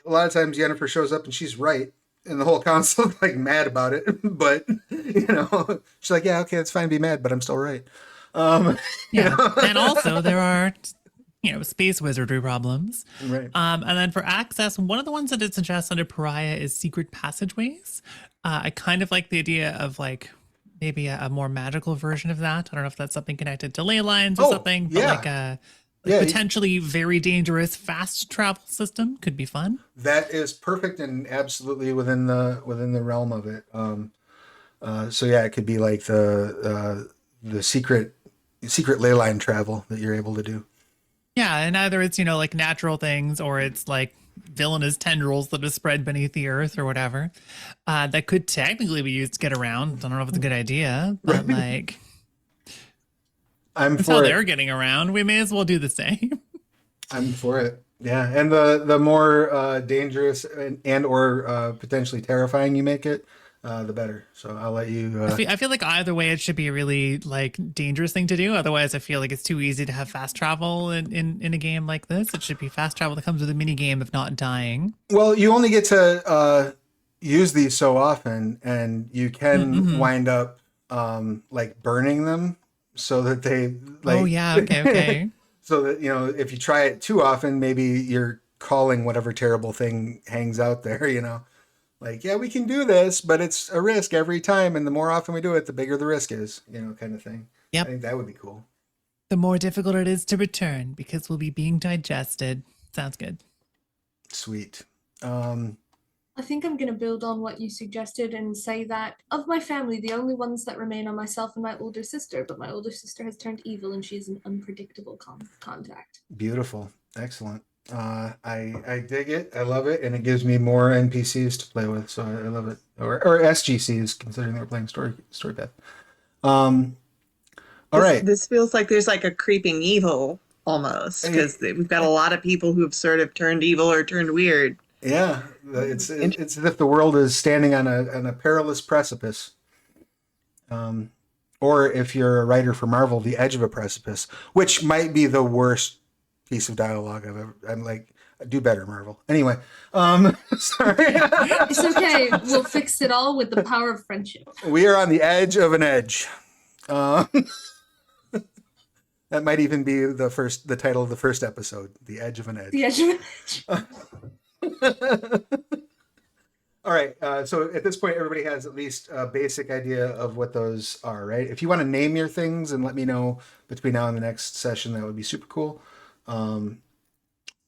lot of times Yennefer shows up and she's right, and the whole council like mad about it. But she's like, yeah, okay, it's fine to be mad, but I'm still right. Yeah, and also there are space wizardry problems. Right. And then for access, one of the ones that it suggests under Pariah is secret passageways. I kind of like the idea of like maybe a more magical version of that. I don't know if that's something connected to ley lines or something, but yeah. like a Yeah, potentially very dangerous fast travel system could be fun. That is perfect and absolutely within the realm of it. So yeah, it could be like the secret ley line travel that you're able to do. Yeah, and either it's like natural things or it's like villainous tendrils that are spread beneath the earth or whatever. That could technically be used to get around. I don't know if it's a good idea, but like I'm that's for how it. they're getting around. We may as well do the same. I'm for it. Yeah, and the more dangerous and or potentially terrifying you make it, the better. So I'll let you. I feel like either way, it should be a really like dangerous thing to do. Otherwise, I feel like it's too easy to have fast travel in a game like this. It should be fast travel that comes with a mini game, if not dying. Well, you only get to use these so often, and you can wind up like burning them so that they like. Oh yeah, okay. So that if you try it too often, maybe you're calling whatever terrible thing hangs out there. Like, yeah, we can do this, but it's a risk every time, and the more often we do it, the bigger the risk is. Kind of thing. Yep. I think that would be cool. The more difficult it is to return because we'll be being digested. Sounds good. Sweet. I think I'm going to build on what you suggested and say that of my family, the only ones that remain are myself and my older sister, but my older sister has turned evil and she is an unpredictable contact. Beautiful. Excellent. I dig it. I love it, and it gives me more NPCs to play with, so I love it. Or SGCs, considering that we're playing story path. All right. This feels like there's like a creeping evil almost, because we've got a lot of people who have sort of turned evil or turned weird. Yeah, it's as if the world is standing on a perilous precipice. Or if you're a writer for Marvel, the edge of a precipice, which might be the worst piece of dialogue I've ever. I'm like, do better, Marvel. Anyway, sorry. It's okay. We'll fix it all with the power of friendship. We are on the edge of an edge. That might even be the title of the first episode, "The Edge of an Edge." The edge of an edge. All right. So at this point, everybody has at least a basic idea of what those are, right? If you want to name your things and let me know between now and the next session, that would be super cool.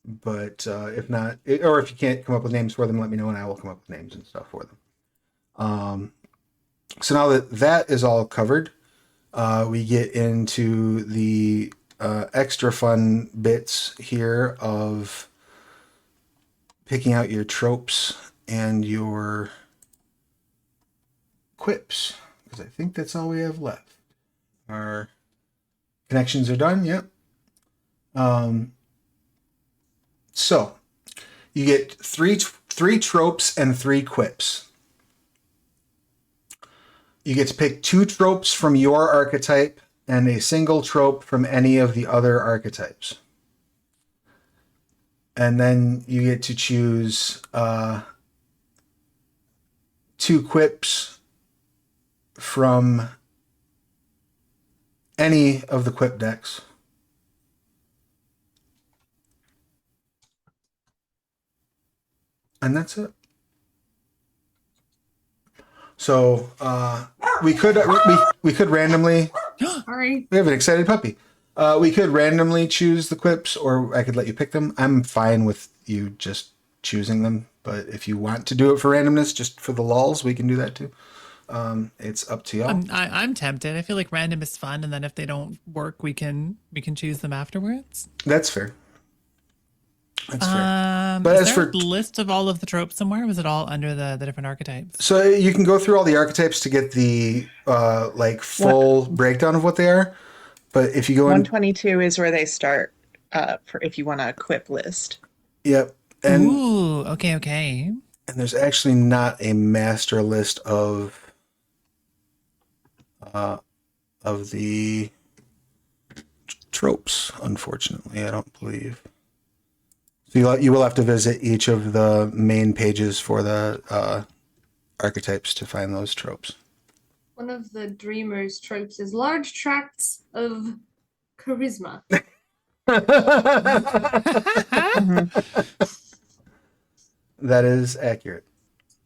But if not, or if you can't come up with names for them, let me know and I will come up with names and stuff for them. So now that is all covered, we get into the extra fun bits here of picking out your tropes and your quips, because I think that's all we have left. Our connections are done. Yep. So you get three tropes and 3 quips. You get to pick 2 tropes from your archetype and a single trope from any of the other archetypes. And then you get to choose 2 quips from any of the quip decks. And that's it. So we could randomly. Sorry. We have an excited puppy. We could randomly choose the quips, or I could let you pick them. I'm fine with you just choosing them, but if you want to do it for randomness, just for the lulz, we can do that too. It's up to y'all. I'm tempted. I feel like random is fun, and then if they don't work, we can choose them afterwards. That's fair. That's fair. But Is as there for a list of all of the tropes somewhere? Was it all under the different archetypes? so you can go through all the archetypes to get the like full breakdown of what they are. But if you go in, 122 is where they start for if you want a equip list. yep, and Ooh, okay. and there's actually not a master list of the tropes, unfortunately. I don't believe. So you will have to visit each of the main pages for the archetypes to find those tropes. One of the dreamers' tropes is large tracts of charisma. That is accurate.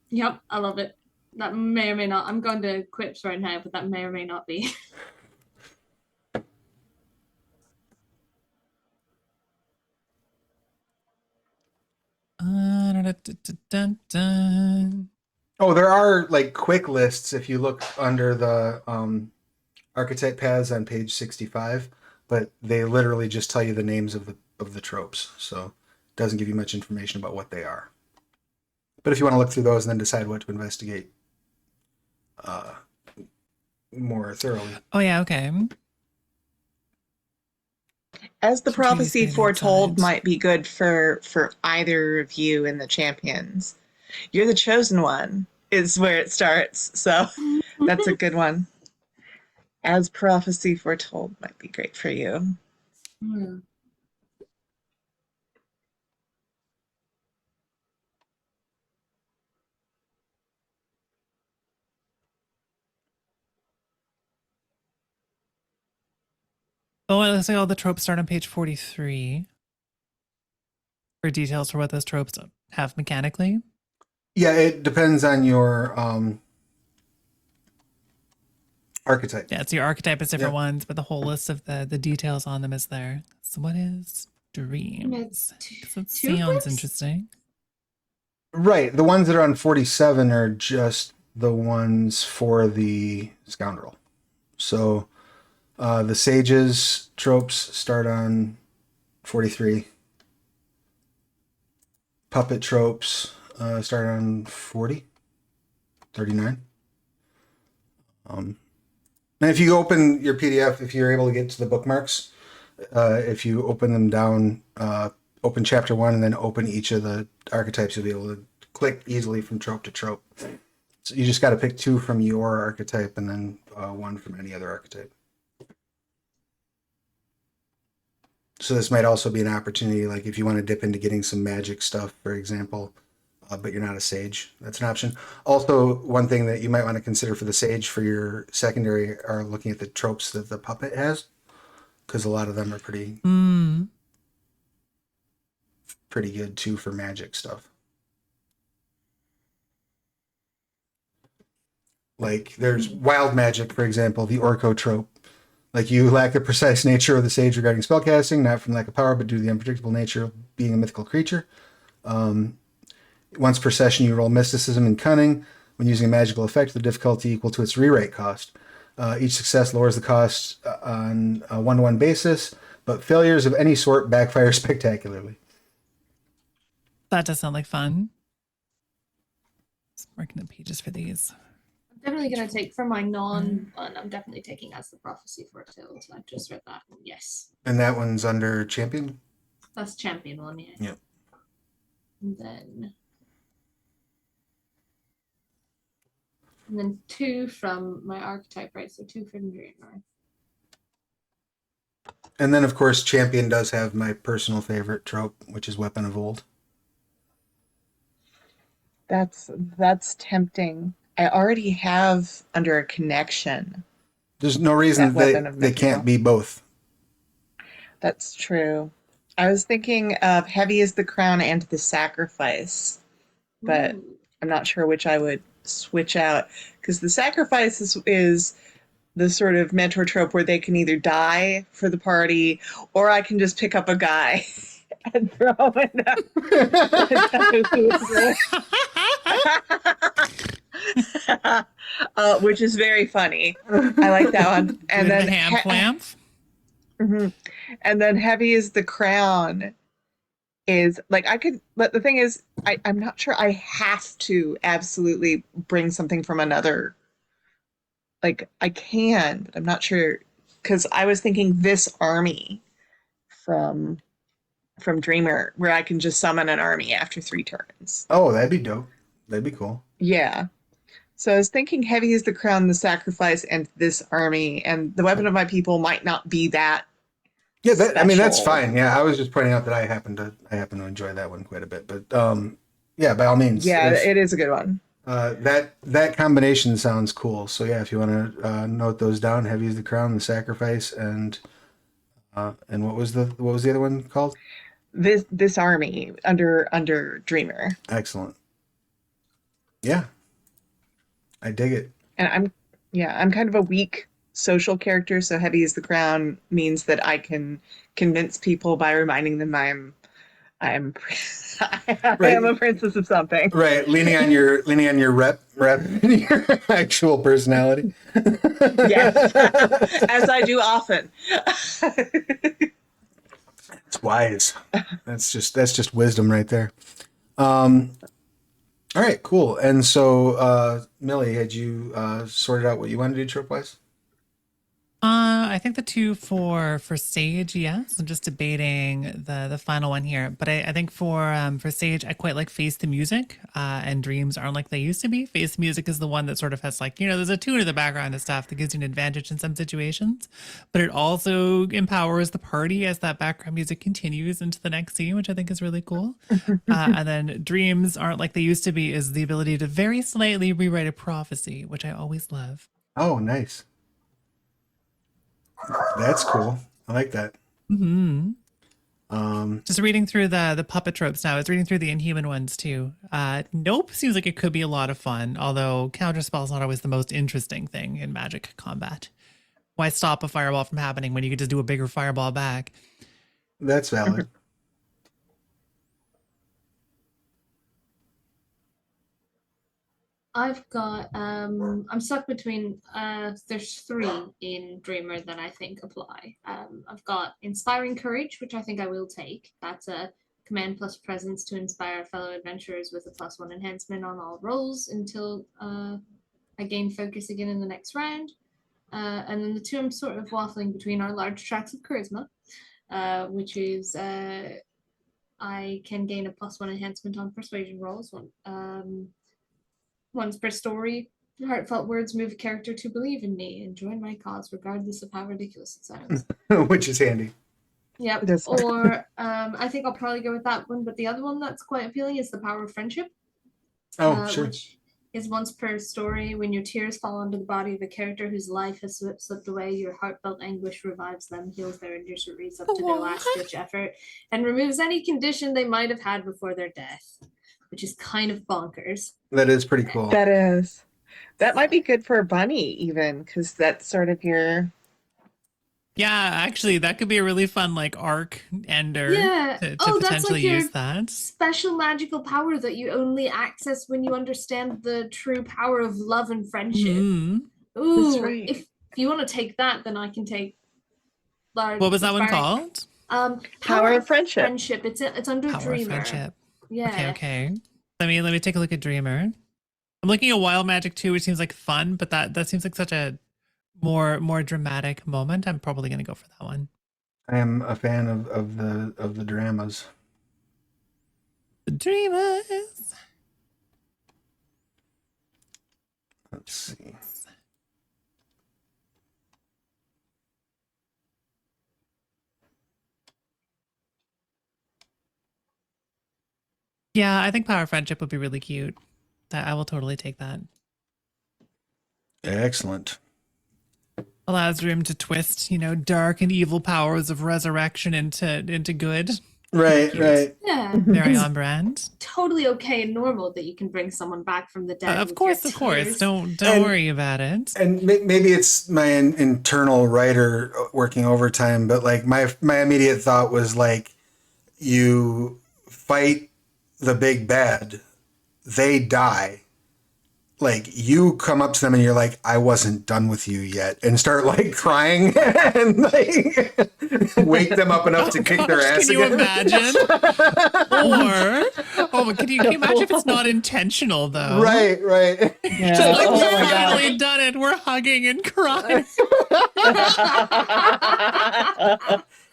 Yep, I love it. That may or may not. I'm going to quips right now, but that may or may not be. Oh, there are like quick lists if you look under the archetype paths on page 65, but they literally just tell you the names of the tropes, so it doesn't give you much information about what they are. But if you want to look through those and then decide what to investigate more thoroughly. Oh yeah, okay. As the Some prophecy trees made foretold outside. might be good for either of you in the champions. You're the chosen one is where it starts. So that's a good one. As prophecy foretold might be great for you. Hmm. Oh, it looks like all the tropes start on page 43. For details for what those tropes have mechanically. Yeah, it depends on your archetype. Yeah, so your archetype is different Yeah. ones, but the whole list of the details on them is there. So what is dreams? It's Because it two sounds quips? interesting. Right. The ones that are on 47 are just the ones for the scoundrel. So the sages tropes start on 43. Puppet tropes start on 40, 39. And if you open your PDF, if you're able to get to the bookmarks, if you open them down, open chapter 1 and then open each of the archetypes, you'll be able to click easily from trope to trope. So you just got to pick 2 from your archetype and then 1 from any other archetype. So this might also be an opportunity, like if you want to dip into getting some magic stuff, for example, but you're not a sage, that's an option. Also, one thing that you might want to consider for the sage for your secondary are looking at the tropes that the puppet has, because a lot of them are pretty good too for magic stuff. Like there's wild magic, for example, the Orco trope. Like you lack the precise nature of the sage regarding spellcasting, not from lack of power, but due to the unpredictable nature of being a mythical creature. Once per session, you roll mysticism and cunning. When using a magical effect, the difficulty equal to its rewrite cost. Each success lowers the cost on a 1-to-1 basis, but failures of any sort backfire spectacularly. That does sound like fun. Just marking the pages for these. I'm definitely going to take for my non one. I'm definitely taking As the Prophecy for Tills. I've just read that. Yes. And that one's under champion? That's champion one, yeah. Yep. And then 2 from my archetype, right? So 2 from Dreamer. And then, of course, champion does have my personal favorite trope, which is Weapon of Old. That's tempting. I already have under a connection. There's no reason they can't be both. That's true. I was thinking of Heavy is the Crown and the Sacrifice, but Ooh. I'm not sure which I would switch out, because the Sacrifice is the sort of mentor trope where they can either die for the party, or I can just pick up a guy and throw him in which is very funny. I like that one. And then ham clamps. And then Heavy is the Crown is like, I could, but the thing is, I'm not sure I have to absolutely bring something from another. Like I can, but I'm not sure, because I was thinking this army from Dreamer, where I can just summon an army after 3 turns. Oh, that'd be dope. That'd be cool. Yeah. So I was thinking Heavy is the Crown, the Sacrifice, and this army, and the Weapon of My People might not be that. Yeah, I mean that's special. fine. Yeah, I was just pointing out that I happen to enjoy that one quite a bit. But yeah, by all means. Yeah, it is a good one. That combination sounds cool. So yeah, if you want to note those down, Heavy is the Crown, the Sacrifice, and what was the other one called? This army under Dreamer. Excellent. Yeah, I dig it. And I'm kind of a weak social character, so Heavy is the Crown means that I can convince people by reminding them I am I am a princess of something. Right, leaning on your rep your actual personality. Yes, as I do often. It's wise. That's just wisdom right there. All right, cool. And so, Millie, had you sorted out what you wanted to do trope-wise? I think the 2 for Sage, yes. I'm just debating the final one here, but I think for Sage, I quite like Face the Music, and Dreams aren't like they used to be. Face the Music is the one that sort of has like, there's a tune in the background and stuff that gives you an advantage in some situations, but it also empowers the party as that background music continues into the next scene, which I think is really cool. And then Dreams aren't like they used to be is the ability to very slightly rewrite a prophecy, which I always love. Oh, nice. That's cool. I like that. Just reading through the puppet tropes now. I was reading through the Inhuman ones too. Nope seems like it could be a lot of fun, although counterspell is not always the most interesting thing in magic combat. Why stop a fireball from happening when you could just do a bigger fireball back? That's valid. I've got I'm stuck between there's three in Dreamer that I think apply. I've got Inspiring Courage, which I think I will take. That's a command plus presence to inspire fellow adventurers with a +1 enhancement on all rolls until I gain focus again in the next round. And then the two I'm sort of waffling between are Large Tracks of Charisma, which is I can gain a +1 enhancement on persuasion rolls. Once per story, heartfelt words move a character to believe in me and join my cause, regardless of how ridiculous it sounds. Which is handy. Yep. That's- Or I think I'll probably go with that one. But the other one that's quite appealing is the Power of Friendship. Oh, sure. Which is once per story. When your tears fall onto the body of a character whose life has slipped away, your heartfelt anguish revives them, heals their injuries up to their last-ditch effort, and removes any condition they might have had before their death, which is kind of bonkers. That is pretty cool. That is. That might be good for a bunny, even, because that's sort of your. Yeah, actually, that could be a really fun like arc ender Yeah. to Oh, that's potentially like your use that. special magical power that you only access when you understand the true power of love and friendship. Mhm. Ooh, That's right. if you want to take that, then I can take large. What was that one inspiring- called? Power of Friendship. Friendship. It's under Power of Dreamer. Friendship. Yeah. Okay. Let me take a look at Dreamer. I'm looking at Wild Magic 2, which seems like fun, but that seems like such a more dramatic moment. I'm probably gonna go for that one. I am a fan of the dramas. The Dreamers. Let's see. Yeah, I think Power of Friendship would be really cute. I will totally take that. Excellent. Allows room to twist, dark and evil powers of resurrection into good. Right, Cute. right. Yeah. Very It's on brand. totally okay and normal that you can bring someone back from the dead. Of with course, your of course. tears. Don't And- worry about it. And maybe it's my internal writer working overtime, but like my immediate thought was like, you fight the big bad, they die. Like you come up to them and you're like, I wasn't done with you yet, and start like crying and like wake them up enough to kick their ass Can you again. imagine? Or, can you imagine if it's not intentional though? Right, right. Yeah. Just like, Oh we've my God. finally done it. We're hugging and crying.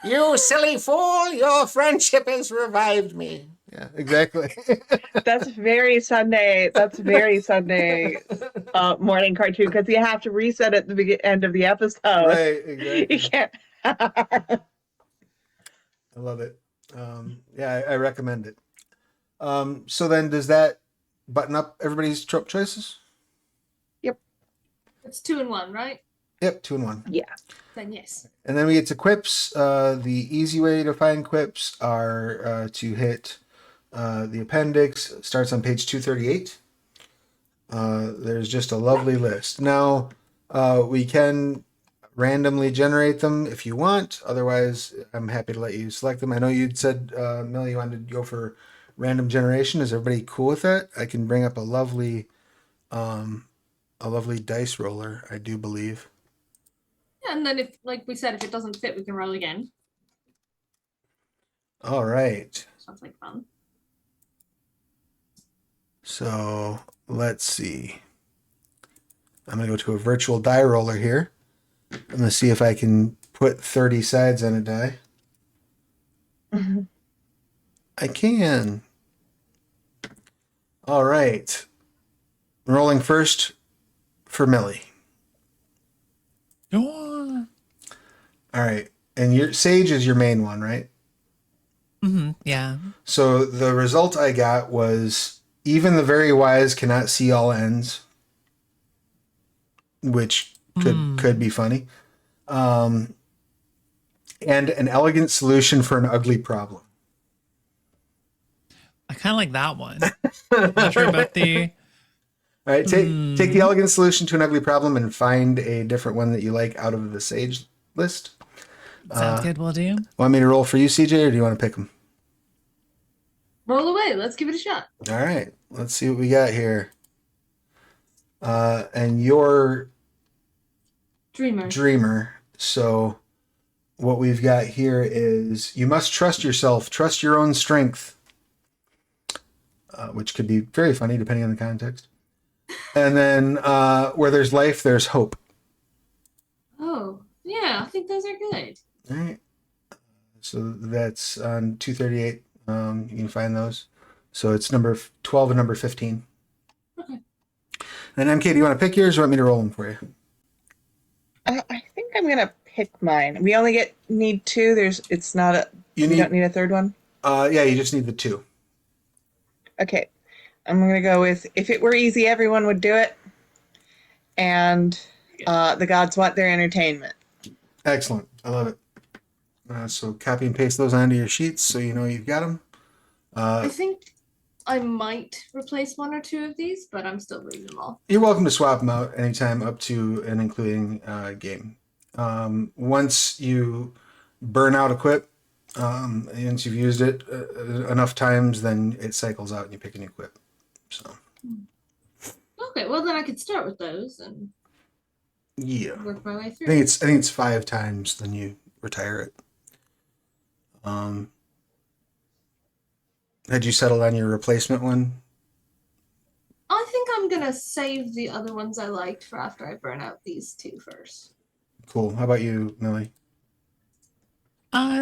You silly fool! Your friendship has revived me. Yeah, exactly. That's very Sunday. That's very Sunday morning cartoon because you have to reset at the end of the episode. Right, You exactly. can't. I love it. Yeah, I recommend it. So then, does that button up everybody's trope choices? It's 2 in 1, right? Yep, 2 in 1. Yeah. Then yes. And then we get to quips. The easy way to find quips are to hit the appendix. Starts on page 238. There's just a lovely list. Now, we can randomly generate them if you want. Otherwise, I'm happy to let you select them. I know you'd said, Mel, you wanted to go for random generation. Is everybody cool with that? I can bring up a lovely dice roller, I do believe. Yeah, and then if, like we said, if it doesn't fit, we can roll again. All right. Sounds like fun. So let's see. I'm going to go to a virtual die roller here. I'm going to see if I can put 30 sides on a die. Mhm. I can. All right. Rolling first for Millie. Oh. All right. And your Sage is your main one, right? Yeah. So the result I got was even the very wise cannot see all ends, which could be funny. And an elegant solution for an ugly problem. I kind of like that one. Not sure about the. All right, take the elegant solution to an ugly problem and find a different one that you like out of the Sage list. Sounds good. We'll do. Want me to roll for you, CJ, or do you want to pick them? Roll away. Let's give it a shot. All right, let's see what we got here. and you're Dreamer. dreamer. So what we've got here is you must trust yourself, trust your own strength, which could be very funny depending on the context. And then where there's life, there's hope. Oh, yeah, I think those are good. All right. So that's on 238. You can find those. So it's number 12 and number 15. Okay. And MK, do you want to pick yours or want me to roll them for you? I think I'm gonna pick mine. We only need two. It's not a. You We need, don't need a third one. yeah, you just need the two. Okay, I'm gonna go with if it were easy, everyone would do it, and the gods want their entertainment. Excellent. I love it. So copy and paste those onto your sheets so you know you've got them. I think I might replace one or two of these, but I'm still reading them all. You're welcome to swap them out anytime up to and including game. Once you burn out equip, once you've used it enough times, then it cycles out and you pick a new equip. So Okay, well then I could start with those and yeah, work my way I through. think it's 5 times, then you retire it. Had you settled on your replacement one? I think I'm gonna save the other ones I liked for after I burn out these two first. Cool. How about you, Millie?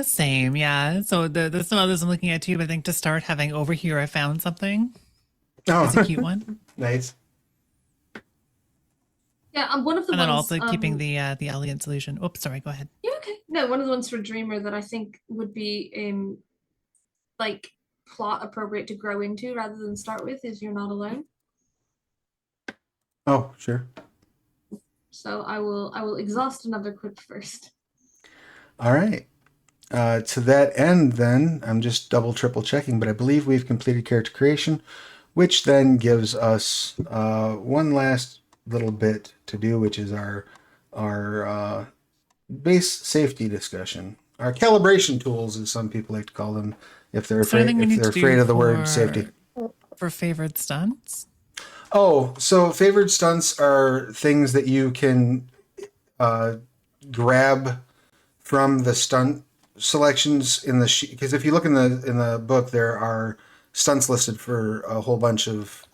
Same, yeah. So the some others I'm looking at too, but I think to start having over here, I found something. It's a cute one. Nice. Yeah, one of the And then ones. also keeping the elegant solution. Oops, sorry, go ahead. Yeah, okay. No, one of the ones for Dreamer that I think would be like plot appropriate to grow into rather than start with is You're Not Alone. Oh, sure. So I will exhaust another quip first. All right. To that end, then, I'm just double, triple checking, but I believe we've completed character creation, which then gives us one last little bit to do, which is our base safety discussion. Our calibration tools, as some people like to call them, if they're Is there afraid, anything we if need they're to afraid do of the word for- safety. For favored stunts? Oh, so favored stunts are things that you can grab from the stunt selections in the sheet. Because if you look in the book, there are stunts listed for a whole bunch of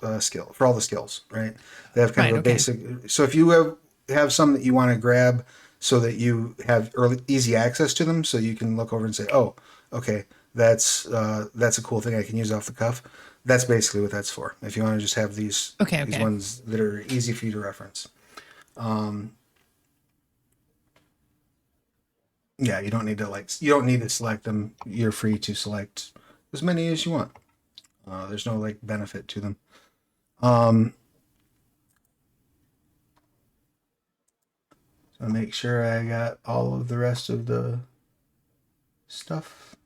for all the skills, right? They have kind of a Right, okay. basic. So if you have some that you want to grab, so that you have easy access to them, so you can look over and say, oh, okay, that's a cool thing I can use off the cuff. That's basically what that's for. If you want to just have these Okay, these okay. ones that are easy for you to reference. Yeah, you don't need to select them. You're free to select as many as you want. There's no benefit to them. So make sure I got all of the rest of the stuff.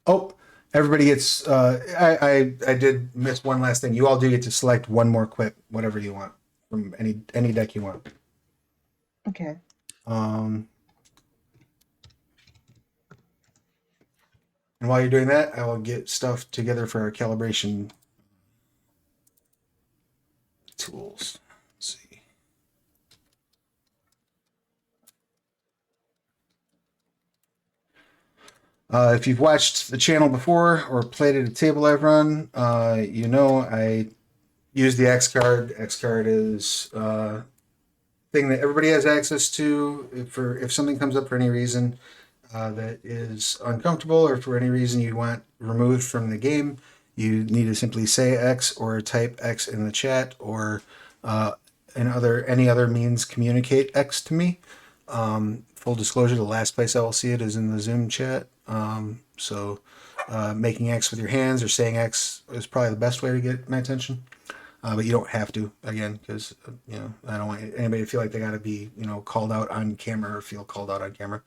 Oh, everybody gets. I did miss one last thing. You all do get to select one more quip, whatever you want from any deck you want. Okay. And while you're doing that, I will get stuff together for our calibration tools. Let's see. If you've watched the channel before or played at a table I've run, you know I use the X card. X card is a thing that everybody has access to. If something comes up for any reason that is uncomfortable, or for any reason you want removed from the game, you need to simply say X or type X in the chat, or any other means communicate X to me. Full disclosure, the last place I will see it is in the Zoom chat. So making X with your hands or saying X is probably the best way to get my attention. But you don't have to, again, because I don't want anybody to feel like they got to be called out on camera or feel called out on camera.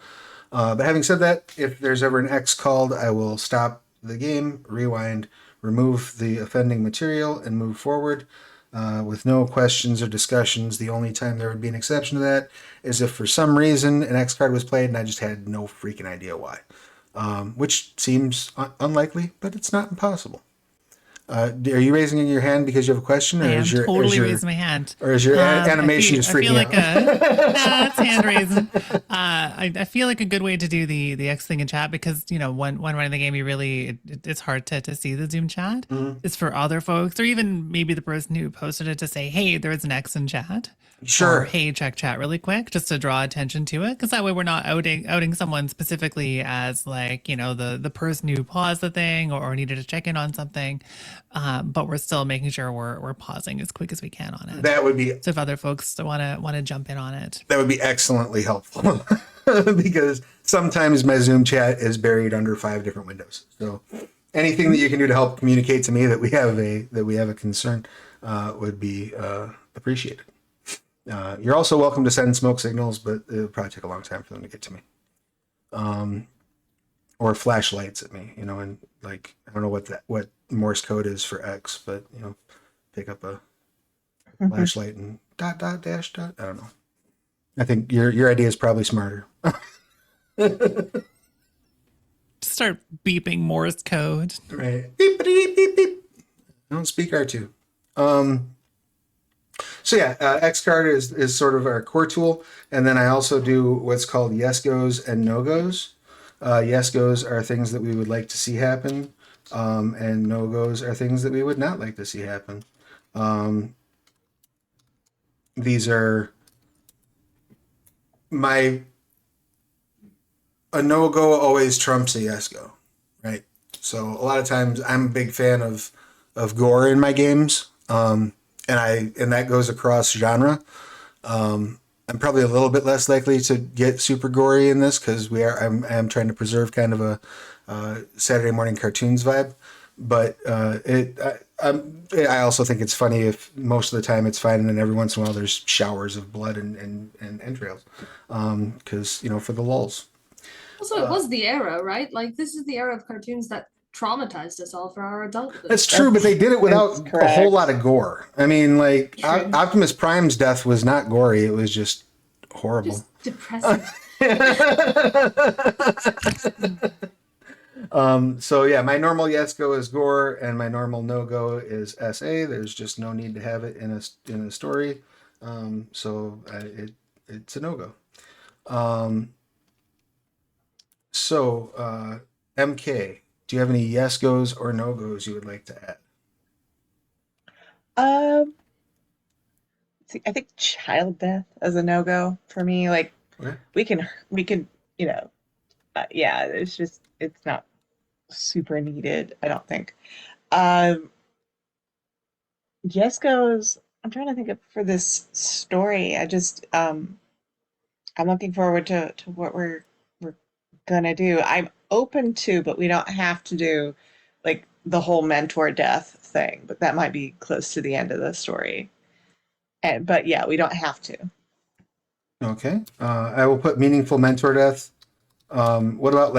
But having said that, if there's ever an X called, I will stop the game, rewind, remove the offending material, and move forward with no questions or discussions. The only time there would be an exception to that is if for some reason an X card was played and I just had no freaking idea why, which seems unlikely, but it's not impossible. Are you raising your hand because you have a question, or I am is your totally raising my hand. or is your animation just I feel freaking like out? that's hand raising. I feel like a good way to do the X thing in chat, because when running the game, it's hard to see the Zoom chat. Is for other folks, or even maybe the person who posted it, to say, hey, there's an X in chat. Sure. Or, hey, check chat really quick, just to draw attention to it, because that way we're not outing someone specifically as like the person who paused the thing or needed to check in on something, but we're still making sure we're pausing as quick as we can on it. That would be So if other folks want to jump in on it, that would be excellently helpful because sometimes my Zoom chat is buried under 5 different windows. So anything that you can do to help communicate to me that we have a concern would be appreciated. You're also welcome to send smoke signals, but it'll probably take a long time for them to get to me. Or flashlights at me, and like, I don't know what Morse code is for X, but pick up a flashlight and dot dot dash dot. I don't know. I think your idea is probably smarter. start beeping Morse code. Right. Beep, beep, beep, beep. I don't speak R2. So yeah, Xcard is sort of our core tool, and then I also do what's called yes goes and no goes. Yes goes are things that we would like to see happen, and no goes are things that we would not like to see happen. These are a no go always trumps a yes go, right? So a lot of times I'm a big fan of gore in my games. And that goes across genre. I'm probably a little bit less likely to get super gory in this because I'm trying to preserve kind of a Saturday morning cartoons vibe. But I also think it's funny if most of the time it's fine, and then every once in a while there's showers of blood and entrails, because for the lulz. Also, it was the era, right? Like, this is the era of cartoons that traumatized us all for our adulthood. That's true, but they did it without a whole lot of gore. I mean, like, True. Optimus Prime's death was not gory. It was just horrible. Just depressing. So yeah, my normal yes go is gore, and my normal no go is SA. There's just no need to have it in a story. So it's a no go. So MK, do you have any yes goes or no goes you would like to add? I think child death as a no-go for me. Like, Okay. we can, yeah, it's not super needed, I don't think. Yes goes, I'm trying to think of for this story. I'm looking forward to what we're gonna do. I'm open to, but we don't have to do like the whole mentor death thing, but that might be close to the end of the story. But yeah, we don't have to. Okay. I will put meaningful mentor death. What about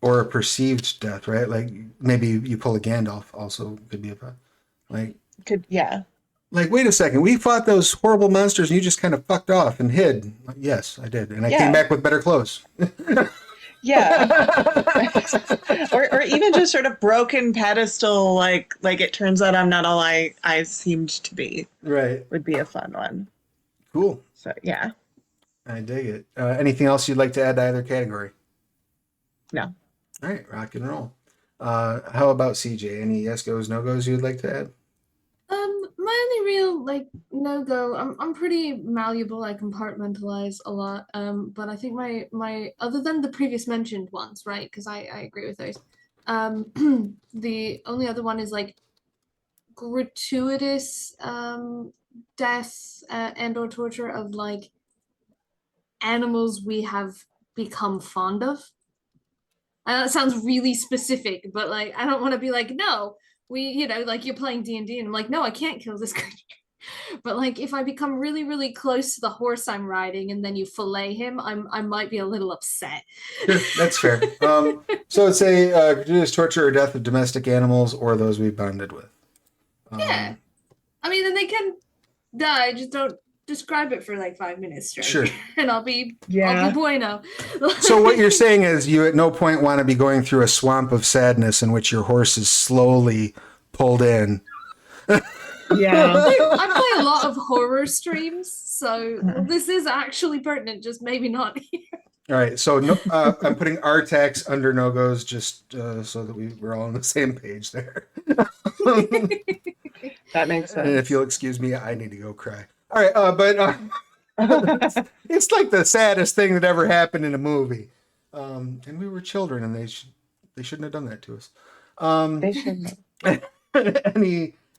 or a perceived death, right? Like maybe you pull a Gandalf also could be Yeah. Like, wait a second, we fought those horrible monsters and you just kind of fucked off and hid. Yes, I did. And I came back with better clothes. Yeah. or even just sort of broken pedestal, like it turns out I'm not all I seemed to be. Right. Would be a fun one. Cool. So yeah. I dig it. Anything else you'd like to add to either category? No. All right, rock and roll. How about CJ? Any yes goes, no goes you'd like to add? My only real no go. I'm pretty malleable. I compartmentalize a lot. But I think my other than the previous mentioned ones, right? Because I agree with those. The only other one is gratuitous death and or torture of animals we have become fond of. That sounds really specific, but I don't want to be no, we, you're playing D&D and I'm no, I can't kill this creature. But if I become really, really close to the horse I'm riding and then you fillet him, I might be a little upset. Sure, that's fair. So it's a gratuitous torture or death of domestic animals or those we bonded with. Yeah. I mean, and they can die, just don't describe it for 5 minutes straight. Sure. And I'll be bueno. So what you're saying is you at no point want to be going through a swamp of sadness in which your horse is slowly pulled in. Yeah. I play a lot of horror streams, so this is actually pertinent, just maybe not here. All right, so no, I'm putting Artax under no goes just so that we're all on the same page there. That makes And if sense. you'll excuse me, I need to go cry. All right, it's like the saddest thing that ever happened in a movie. And we were children, and they shouldn't have done that to us. They shouldn't have.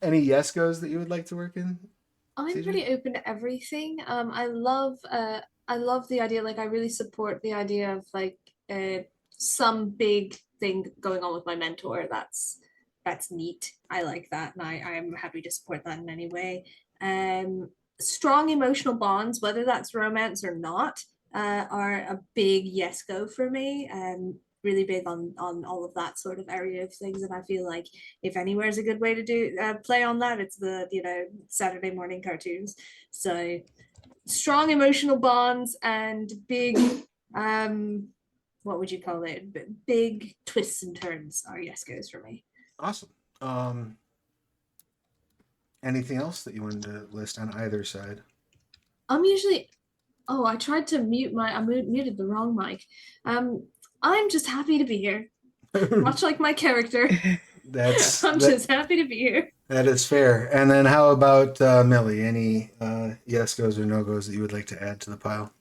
Any yes goes that you would like to work in? I'm CJ? pretty open to everything. I love the idea, like I really support the idea of like some big thing going on with my mentor. That's neat. I like that, and I'm happy to support that in any way. Strong emotional bonds, whether that's romance or not, are a big yes go for me. Really big on all of that sort of area of things, and I feel like if anywhere is a good way to do play on that, it's the Saturday morning cartoons. So strong emotional bonds and big what would you call it, big twists and turns are yes goes for me. Awesome. Anything else that you wanted to list on either side? I'm usually Oh, I tried to muted the wrong mic. I'm just happy to be here, much like my character. That's I'm just happy to be here. that is fair. And then how about Millie? Any yes goes or no goes that you would like to add to the pile?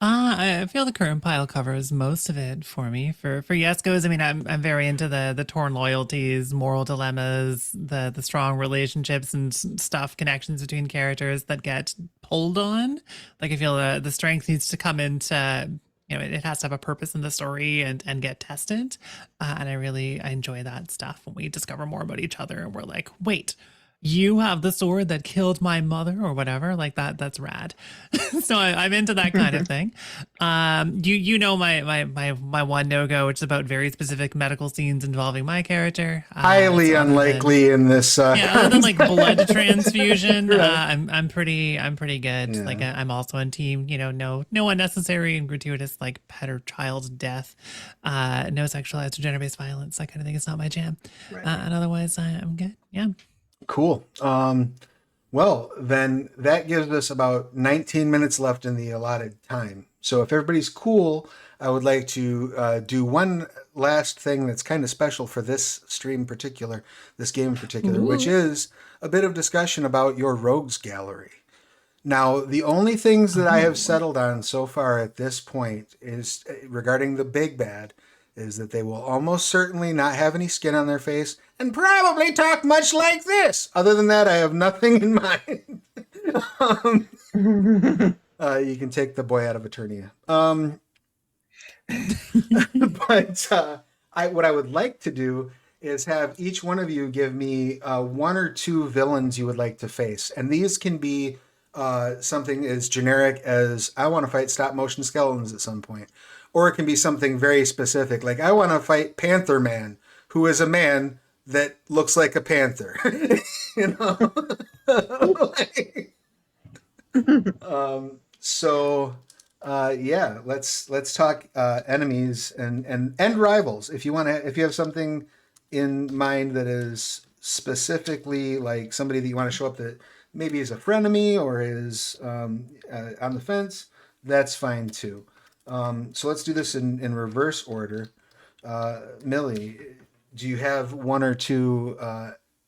I feel the current pile covers most of it for me. For yes goes, I mean, I'm very into the torn loyalties, moral dilemmas, the strong relationships and stuff, connections between characters that get pulled on. Like I feel the strength needs to come into, it has to have a purpose in the story and get tested. And I enjoy that stuff when we discover more about each other and we're like, wait, you have the sword that killed my mother or whatever, like that's rad. So I'm into that kind of thing. My one no-go, which is about very specific medical scenes involving my character. Highly so unlikely in this other than like blood transfusion, Right. I'm pretty good. Yeah. Like I'm also on team, no unnecessary and gratuitous like pet or child death, no sexualized or gender-based violence, that kind of thing is not my jam. Right. And otherwise I'm good. Yeah. Cool. Well, then that gives us about 19 minutes left in the allotted time. So if everybody's cool, I would like to do one last thing that's kind of special for this stream in particular, this game in particular, which is a bit of discussion about your rogues gallery. Now, the only things that I have settled on so far at this point is regarding the big bad is that they will almost certainly not have any skin on their face and probably talk much like this. Other than that, I have nothing in mind. You can take the boy out of Eternia. But what I would like to do is have each one of you give me one or two villains you would like to face. And these can be something as generic as I want to fight stop motion skeletons at some point. Or it can be something very specific, like I want to fight Panther Man, who is a man that looks like a panther. You know? Yeah, let's talk enemies and rivals. If you have something in mind that is specifically like somebody that you want to show up that maybe is a frenemy or is on the fence, that's fine too. So let's do this in reverse order. Millie, do you have one or two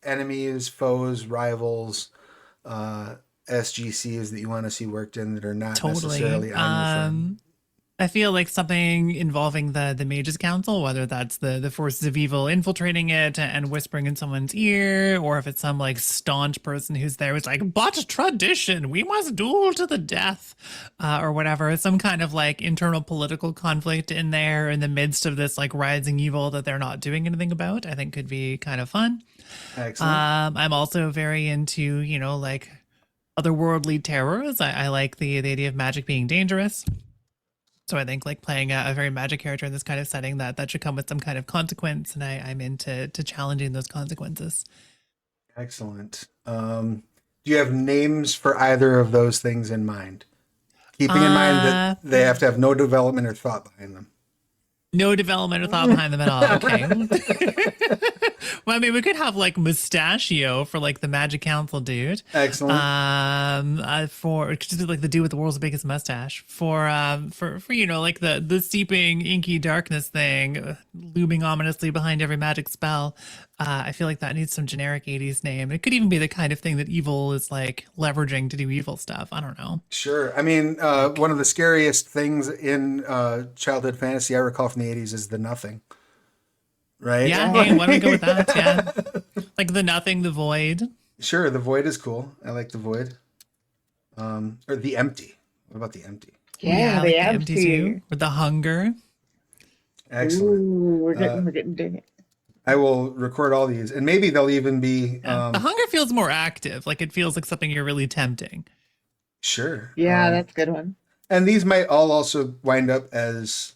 enemies, foes, rivals, SGCs that you want to see worked in that are not necessarily on your friend? I feel like something involving the Mages Council, whether that's the forces of evil infiltrating it and whispering in someone's ear, or if it's some like staunch person who's there who's like, but tradition, we must duel to the death, or whatever. Some kind of like internal political conflict in there in the midst of this like rising evil that they're not doing anything about, I think could be kind of fun. Excellent. I'm also very into, like otherworldly terrors. I like the idea of magic being dangerous. So I think like playing a very magic character in this kind of setting that should come with some kind of consequence, and I'm into challenging those consequences. Excellent. Do you have names for either of those things in mind? Keeping in mind that they have to have no development or thought behind them. No development or thought behind them at all. Okay. Well, I mean, we could have like Mustachio for like the Magic Council dude. Excellent. For just like the dude with the world's biggest mustache. For you know, like the steeping inky darkness thing looming ominously behind every magic spell. I feel like that needs some generic 80s name. It could even be the kind of thing that evil is like leveraging to do evil stuff. I don't know. Sure. I mean, one of the scariest things in childhood fantasy I recall from the 80s is the Nothing. Right? Yeah, hey, why don't we go with that? Yeah. Like the nothing, the void. Sure, the Void is cool. I like the Void. Or the Empty. What about the Empty? Yeah, like the empty. too. Or the hunger. Excellent. Ooh, we're getting dig. I will record all these, and maybe they'll even be The hunger feels more active. Like it feels like something you're really tempting. sure. Yeah, that's a good one. And these might all also wind up as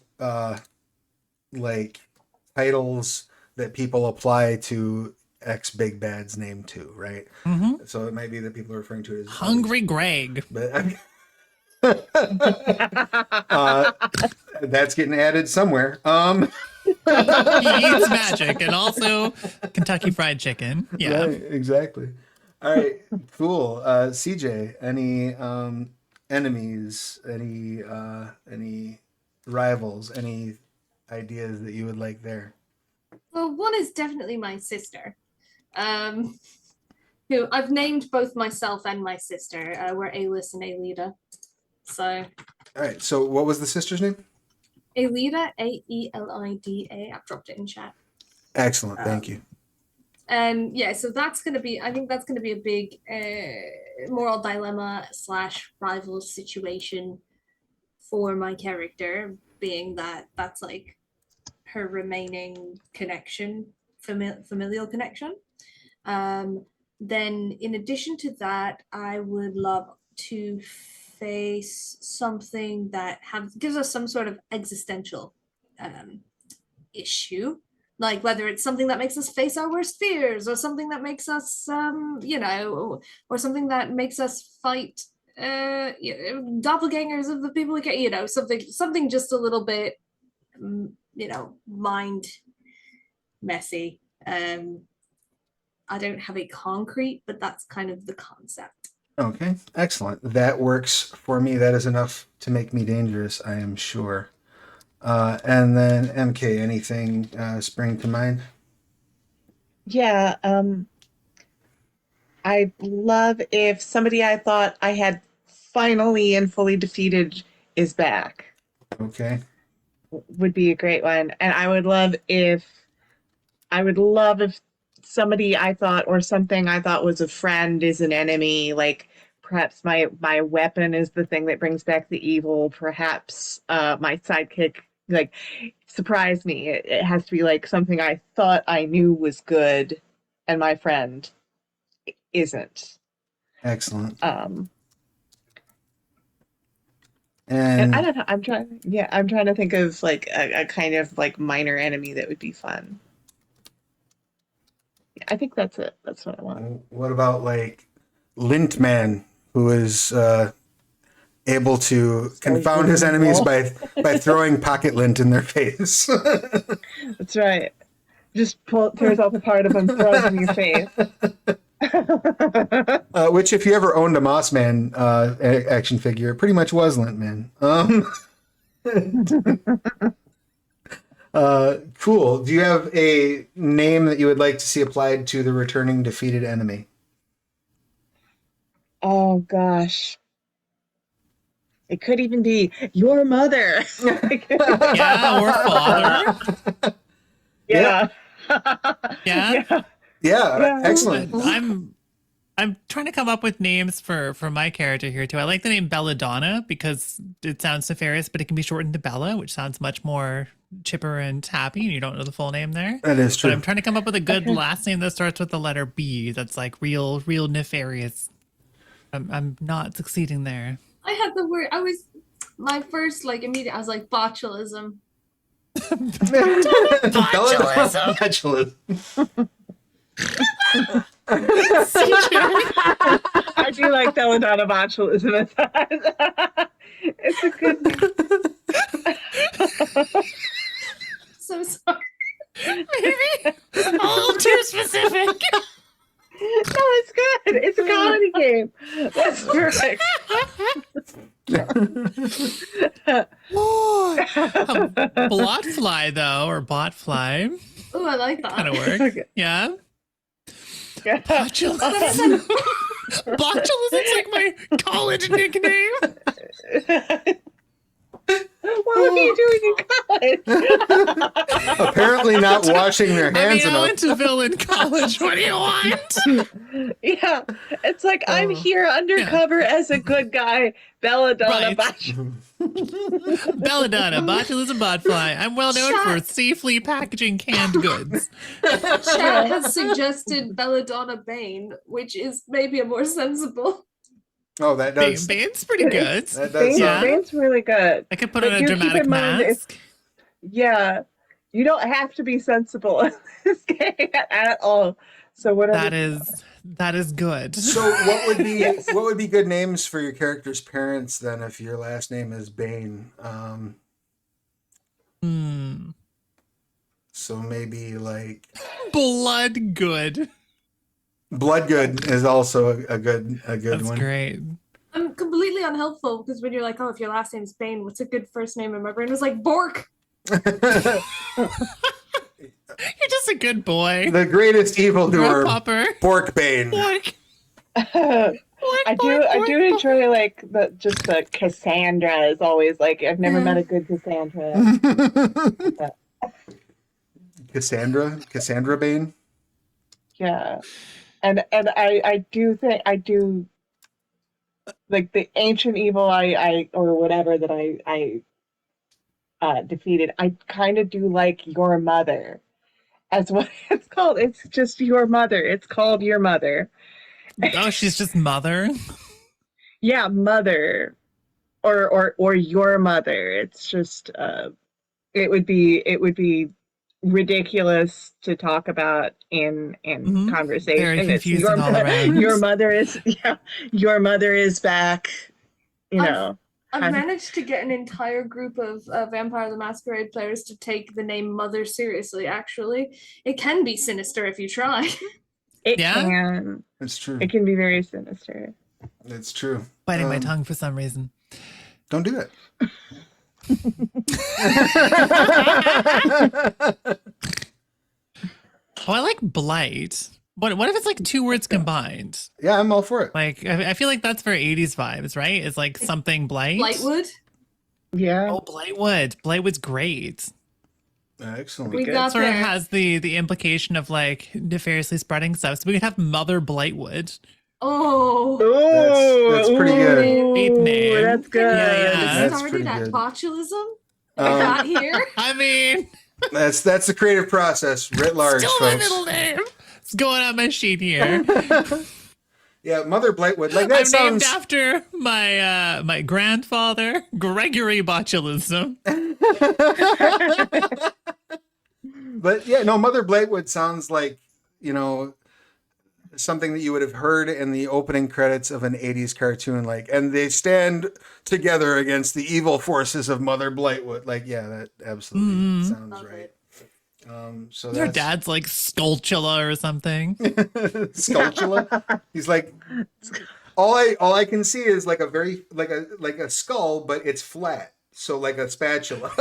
like titles that people apply to X big bad's name too, right? Mm-hmm. So it might be that people are referring to it as Hungry Greg. but I mean, that's getting added somewhere. He eats magic and also Kentucky Fried Chicken. Yeah. Right, exactly. All right, cool. CJ, any enemies, any rivals, any ideas that you would like there? Well, one is definitely my sister, who I've named both myself and my sister. We're Alis and Alida. So All right, so what was the sister's name? Alida, Aelida. I've dropped it in chat. Excellent, thank you. And yeah, so that's going to be, I think that's going to be a big moral dilemma / rival situation for my character, being that that's like her remaining connection, familial connection. Then in addition to that, I would love to face something that gives us some sort of existential issue, like whether it's something that makes us face our worst fears, or something that makes us or something that makes us fight doppelgangers of the people we care, something just a little bit mind messy. I don't have a concrete, but that's kind of the concept. Okay, excellent. That works for me. That is enough to make me dangerous, I am sure. And then MK, anything spring to mind? Yeah, I'd love if somebody I thought I had finally and fully defeated is back. Okay. Would be a great one. And I would love if somebody I thought, or something I thought was a friend, is an enemy. Like perhaps my weapon is the thing that brings back the evil. Perhaps my sidekick surprised me. It has to be like something I thought I knew was good, and my friend isn't. Excellent. And I don't know. I'm trying to think of like a kind of like minor enemy that would be fun. I think that's it. That's what I want. What about like Lint Man, who is able to confound his enemies by throwing pocket lint in their face? That's right. Just tears off a part of them, throws it in your face. Which, if you ever owned a Moss Man action figure, it pretty much was Lint Man. Cool. Do you have a name that you would like to see applied to the returning defeated enemy? Oh gosh. It could even be your mother. Yeah, or father. Yeah. Yeah. Yeah, excellent. I'm trying to come up with names for my character here too. I like the name Belladonna because it sounds nefarious, but it can be shortened to Bella, which sounds much more chipper and happy, and you don't know the full name there. That is true. But I'm trying to come up with a good last name that starts with the letter B. That's like real nefarious. I'm not succeeding there. I had the word. My first immediate. I was like botulism. Botulism. I do like Belladonna botulism. It's a good So sorry. Maybe a little too specific. No, it's good. It's a comedy game. That's perfect. Blotfly though, or botfly, Oh, I like that. kind of work. Okay. Yeah. Yeah. Botulism. Botulism's like my college nickname. What were you doing in college? Apparently not washing their I hands mean, I enough. went to Ville in college. What do you want? Yeah, it's like I'm here undercover as a good guy, Belladonna. Right. Belladonna, botulism botfly. I'm well known for safely packaging canned goods. Chat has suggested Belladonna Bane, which is maybe a more sensible. Oh, that does. Bane's pretty good. That does Yeah. sound. Bane's really good. I could put But on a do keep dramatic in mind mask. Yeah, you don't have to be sensible in this game at all. So whatever. That is good. So what would be good names for your character's parents then if your last name is Bane? So maybe like Blood good. Bloodgood is also a good That's one. great. I'm completely unhelpful because when you're like, oh, if your last name's Bane, what's a good first name? And my brain was like, Bork. You're just a good boy. The greatest evildoer, Popper. Pork Bane. Bork. I do enjoy like the Cassandra is always like I've never met a good Cassandra. Cassandra Bane. Yeah. And I do like the ancient evil I or whatever that I defeated. I kind of do like your mother as what it's called. It's just your mother. It's called your mother. Oh, she's just mother. Yeah, mother or your mother. It's just it would be ridiculous to talk about in conversation. Very It's confusing all around. your mother is your mother is back. You know. I've managed to get an entire group of Vampire the Masquerade players to take the name Mother seriously, actually. It can be sinister if you try. It Yeah? can. It's true. It can be very sinister. It's true. Biting my tongue for some reason. Don't do that. Oh, I like blight. What if it's like two words combined? Yeah, I'm all for it. Like I feel like that's for 80s vibes, right? It's like something blight. Lightwood. Yeah. Oh, Blightwood. Blightwood's great. Excellent. We good. got Sort of there. has the implication of like nefariously spreading stuff. So we could have Mother Blightwood. Oh. That's pretty good. Great name. That's good. Yeah, yeah. That's Started pretty at good. botulism. Um, Got here. I mean, That's the creative process writ large, still my folks. middle name. It's going on my sheet here. Yeah, Mother Blightwood. Like that I'm named sounds. after my my grandfather, Gregory Botulism. But yeah, no, Mother Blightwood sounds like, something that you would have heard in the opening credits of an 80s cartoon, like, and they stand together against the evil forces of Mother Blightwood. Like, yeah, that absolutely sounds Love right. it. So Your that's dad's like Sculptula or something. Sculptula. He's like, all I can see is like a very like a skull, but it's flat. So like a spatula.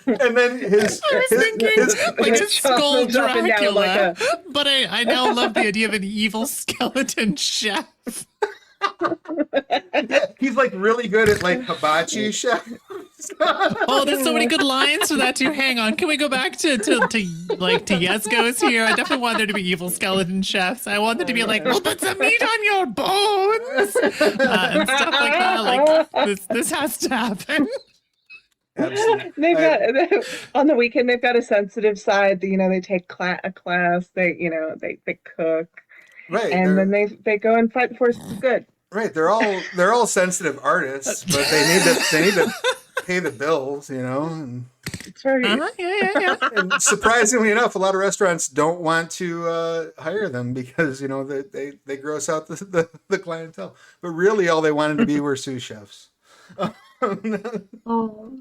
and then his I was thinking like a his skull chocolate up and down Dracula, like but I now love the idea of an evil skeleton chef. he's like really good at like hibachi chef. Oh, there's so many good lines for that too. Hang on, can we go back to Yesco's here? I definitely want there to be evil skeleton chefs. I want there to be like, we'll put some meat on your bones and stuff like that. Like this has to happen. Absolutely. They've got on the weekend. They've got a sensitive side. They take a class. They cook, Right. and then they go and fight the forces of good. Right. They're all sensitive artists, but they need to pay the bills, And, It's very Yeah. and surprisingly enough, a lot of restaurants don't want to hire them because they gross out the clientele. But really, all they wanted to be were sous chefs. Oh.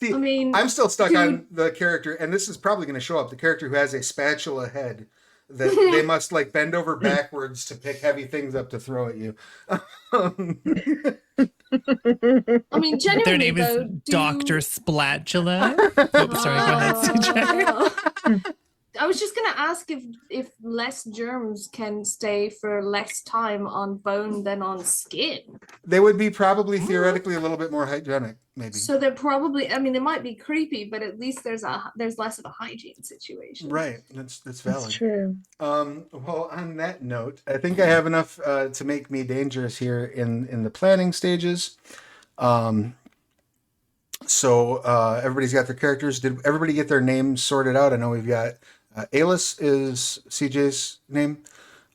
See, I mean, I'm still stuck dude. on the character, and this is probably going to show up. The character who has a spatula head that they must like bend over backwards to pick heavy things up to throw at you. I mean, Their genuinely name is though, Dr. Splatula. Oh, sorry, go ahead, CJ. I was just gonna ask if less germs can stay for less time on bone than on skin. They would be probably theoretically a little bit more hygienic, maybe. So they're probably, I mean, they might be creepy, but at least there's less of a hygiene situation. Right. That's valid. It's true. Well, on that note, I think I have enough to make me dangerous here in the planning stages. So everybody's got their characters. Did everybody get their names sorted out? I know we've got Alis is CJ's name.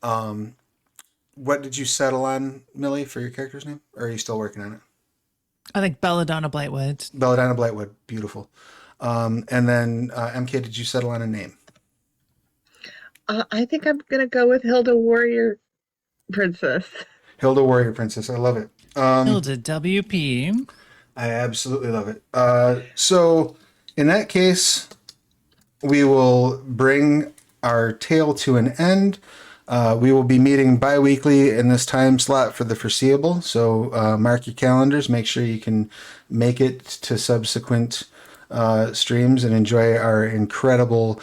What did you settle on, Millie, for your character's name? Or are you still working on it? I think Belladonna Blightwood. Belladonna Blightwood. Beautiful. And then MK, did you settle on a name? I think I'm gonna go with Hilda Warrior Princess. Hilda Warrior Princess. I love it. Hilda WP. I absolutely love it. So in that case, we will bring our tale to an end. We will be meeting bi-weekly in this time slot for the foreseeable. So mark your calendars. Make sure you can make it to subsequent streams and enjoy our incredible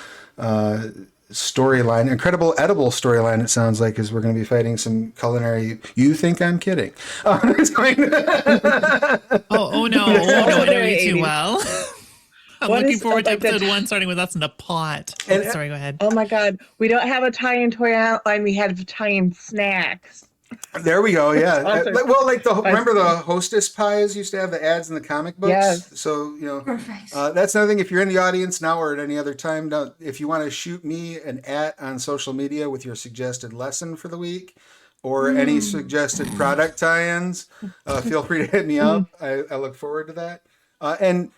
storyline, incredible edible storyline. It sounds like, as we're going to be fighting some culinary. You think I'm kidding? It's going to... Oh no! Oh no! I know you too well. I'm What looking is, forward to like, the episode 1, starting with us in a pot. And- Sorry, go ahead. Oh my God, we don't have Italian toy outline. We have Italian snacks. There we go. Yeah. Awesome. Well, like remember the Hostess pies used to have the ads in the comic books. Yes. So Perfect. that's another thing. If you're in the audience now or at any other time, if you want to shoot me an @ on social media with your suggested lesson for the week or any suggested product tie-ins, feel free to hit me up. I look forward to that. And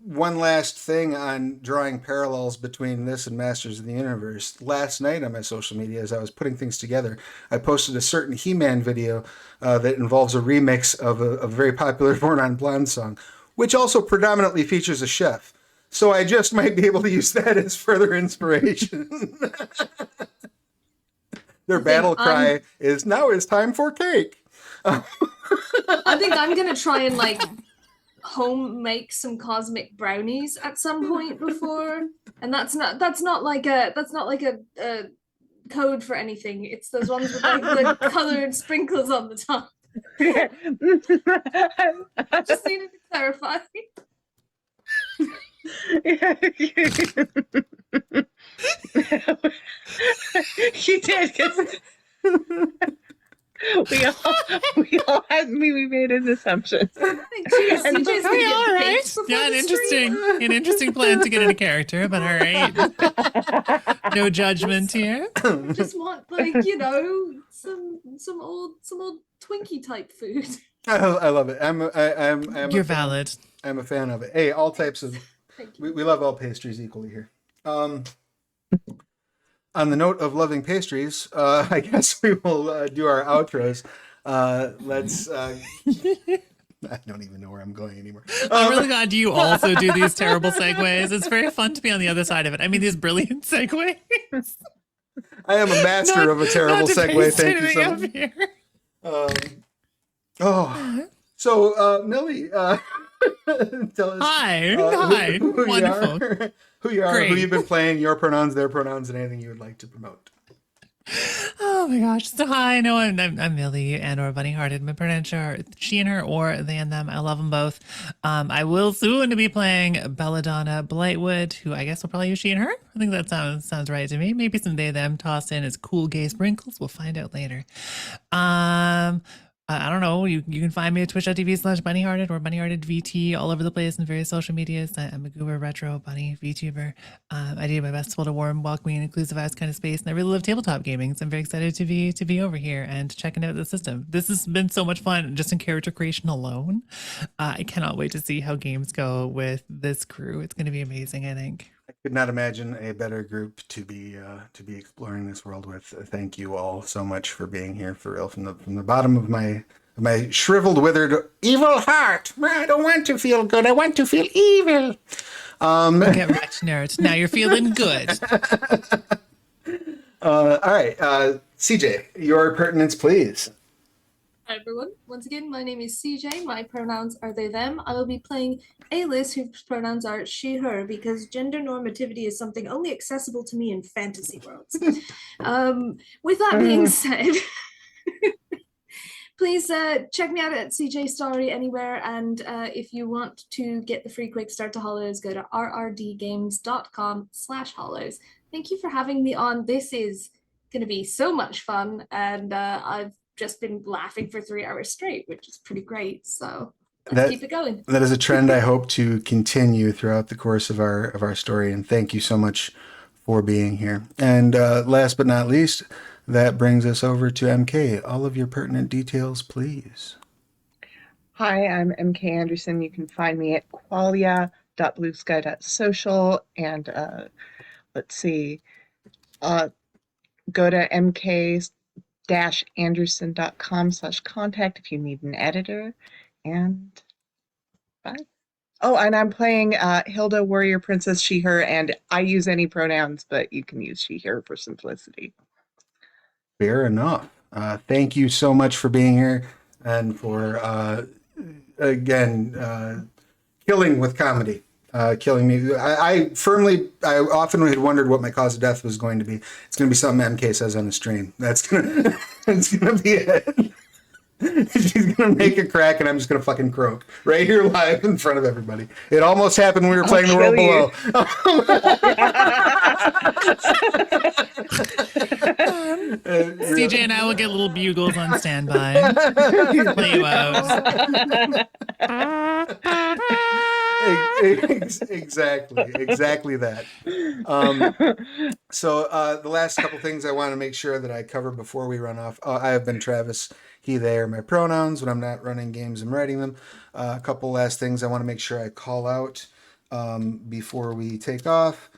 one last thing on drawing parallels between this and Masters of the Universe. Last night on my social media, as I was putting things together, I posted a certain He-Man video that involves a remix of a very popular Born on Blonde song, which also predominantly features a chef. So I just might be able to use that as further inspiration. Their battle cry is, "Now it's time for cake." I think I'm gonna try and like home make some cosmic brownies at some point before, and that's not like a code for anything. It's those ones with like the colored sprinkles on the top. Just needed to clarify. You did, 'cause we made an assumption. Jeez, And- CJ's Oh, gonna yeah, get all right. baked before Yeah, the stream. an interesting plan to get into character, but all right. No judgment here. Just want some old Twinkie type food. I love it. You're valid. I'm a fan of it. Hey, all types of. Thank you. We love all pastries equally here. On the note of loving pastries, I guess we will do our outros. Let's. I don't even know where I'm going anymore. I'm really glad you also do these terrible segues. It's very fun to be on the other side of it. I mean, these brilliant segues. I am a master of a terrible Not to segue. paste Thank you anything so up much. here. So Millie, tell us. Hi. Hi. Wonderful. Who you are, Great. who you've been playing, your pronouns, their pronouns, and anything you would like to promote. Oh my gosh. So hi, no, I'm Millie and or Bunny Hearted. My pronouns are she and her or they and them. I love them both. I will soon to be playing Belladonna Blightwood, who I guess will probably use she and her. I think that sounds right to me. Maybe some they them tossed in as cool gay sprinkles. We'll find out later. I don't know. You can find me at twitch.tv/bunnyhearted or bunnyheartedvt all over the place in various social medias. I'm a goober retro bunny VTuber. I do my best to build a warm, welcoming, and inclusive ass kind of space, and I really love tabletop gaming. So I'm very excited to be over here and checking out the system. This has been so much fun just in character creation alone. I cannot wait to see how games go with this crew. It's going to be amazing, I think. I could not imagine a better group to be exploring this world with. Thank you all so much for being here, for real, from the bottom of my shriveled, withered, evil heart. I don't want to feel good. I want to feel evil. Get wrecked, nerds. Now you're feeling good. All right, CJ, your pertinence, please. Hi everyone. Once again, my name is CJ. My pronouns are they, them. I will be playing Alice, whose pronouns are she, her, because gender normativity is something only accessible to me in fantasy worlds. With that being said, please check me out at CJ Story anywhere. And if you want to get the free quick start to Hollows, go to rrdgames.com/hollows. Thank you for having me on. This is going to be so much fun. And I've just been laughing for 3 hours straight, which is pretty great. So let's keep it going. That is a trend I hope to continue throughout the course of our story. And thank you so much for being here. And last but not least, that brings us over to MK. All of your pertinent details, please. Hi, I'm MK Anderson. You can find me at qualia.bluesky.social, and let's see, go to mk-anderson.com/contact if you need an editor, and bye. Oh, and I'm playing Hilda, Warrior Princess, she, her, and I use any pronouns, but you can use she, her for simplicity. Fair enough. Thank you so much for being here and for, again, killing with comedy. Killing me. I often had wondered what my cause of death was going to be. It's going to be something MK says on the stream. That's gonna be it. She's gonna make a crack, and I'm just gonna fucking croak right here live in front of everybody. It almost happened when we were playing The World Below. CJ and I will get little bugles on standby. Play you out. Exactly that. So the last couple things I want to make sure that I cover before we run off. I have been Travis. He, they are my pronouns when I'm not running games and writing them. A couple last things I want to make sure I call out before we take off.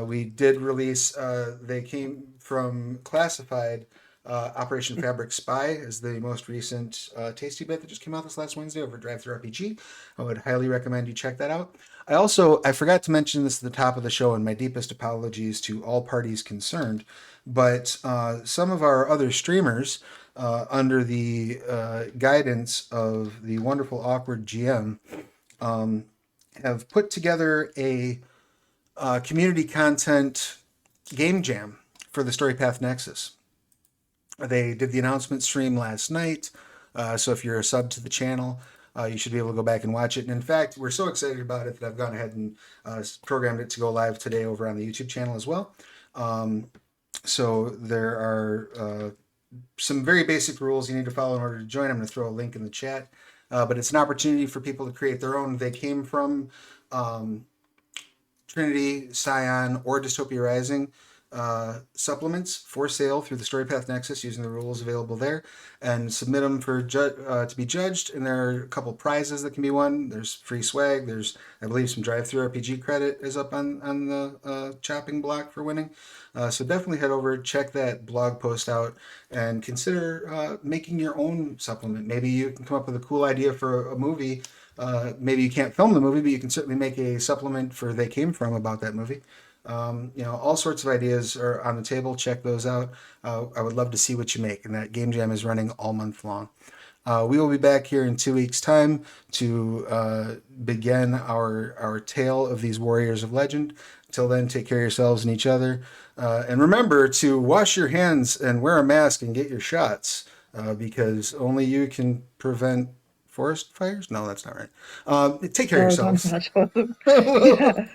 We did release, they came from Classified, Operation Fabric Spy is the most recent tasty bit that just came out this last Wednesday over Drive-Thru RPG. I would highly recommend you check that out. I forgot to mention this at the top of the show, and my deepest apologies to all parties concerned, but some of our other streamers, under the guidance of the wonderful Awkward GM, have put together a community content game jam for the StoryPath Nexus. They did the announcement stream last night, so if you're a sub to the channel, you should be able to go back and watch it. And in fact, we're so excited about it that I've gone ahead and programmed it to go live today over on the YouTube channel as well. So there are some very basic rules you need to follow in order to join. I'm going to throw a link in the chat, but it's an opportunity for people to create their own. They came from Trinity, Scion, or Dystopia Rising supplements for sale through the StoryPath Nexus using the rules available there, and submit them for to be judged. And there are a couple prizes that can be won. There's free swag. There's, I believe, some Drive-Thru RPG credit is up on the chopping block for winning. So definitely head over, check that blog post out, and consider making your own supplement. Maybe you can come up with a cool idea for a movie. Maybe you can't film the movie, but you can certainly make a supplement for They Came From about that movie. All sorts of ideas are on the table. Check those out. I would love to see what you make, and that game jam is running all month long. We will be back here in 2 weeks' time to begin our tale of these warriors of legend. Till then, take care of yourselves and each other. And remember to wash your hands and wear a mask and get your shots, because only you can prevent forest fires? No, that's not right. Take care of yourselves. Yeah.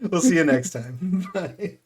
We'll see you next time. Bye.